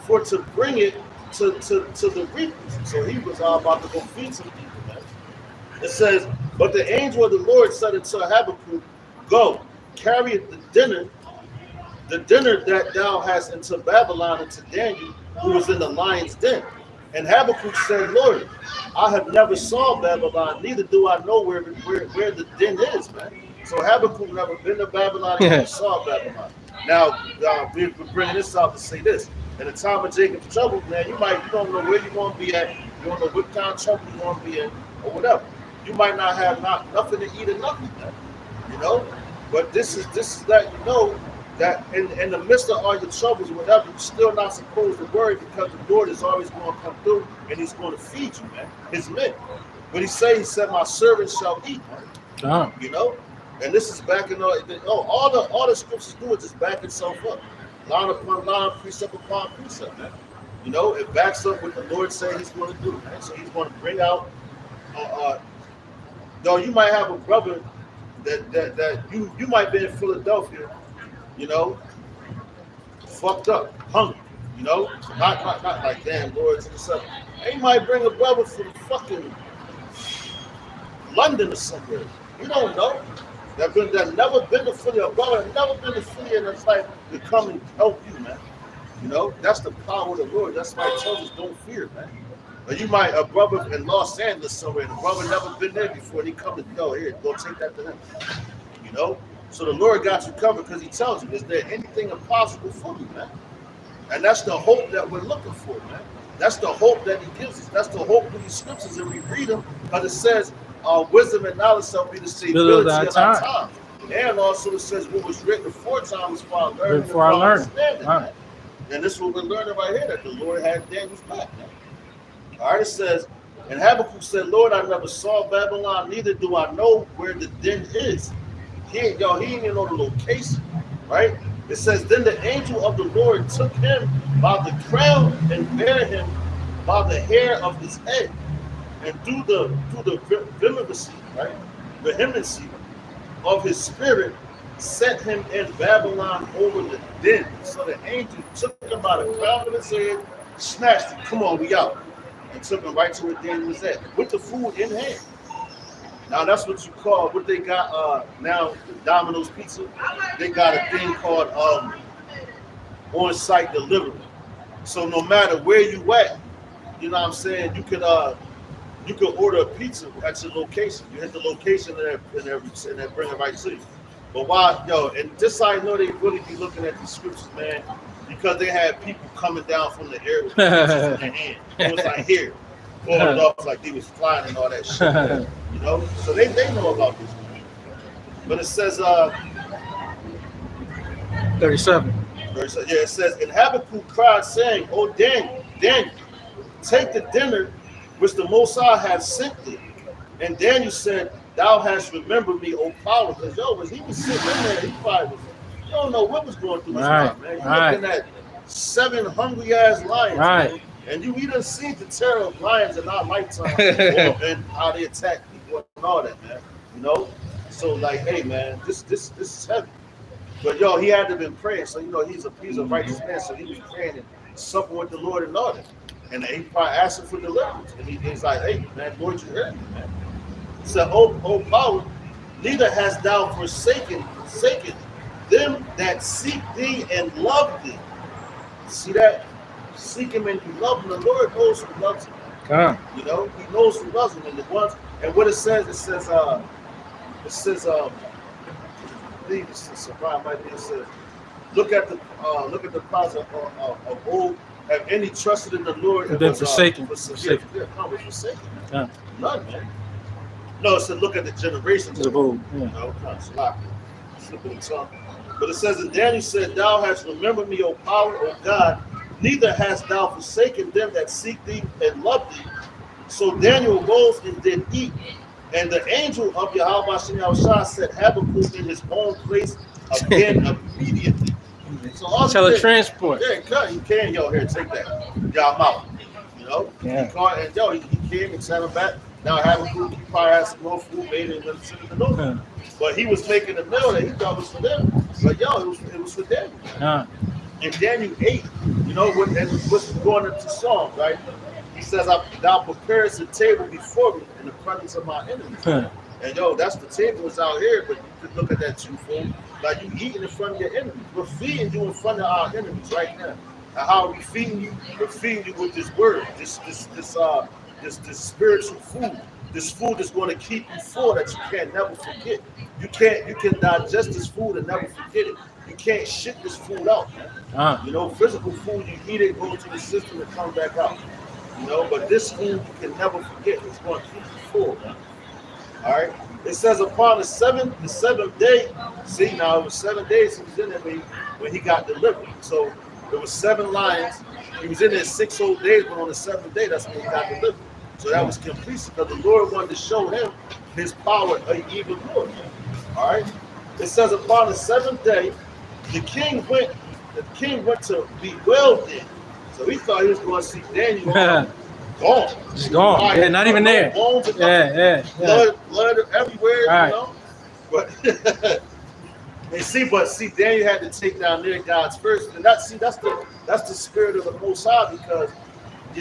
for to bring it to the reapers. So he was about to go feed some people, man. It says, but the angel of the Lord said unto Habakkuk, go, carry the dinner that thou hast into Babylon, into Daniel, who was in the lion's den. And Habakkuk said, Lord, I have never saw Babylon, neither do I know where the den is, man. So Habakkuk never been to Babylon, never saw Babylon. Now, we're bringing this out to say this. In the time of Jacob's trouble, man, you don't know where you're going to be at. You don't know what kind of trouble you're going to be in or whatever. You might not have nothing to eat or nothing, man. You know? But this is that you know that in the midst of all your troubles or whatever, you're still not supposed to worry because the Lord is always going to come through and he's going to feed you, man. His men. But he said, my servants shall eat, man. You know? And this is backing all the scriptures do is just back itself up. Line upon line, precept upon precept, man. You know, it backs up what the Lord said he's going to do, man. So he's going to bring out though you might have a brother that you might be in Philadelphia, you know, fucked up, hungry, you know, not like damn Lord to the sun. And you might bring a brother from fucking London or somewhere. You don't know. That never been to Philly, a brother never been to Philly, and it's like to come and help you, man. You know, that's the power of the Lord. That's why he tells us don't fear, man. But you might a brother in Los Angeles somewhere, and the brother never been there before, and he come and go here, go take that to him. You know, so the Lord got you covered because he tells you, is there anything impossible for you, man? And that's the hope that we're looking for, man. That's the hope that he gives us. That's the hope of these scriptures, and we read them, because it says, wisdom and knowledge shall be the stability of our time. And also it says what was written aforetime was for our learning and for our understanding. Right. And this is what we're learning right here, that the Lord had Daniel's back. Man. All right, it says, and Habakkuk said, Lord, I never saw Babylon, neither do I know where the den is. He ain't even know the location, right? It says, then the angel of the Lord took him by the crown and bare him by the hair of his head. And through the vehemency, right? Vehemency of his spirit set him in Babylon over the den. So the angel took him by the crown of his head, snatched him, come on, we out. And took him right to where Daniel was at, with the food in hand. Now that's what you call, what they got now, the Domino's Pizza, they got a thing called on-site delivery. So no matter where you at, you know what I'm saying, you could order a pizza at your location. You hit the location and they bring it right to you. But and just so I know they really be looking at these scriptures, man, because they had people coming down from the air with pictures in their hand. It was like here, pulled it off like they was flying and all that shit, man, you know? So they know about this. But it says 37. Yeah, it says, and Habakkuk cried, saying, "O Daniel, take the dinner which the Most High hath sent thee." And Daniel said, "Thou hast remembered me, O power." Because when he was sitting in there, he probably was, you don't know what was going through his mind, man. You're looking at 7 hungry ass lions, man. And we done seen the terror of lions in our lifetime and how they attack people and all that, man. You know? So like, hey man, this is heavy. But he had to have been praying. So he's a righteous man, so he was praying and supping with the Lord and all that. And he probably asked him for deliverance. And he's like, hey, man, Lord, you heard me, man. He said, O power, neither hast thou forsaken them that seek thee and love thee. See that? Seek him and you love him. The Lord knows who loves him. You know, he knows who loves him. And what it says, I believe it says, look at the prophets of old. Have any trusted in the Lord and been forsaken? None, man. No, it said look at the generations of old. But it says, and Daniel said, "Thou hast remembered me, O power, O God, neither hast thou forsaken them that seek thee and love thee." So Daniel rose and did eat. And the angel of Yahweh Shah set Habakkuk in his own place again immediately. So all teletransport. Yeah, you can, here, take that. Y'all out. You know? Yeah. He came and sent him back. Now Habakkuk, he probably had some more food made and went to the door. But he was making a meal that he thought was for them. But it was for Daniel. And Daniel ate, what's going into Psalms, right? He says, "Thou preparest a table before me in the presence of my enemies." And that's the table is out here, but you could look at that too, fool. Like you eating in front of your enemies. We're feeding you in front of our enemies right now. how we feeding you? We're feeding you with this word, this spiritual food, this food that's going to keep you full that you can't never forget. You can digest this food and never forget it. You can't shit this food out, man. You know, physical food, you eat it, go into the system, and come back out. You know, but this food you can never forget. It's going to keep you full, man. All right. It says upon the seventh day. See, now it was 7 days he was in there when he got delivered. So there was 7 lions. He was in there 6 whole days, but on the 7th day, that's when he got delivered. So that was completion because the Lord wanted to show him his power even more. All right. It says upon the 7th day, the king went to bewail Daniel. So he thought he was going to see Daniel gone. Just gone. Right. Yeah, not even there. Yeah. Blood everywhere, right. You know. But and see, Daniel had to take down their gods first, and that's the spirit of the Most High, because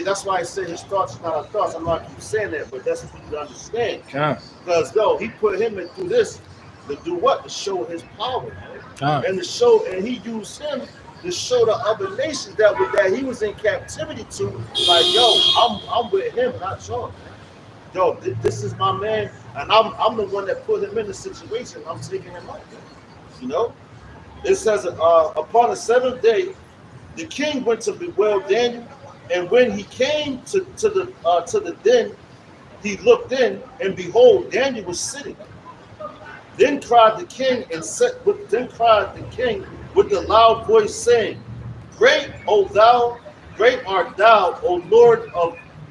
that's why I say his thoughts are not our thoughts. I'm not keep saying that, but that's for you to understand. Because he put him through this to do what? To show his power, and he used him to show the other nations that he was in captivity to, like, yo, I'm with him, not y'all. Yo, this is my man, and I'm the one that put him in the situation. I'm taking him out. You know, it says upon the 7th day, the king went to bewail Daniel, and when he came to the den, he looked in, and behold, Daniel was sitting. Then cried the king with a loud voice, saying, Great art thou, O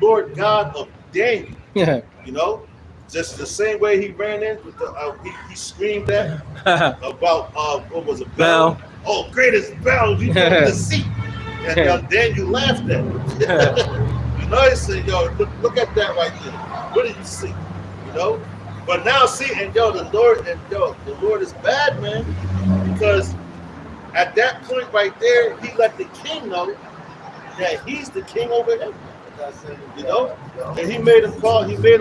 Lord God of Daniel. Yeah. You know, just the same way he ran in with he screamed that about what was it? Bell. Oh, greatest bell you know the seat. And Daniel laughed at him. You know, he said, yo, look at that right there. What did you see? You know? But now see, the Lord is bad, man, because at that point right there, he let the king know that he's the king over him. You know, and he made him call upon. He made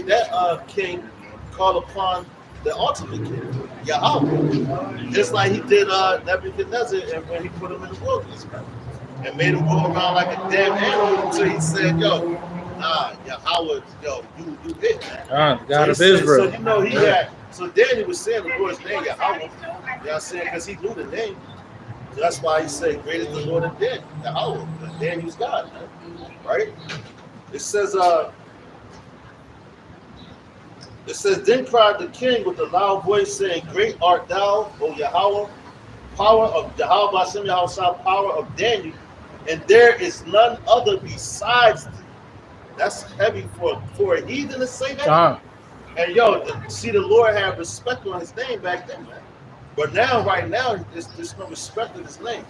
that king call upon the ultimate king, Yahweh, just like he did Nebuchadnezzar, and when he put him in the wilderness, and made him go around like a damn animal until he said, "Yo, nah, Yahweh, yo, you hit man." God of Israel. So you know he had. So Daniel was saying the Lord's name, Yahweh. You know what I'm saying? Because he knew the name. So that's why he said, "Great is the Lord of Daniel, Yahweh." Daniel's God, man. Right? It says, then cried the king with a loud voice, saying, Great art thou, O Yahweh, power of Yahweh, Hashem Yahweh, power of Daniel, and there is none other besides thee. That's heavy for a heathen to say that. And yo, see, the Lord had respect on his name back then, man. But now, right now, there's no respect in his name.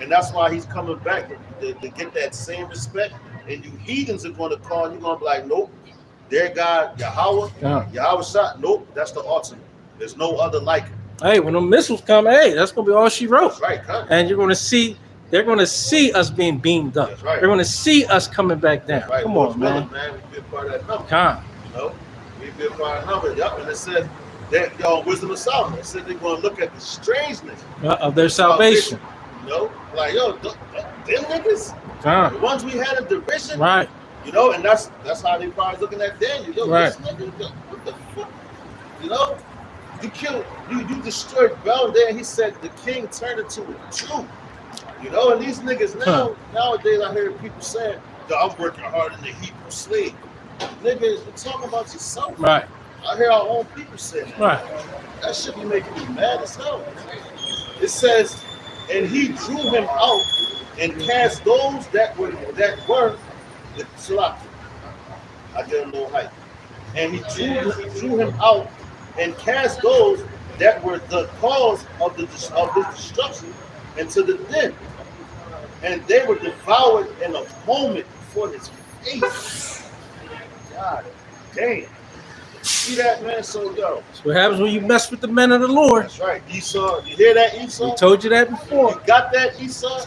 And that's why he's coming back to get that same respect. And you heathens are going to call, you're going to be like, nope, their God, Yahweh, Yahweh shot, nope, that's the ultimate. There's no other like it. Hey, when the missiles come, hey, that's going to be all she wrote. That's right, and you're going to see, they're going to see us being beamed up. That's right. They're going to see us coming back down. Right. Come on, man. We be a part of that number. You know, we be a part of that number. Yup. And it said that, Wisdom of Solomon, it said they're going to look at the strangeness of their salvation. You know, like, yo, them niggas, the ones we had in derision. Right. You know, and that's how they probably looking at Daniel. Yo, this nigga, yo, what the fuck? You know, you killed, you destroyed Bel. He said the king turned into a Jew. You know, and these niggas nowadays, I hear people saying, yo, I'm working hard in the Hebrew slave. Nigga, you're talking about yourself. Right. I hear our own people say that. Right. That should be making me mad as hell. It says, and he drew him out and cast those that were the Salaki. I get a little height. And he drew him out and cast those that were the cause of his destruction into the den. And they were devoured in a moment before his face. God damn. See that, man? So, yo. That's what happens when you mess with the men of the Lord. That's right. Esau, you hear that, Esau? We told you that before. You got that, Esau?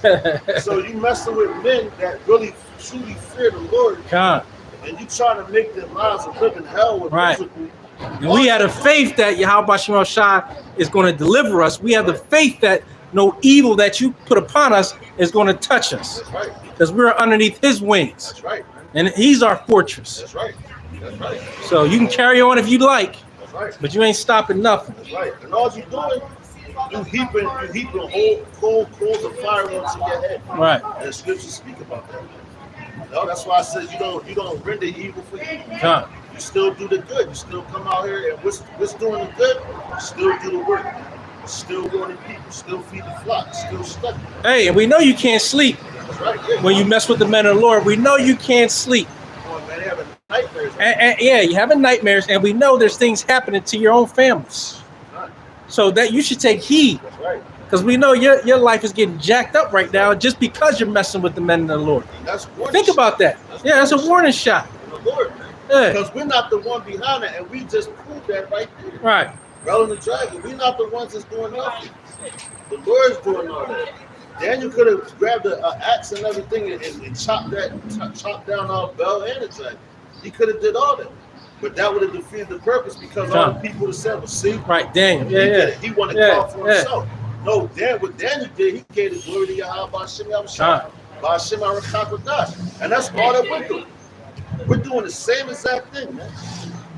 So you messing with men that really, truly fear the Lord. And you trying to make their lives a living hell with miserable. And we had a faith that Yahweh Shai is going to deliver us. We have the faith that no evil that you put upon us is going to touch us, That's right. because we're underneath his wings, That's right. and he's our fortress. That's right. That's right. So you can carry on if you like, That's right. but you ain't stopping nothing. That's right. And all you doing, you heaping whole coals of fire onto your head. Right. And the scriptures speak about that. No, that's why I said you don't render evil for evil. Huh. You still do the good. You still come out here and what's doing the good? Still do the work. Still warning people. Still feed the flock. Still study. Hey, and we know you can't sleep That's right. Yeah. when you mess with the men of the Lord. We know you can't sleep. Come on, man. They having nightmares. And yeah, you're having nightmares, and we know there's things happening to your own families. Right. So that you should take heed, That's right. because we know your life is getting jacked up right now just because you're messing with the men of the Lord. And that's warning Think shot. about that. Yeah, that's a warning shot. from the Lord, man. Yeah. Because we're not the one behind it, and we just proved that right there. Right. Relevant the dragon. We're not the ones that's doing nothing. The Lord's doing all that. Daniel could have grabbed an axe and everything and chopped down our bell and the dragon. He could have did all that. But that would have defeated the purpose, because all the people would have said, well, see, Right, Daniel. he did Yeah, it. He wanted to Yeah, call for yeah. himself. No, what Daniel did, he gave the glory to Yahweh Ba'Shem Yahushua, Ba'Shem HaRakakodash. And that's all that we're doing. We're doing the same exact thing, man.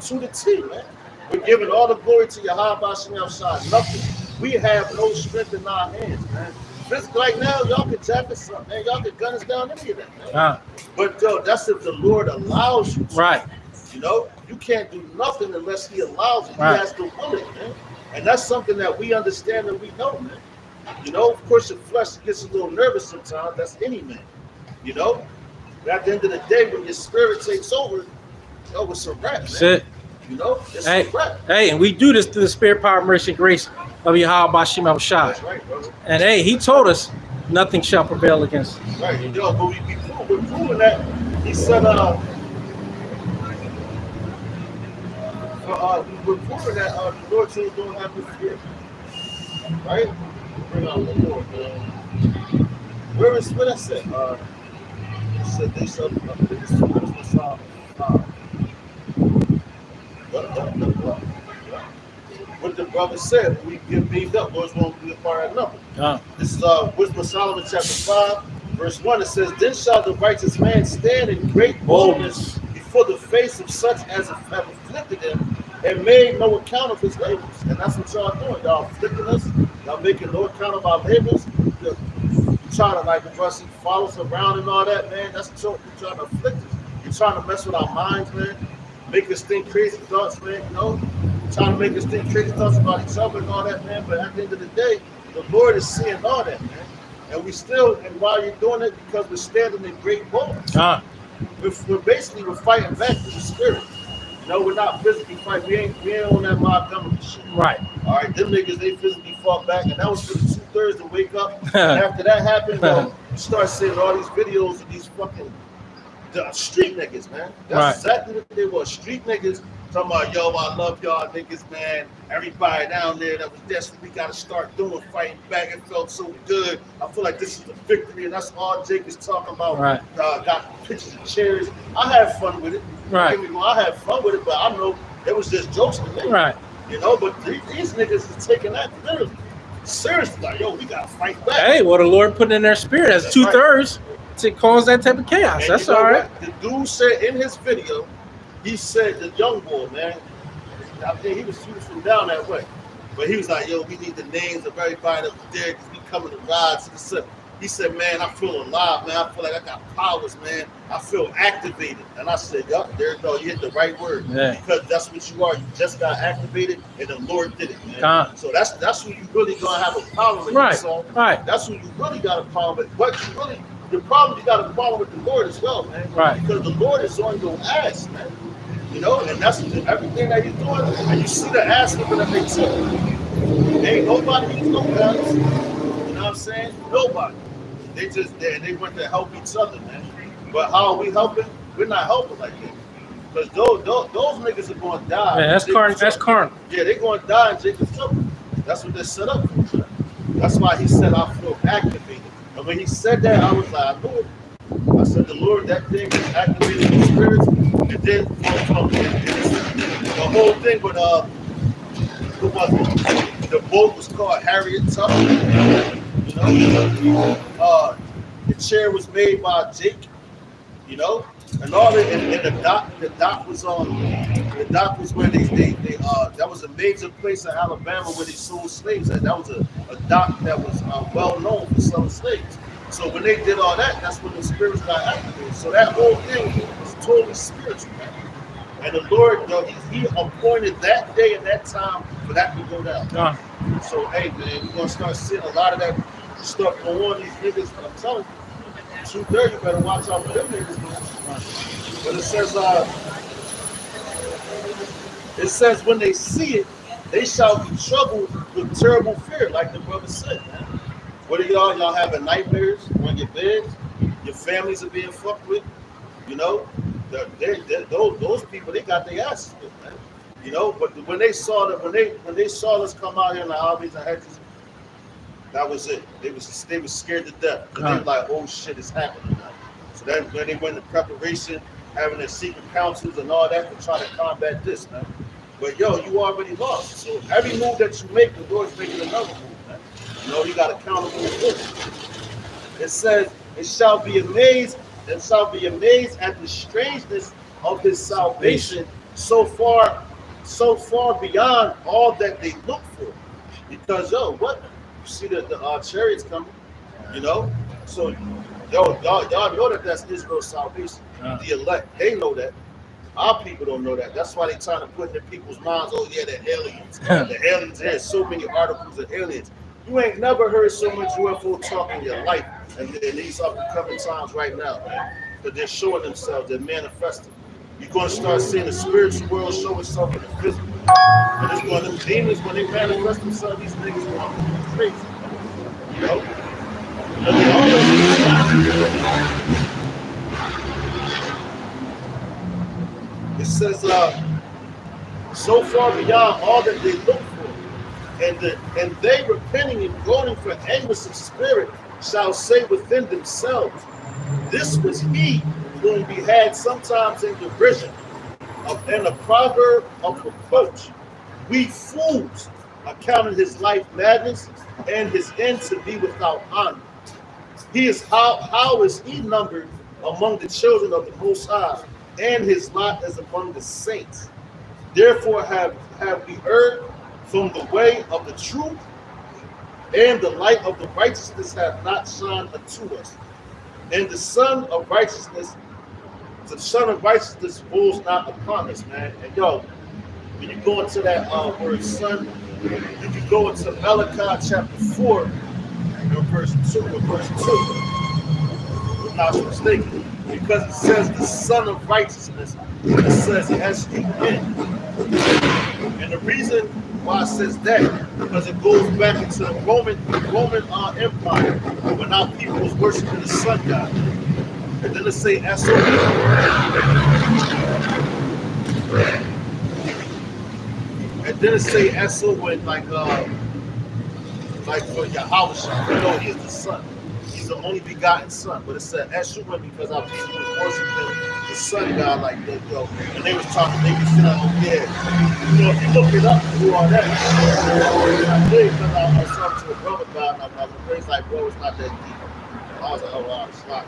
To the T, man. We're giving all the glory to Yahweh Ba'Shem Yahushua. Nothing. We have no strength in our hands, man. Physically, right now, y'all can jack us up, man. Y'all can gun us down, any of that, man. But yo, that's if the Lord allows you to. Right. You know, you can't do nothing unless he allows it. Right. He has to will it, man. And that's something that we understand and we know, man. You know, of course, the flesh gets a little nervous sometimes. That's any man. You know, but at the end of the day, when your spirit takes over, yo, it's a wrap, That's man. it. You know, it's Hey, a wrap. hey, and we do this through the spirit, power, mercy, and grace of Yahweh Ba'Shem That's Yahushua. right, brother. And hey, he told us nothing shall prevail against us. Right, you know, but we're proving that. He said, we're proving that the Lord children don't have to fear. Right? Bring out the Lord, man. Where is what I said? It said they shall what the brother said, we get beamed up, Lord's won't be a part of number. This is Wisdom of Solomon chapter 5, verse 1. It says, then shall the righteous man stand in great boldness before the face of such as have afflicted him and made no account of his labors. And that's what y'all doing. Y'all afflicting us, y'all making no account of our labors. You're trying to, like, us, follow us around and all that, man. That's what you're trying to afflict us. You're trying to mess with our minds, man. Make us think crazy thoughts, man, you know? Trying to make us think crazy thoughts about each other and all that, man. But at the end of the day, the Lord is seeing all that, man. And we still, and while you're doing it, because we're standing in great boldness. We're fighting back to the spirit. You know, we're not physically fighting. We ain't on that Montgomery shit. Right. All right, them niggas, they physically fought back, and that was for the 2/3 to wake up. And after that happened, you start seeing all these videos of these fucking street niggas, man. That's exactly what they were. Street niggas talking about, yo, I love y'all niggas, man. Everybody down there that was desperate, we gotta start doing, fighting back. It felt so good. I feel like this is the victory, and that's all Jake is talking about. Right. Got pictures of chairs. I had fun with it. Right. Don't get me wrong, I had fun with it, but I know it was just jokes to me. Right. You know, but these niggas is taking that literally. Seriously, like, yo, we gotta fight back. Hey, well, the Lord put in their spirit as That's 2/3 to cause that type of chaos. And That's you know all right. what? The dude said in his video, he said the young boy, man, I think he was from down that way. But he was like, yo, we need the names of everybody that was there because we coming to ride to the city. He said, man, I feel alive, man. I feel like I got powers, man. I feel activated. And I said, yup, there you go. You hit the right word. Yeah. Because that's what you are. You just got activated and the Lord did it, man. So that's who you really gonna have a problem with. Right. So Right. that's who you really got a problem with. But the problem, you got a problem with the Lord as well, man. Right. Because the Lord is on your ass, man. You know, and that's everything that he's doing. And you see the ass whipping that they took. Ain't nobody use no guns. You know what I'm saying? Nobody. They just there. They went to help each other, man. But how are we helping? We're not helping like that. Because those niggas are going to die. Yeah, that's carnal. That's carnal. Yeah, they're going to die in Jacob's trouble. That's what they're set up for. That's why he said, I feel activated. And when he said that, I was like, I knew it. I said, the Lord, that thing is activated in the spirits. And then the whole thing with, who was it? The boat was called Harriet Tubman. You know, the chair was made by Jake. You know, and all the and the dock was where they that was a major place in Alabama where they sold slaves. And that was a dock that was well known for selling slaves. So when they did all that, that's when the spirits got activated. So that whole thing was totally spiritual, man. And the Lord, he appointed that day and that time for that to go down. So hey man, we're gonna start seeing a lot of that stuff go on. These niggas, I'm telling you. Truth there, you better watch out for them niggas, man. But it says when they see it, they shall be troubled with terrible fear, like the brother said, man. What are y'all having nightmares on your beds? Your families are being fucked with, you know? Those people, they got their asses whipped, man. You know, but when they saw us come out here in the hobbies and hedges, that was it. They was scared to death. They were like, oh shit, it's happening now. So that's when they went into preparation, having their secret councils and all that to try to combat this, man. But yo, you already lost. So every move that you make, the Lord's making another move, man. You know, you got to counter with it. It says, it shall be amazed at the strangeness of his salvation so far beyond all that they look for. Because yo, what? See the chariots coming, you know. So, y'all know that that's Israel's salvation. The elect, they know that. Our people don't know that. That's why they trying to put in their people's minds. Oh yeah, the aliens. The aliens. There's so many articles of aliens. You ain't never heard so much UFO talk in your life, and in these up and coming times right now, man. But they're showing themselves. They're manifesting. You're going to start seeing the spiritual world show itself in the physical. And it's going to demons when they manifest themselves. These niggas going to be crazy. You know? And they always, it says, so far beyond all that they look for, and they repenting and groaning for anguish of spirit shall say within themselves, this was he whom we had sometimes in derision, and a proverb of reproach. We fools accounted his life madness and his end to be without honor. He is how is he numbered among the children of the Most High, and his lot is among the saints. Therefore have we erred from the way of the truth, and the light of the righteousness hath not shined unto us. And the Son of righteousness rules not upon us, man. And yo, when you go into that word son, you can go into Malachi chapter 4, verse 2, if I'm not mistaken, because it says the Son of righteousness, and it says S-U-N. And the reason why it says that, because it goes back into the Roman Empire, when our people was worshiping the sun god. And then it say S-O-N. And then it say S-O-N like for Yahweh, you know, he's the son. He's the only begotten son. But it said S-U-N because our people was worshiping the sun god like that, yo. And they was talking, they was saying, oh yeah. You know, if you look it up and do all that, I did because I was talking to a brother about it, and I was like, bro, it's not that deep. I was like, oh wow, it's not.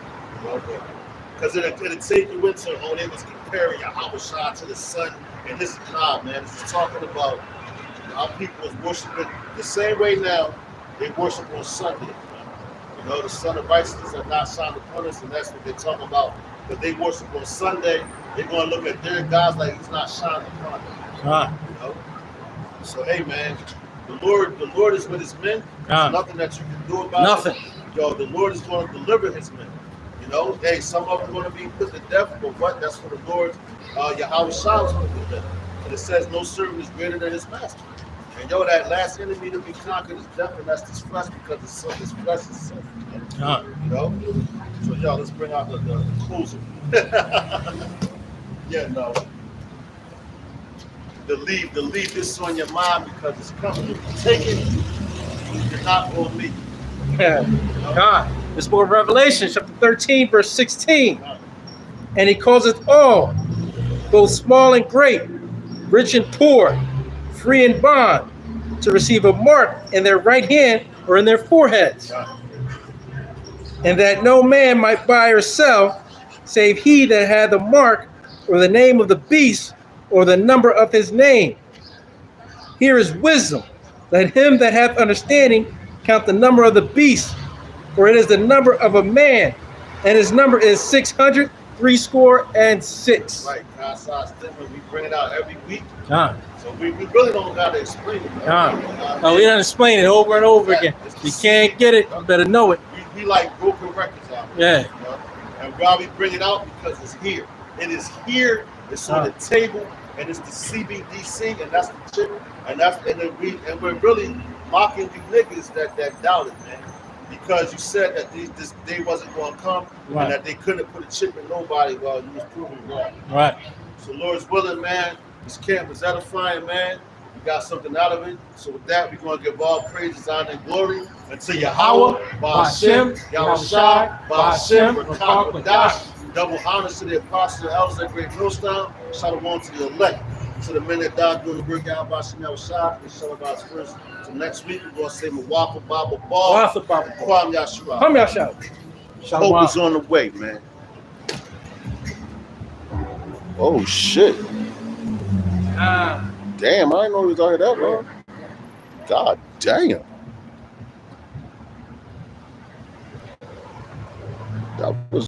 Because it'll take you into, oh, they was comparing Yahweh to the sun, and this is not, man. This is talking about our people is worshiping the same way now they worship on Sunday. You know, the Son of righteousness have not shined upon us, and that's what they're talking about. But they worship on Sunday, they're going to look at their gods like he's not shining upon them. You know? So hey man, the Lord is with his men. There's nothing that you can do about Nothing. it. Yo, the Lord is going to deliver his men. You know, hey, some of them are going to be put to death, but what? That's for the Lord, Yahweh Shah put to death. And it says no servant is greater than his master. And yo, that last enemy to be conquered is death, and that's this flesh, because this flesh is sinful. You know? So yo, let's bring out the closer. Yeah, no. To leave this on your mind because it's coming. If you take it, you're not going to meet it. God. This book of Revelation, chapter 13, verse 16. And he causeth all, both small and great, rich and poor, free and bond, to receive a mark in their right hand or in their foreheads, and that no man might buy or sell, save he that had the mark or the name of the beast or the number of his name. Here is wisdom. Let him that hath understanding count the number of the beast, for it is the number of a man, and his number is 666. Right, Kasai Stigma, we bring it out every week. John. So we really don't got to explain it. Oh, we done explain it over and over again. You can't get it, you better know it. We like broken records out Yeah. there. You know? And why we bring it out? Because it's here. It is here. It's on the table, and it's the CBDC, and that's the chip. And we're really mocking you niggas that doubted, man. Because you said that this day wasn't going to come, right, and that they couldn't put a chip in nobody. Well, you was proven wrong. Right. So Lord's willing, man. This camp is edifying, man. We got something out of it. So with that, we're going to give all praises, honor, and glory unto Yahweh, Ba'ashem, Yahushua, Ba'ashem, Rakah, Badash. Double honors to the apostles and elders at Great Millstone. Shalom to the elect. To the men that died doing the work out by Chanel Shah. And Shalom about first. So next week, we're going to say Mawapa Baba Ball. Mawapa Baba Ball. Kwam Yashua. Kwam Yashua. Hope is on the way, man. Oh, shit. Damn, I didn't know he was out here that long. God damn.